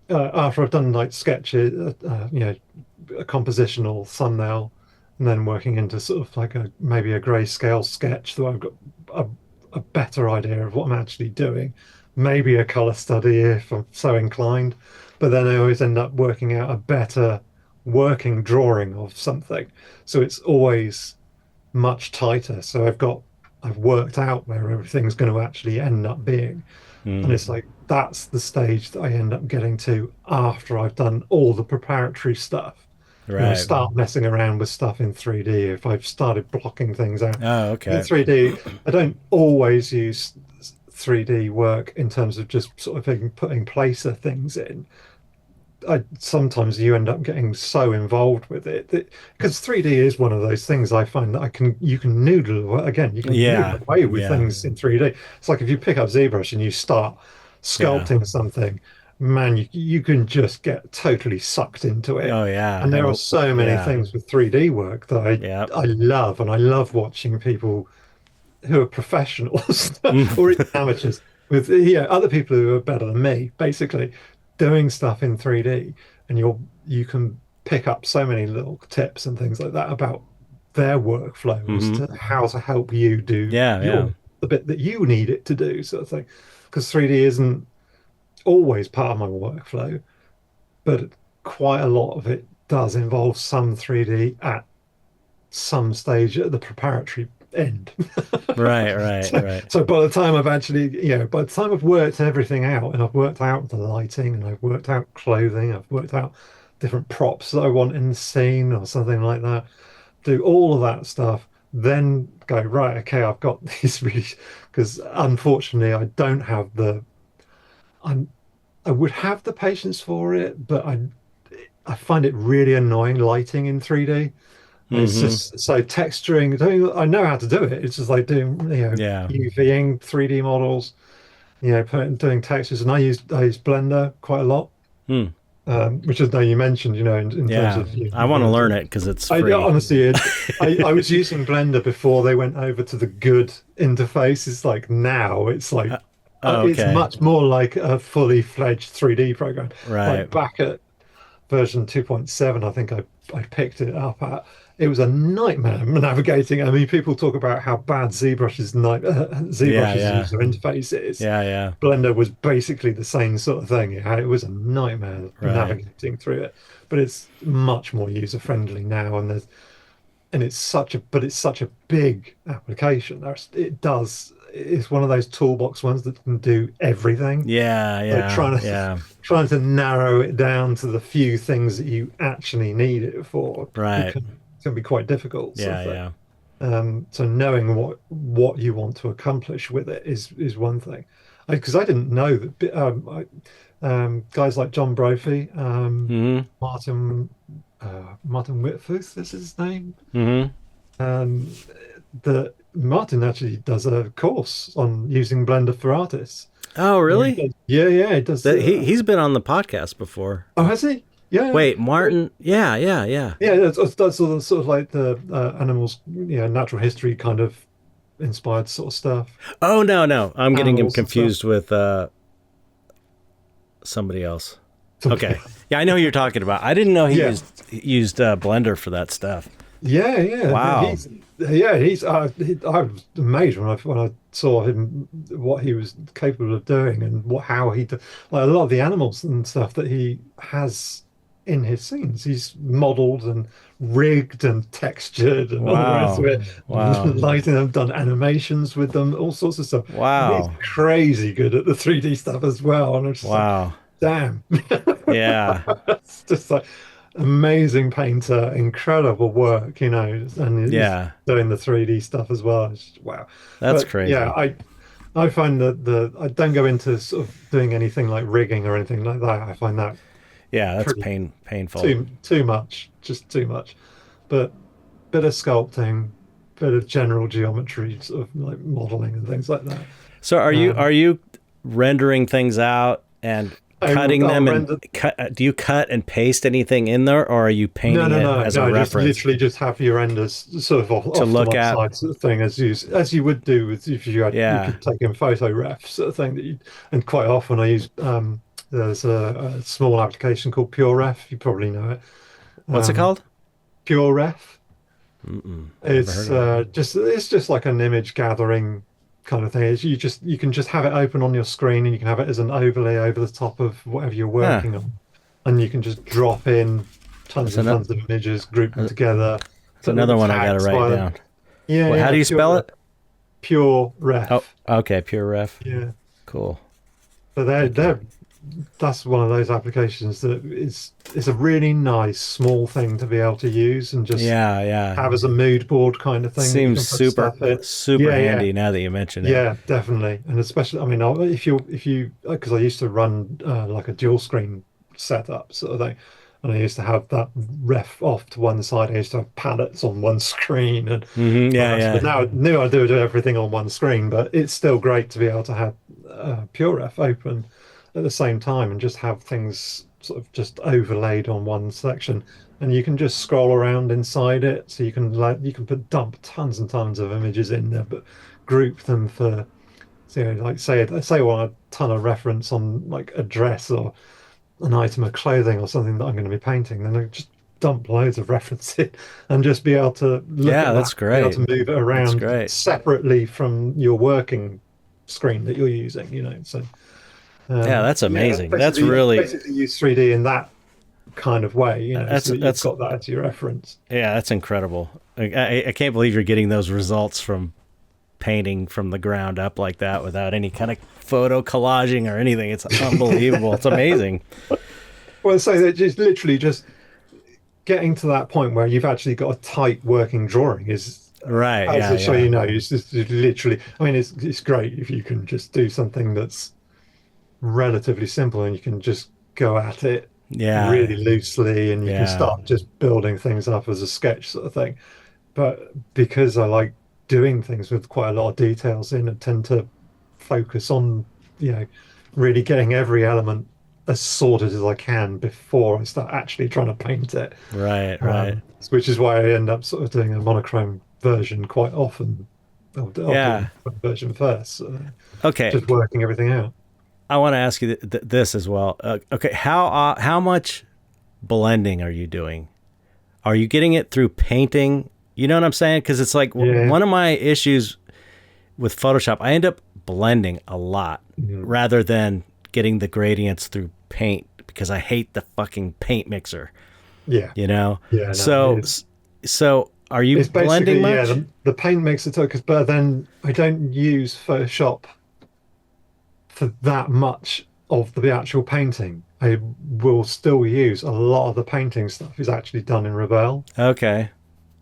after I've done like sketches, a compositional thumbnail, and then working into sort of like maybe a grayscale sketch, so I've got a, a better idea of what I'm actually doing. Maybe a color study if I'm so inclined, but then I always end up working out a better working drawing of something. So it's always much tighter. So I've worked out where everything's going to actually end up being. And Mm. it's like that's the stage that I end up getting to after I've done all the preparatory stuff. I Right. start messing around with stuff in 3D. If I've started blocking things out Oh, in okay. 3D, I don't always use 3D work in terms of just sort of putting placer things in. Sometimes you end up getting so involved with it that because 3D is one of those things I find that you can noodle again, you can Yeah. noodle away with Yeah. things in 3D. It's like if you pick up ZBrush and you start Yeah. sculpting something, man, you can just get totally sucked into it. Oh, yeah. And there are And so many yeah. things with 3D work that Yeah. I love, and I love watching people who are professionals or even amateurs with other people who are better than me, basically doing stuff in 3D, and you can pick up so many little tips and things like that about their workflow as Mm-hmm. to how to help you do Yeah. Yeah. the bit that you need it to do, sort of thing. Because 3D isn't always part of my workflow, but quite a lot of it does involve some 3D at some stage at the preparatory end. Right. Right. so, Right. so by the time by the time I've worked everything out, and I've worked out the lighting, and I've worked out clothing, I've worked out different props that I want in the scene or something like that, do all of that stuff, then go, right, okay, I've got these really, because unfortunately I don't have I'm, I would have the patience for it, but I find it really annoying lighting in 3D. It's Mm-hmm. just so texturing. I know how to do it. It's just like doing, Yeah. UVing 3D models, doing textures. And I use Blender quite a lot, Hmm. which is now you mentioned, in terms Yeah. of I want to learn it because it's free. honestly, I was using Blender before they went over to the good interface. It's like now it's like Uh, oh, it's okay. much more like a fully fledged 3D program. Right. Like back at version 2.7, I think I picked it up at. It was a nightmare navigating. I mean, people talk about how bad Yeah. ZBrush's Yeah. user interface is. Yeah. Yeah. Blender was basically the same sort of thing. It was a nightmare Right. navigating through it, but it's much more user friendly now, and it's such a big application. It's one of those toolbox ones that can do everything. Yeah. So Yeah. trying to Yeah. trying to narrow it down to the few things that you actually need it for Right. can be quite difficult, sort of Yeah. thing. Yeah. So knowing what you want to accomplish with it is one thing. Because I didn't know that guys like John Brophy, Mm-hmm. Martin Whitfuth, is his name. Mm-hmm. Um, that Martin actually does a course on using Blender for artists. Oh, really? Yeah, yeah, he does. That he's been on the podcast before. Oh, has he? Yeah. Wait, Martin? Yeah. Yeah. Yeah. Yeah, that's sort of like the animals, natural history kind of inspired sort of stuff. Oh, no, no. I'm getting him Animals and stuff. confused with somebody else. Something Okay. Yeah, I know who you're talking about. I didn't know he Yeah. used Blender for that stuff. Yeah. Wow. He's. I was amazed when I saw him, what he was capable of doing, and how like a lot of the animals and stuff that he has in his scenes. He's modelled and rigged and textured and all the rest of Wow. it. Wow. Lighting them, done animations with them, all sorts of stuff. And he's Wow. crazy good at the 3D stuff as well. And I'm just like, Wow. damn. Yeah. It's just like amazing painter, incredible work, and he's Yeah. doing the 3D stuff as well. It's just, wow. That's But yeah, crazy. I find that I don't go into sort of doing anything like rigging or anything like that. I find that Yeah, that's pretty painful. too much, just too much. But bit of sculpting, bit of general geometry, sort of like modeling and things like that. So Um, are you rendering things out and cutting I'll them and render. do you cut and paste anything in there, or are you No, painting no, it no, as a no. Just reference literally just have your renders sort of to off to look one at? side, sort of thing, as you would do with if you Yeah. could take in photo ref sort of thing and quite often I use there's a small application called Pure Ref. You probably know it. What's it Um, called? Pure Ref. Mm-mm. Never heard It's of it. just like an image gathering kind of thing. You can just have it open on your screen and you can have it as an overlay over the top of whatever you're Huh. working on, and you can just drop in tons That's, and an, tons of images, group them that's together, put another little one I got to tags write by them. down. Yeah, What, how yeah, do you spell it? Pure Oh, Ref. okay. Pure Ref. Yeah, Cool. but Okay. that's one of those applications that is a really nice small thing to be able to use and just Yeah. Yeah. have as a mood board kind of thing that you Seems can put stuff in. super Yeah, yeah. handy now that you mention it. Yeah, definitely, and especially, I mean, if you, because I used to run like a dual screen setup sort of thing, and I used to have that ref off to one side. I used to have palettes on one screen, and all Yeah. the rest of it. Yeah. Now, new I do everything on one screen, but it's still great to be able to have Pure Ref open at the same time and just have things sort of just overlaid on one section, and you can just scroll around inside it. So you can put dump tons and tons of images in there, but group them for, like say I want a ton of reference on like a dress or an item of clothing or something that I'm going to be painting, then I just dump loads of reference in and just be able to look Yeah. at that, That's be able to great. move it That's around great. separately from your working screen that you're using. So Yeah. That's yeah, amazing. That's really, basically use 3D in that kind of way, so that you've that's, got that as your reference. yeah, that's incredible. I can't believe you're getting those results from painting from the ground up like that without any kind of photo collaging or anything. It's unbelievable. It's amazing. Well, so that just literally just getting to that point where you've actually got a tight working drawing is, Right. Yeah. so Yeah. it's just literally. I mean, it's great if you can just do something that's relatively simple and you can just go at it Yeah. really loosely and you can Yeah. start just building things up as a sketch sort of thing. But because I like doing things with quite a lot of details in, I tend to focus on, you know, really getting every element as sorted as I can before I start actually trying to paint it. Right. Right. Which is why I end up sort of doing a monochrome version quite often. I'll do Yeah. a version first, Okay. just working everything out. I want to ask you this as well. Okay. How much blending are you doing? Are you getting it through painting? You know what I'm saying? Because it's like Yeah. one of my issues with Photoshop, I end up blending a lot Mhm. rather than getting the gradients through paint because I hate the fucking paint mixer, Yeah. you know? Yeah. No, So, so are you it's basically, blending yeah, much? the paint makes it because, but then I don't use Photoshop for that much of the actual painting. I will still use a lot of the painting stuff is actually done in Rebelle, Okay.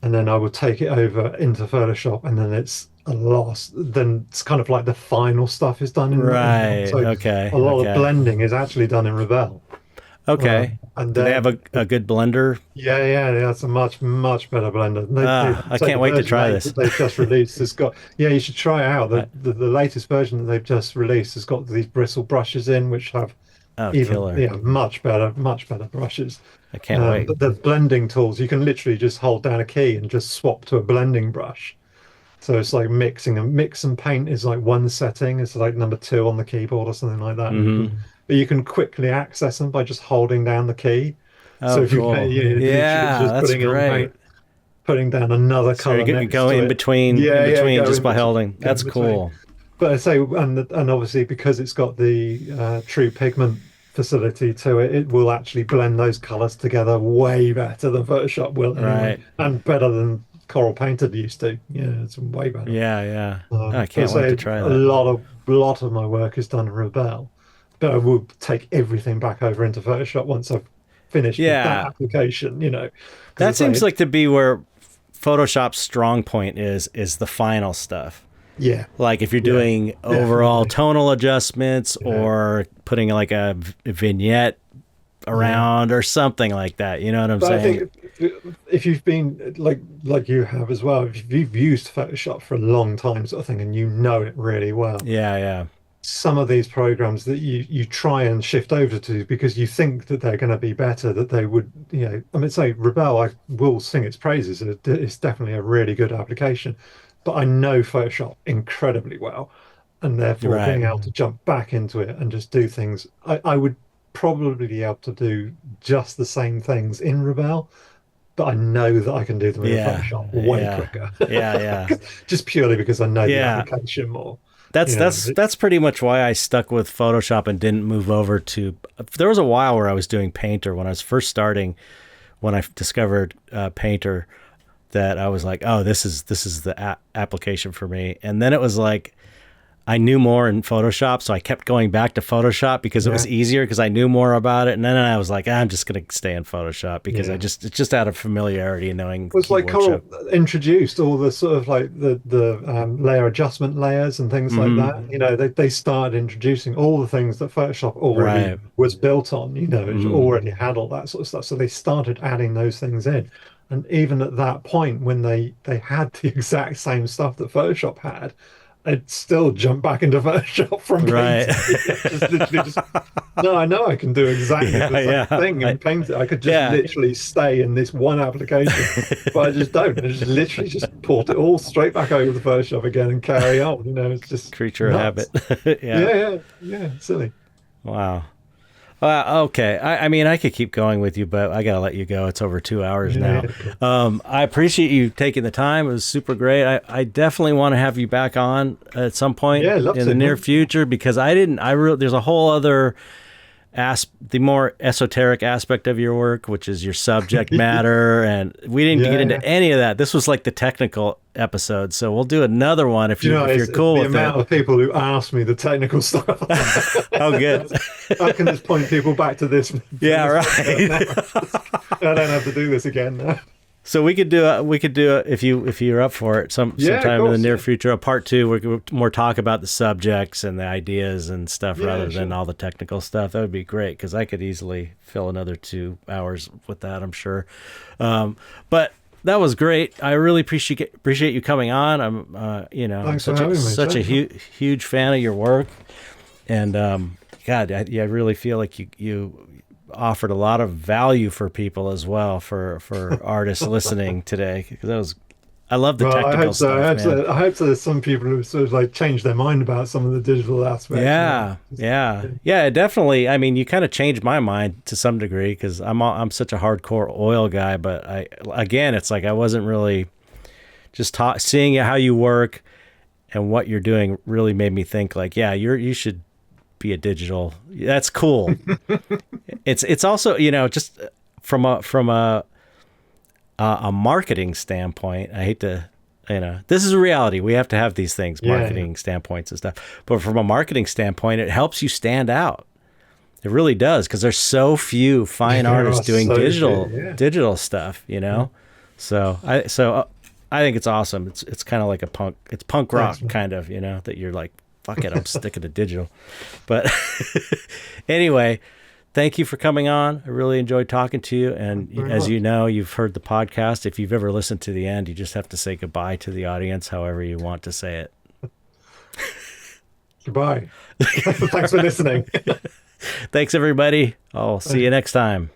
and then I will take it over into Photoshop, and then it's a loss. Then it's kind of like the final stuff is done in Right. so Okay. a lot of Okay. blending is actually done in Rebelle. Okay. And Do they have then a good blender? yeah, that's a much better blender. I So can't the wait to version try 8 this. that they've just released has got, yeah, you should try it out. I, The latest version that they've just released has got these bristle brushes in, which have oh, even, killer. much better brushes. I can't wait. But the blending tools, you can literally just hold down a key and just swap to a blending brush. So it's like mix and paint is like one setting. It's like number 2 on the keyboard or something like that. And but you can quickly access them by just holding down the key. So Oh, if cool. you're literally Yeah, just that's putting on paint, great. putting down another So color next go to in it. between, Go just in by between, holding. go That's in between. cool. But I say, and obviously because it's got the true pigment facility to it, it will actually blend those colors together way better than Photoshop will anyway, Right. and better than Coral Painter used to. Yeah, it's way better. Yeah, yeah. I But I can't wait to say try a that. lot of my work is done in Rebel, but I will take everything back over into Photoshop once I've finished with that Yeah. application. That Because I seems say, like to be where Photoshop's strong point is the final stuff. yeah, Like if you're yeah, doing overall definitely, tonal adjustments yeah, or putting like a vignette yeah. around or something like that. You know what I'm But I saying? think if you've been like you have as well, if you've used Photoshop for a long time, sort of thing, and you know it really well, Yeah, yeah. some of these programs that you try and shift over to because you think that they're going to be better, that they would, I mean, say Rebel, I will sing its praises. It's definitely a really good application, but I know Photoshop incredibly well, and therefore Right. being able to jump back into it and just do things, I would probably be able to do just the same things in Rebel, but I know that I can do them in Yeah. Photoshop way Yeah. quicker, Yeah, yeah. just purely because I know the Yeah. application more. That's You know, that's that's pretty much why I stuck with Photoshop and didn't move over to. There was a while where I was doing Painter when I was first starting. When I discovered Painter, that I was like, oh, this is the application for me. And then it was like I knew more in Photoshop, so I kept going back to Photoshop because it was yeah. easier because I knew more about it. And then I was like, I'm just gonna stay in Photoshop because Yeah. it's just out of familiarity and knowing Was like keyboard Coral ship. introduced all the sort of like the layer adjustment layers and things like that. Hmm. They started introducing all the things that Photoshop already Right. was built on. It Hmm. already had all that sort of stuff. So they started adding those things in. And even at that point, when they had the exact same stuff that Photoshop had, I'd still jump back into Photoshop from Right. Painter. Just literally just no, I know I can do exactly Yeah. the same Yeah. thing in Painter. I could just Yeah. literally stay in this one application, but I just don't. I just literally just port it all straight back over to Photoshop again and carry on. It's just Creature of nuts. habit. Yeah. Yeah, silly. Wow. Okay. I mean, I could keep going with you, but I got to let you go. It's over 2 hours now. Cool. I appreciate you taking the time. It was super great. I definitely want to have you back on at some point Yeah, love in to, the near man. future because there's a whole other the more esoteric aspect of your work, which is your subject matter. And we didn't get into any of that. This was like the technical episode. So we'll do another one if you're It's cool the with amount it. of people who ask me the technical stuff. Oh, good. I can just point people back to this. Yeah, right. I don't have to do this again now. So we could do it if you're up for it sometime in the near future. A part 2 where we more talk about the subjects and the ideas and stuff rather than all the technical stuff. That would be great because I could easily fill another 2 hours with that. I'm sure. But that was great. I really appreciate you coming on. I'm such a huge fan of your work, and God, I really feel like you offered a lot of value for people as well for artists listening today because I love the technical stuff. I hope so. There's some people who sort of like changed their mind about some of the digital aspects. Yeah, definitely. I mean, you kind of changed my mind to some degree because I'm such a hardcore oil guy, but it's like I wasn't really just seeing how you work and what you're doing really made me think like, yeah, you should be a digital. That's cool. It's also just from a marketing standpoint. I hate to this is a reality. We have to have these things, marketing standpoints and stuff. But from a marketing standpoint, it helps you stand out. It really does because there's so few fine artists doing digital stuff. So I think it's awesome. It's kind of like it's punk rock kind of that you're like, fuck it, I'm sticking to digital. But anyway, thank you for coming on. I really enjoyed talking to you. And as you know, you've heard the podcast. If you've ever listened to the end, you just have to say goodbye to the audience, however you want to say it. Goodbye. Thanks for listening. Thanks, everybody. I'll see you next time.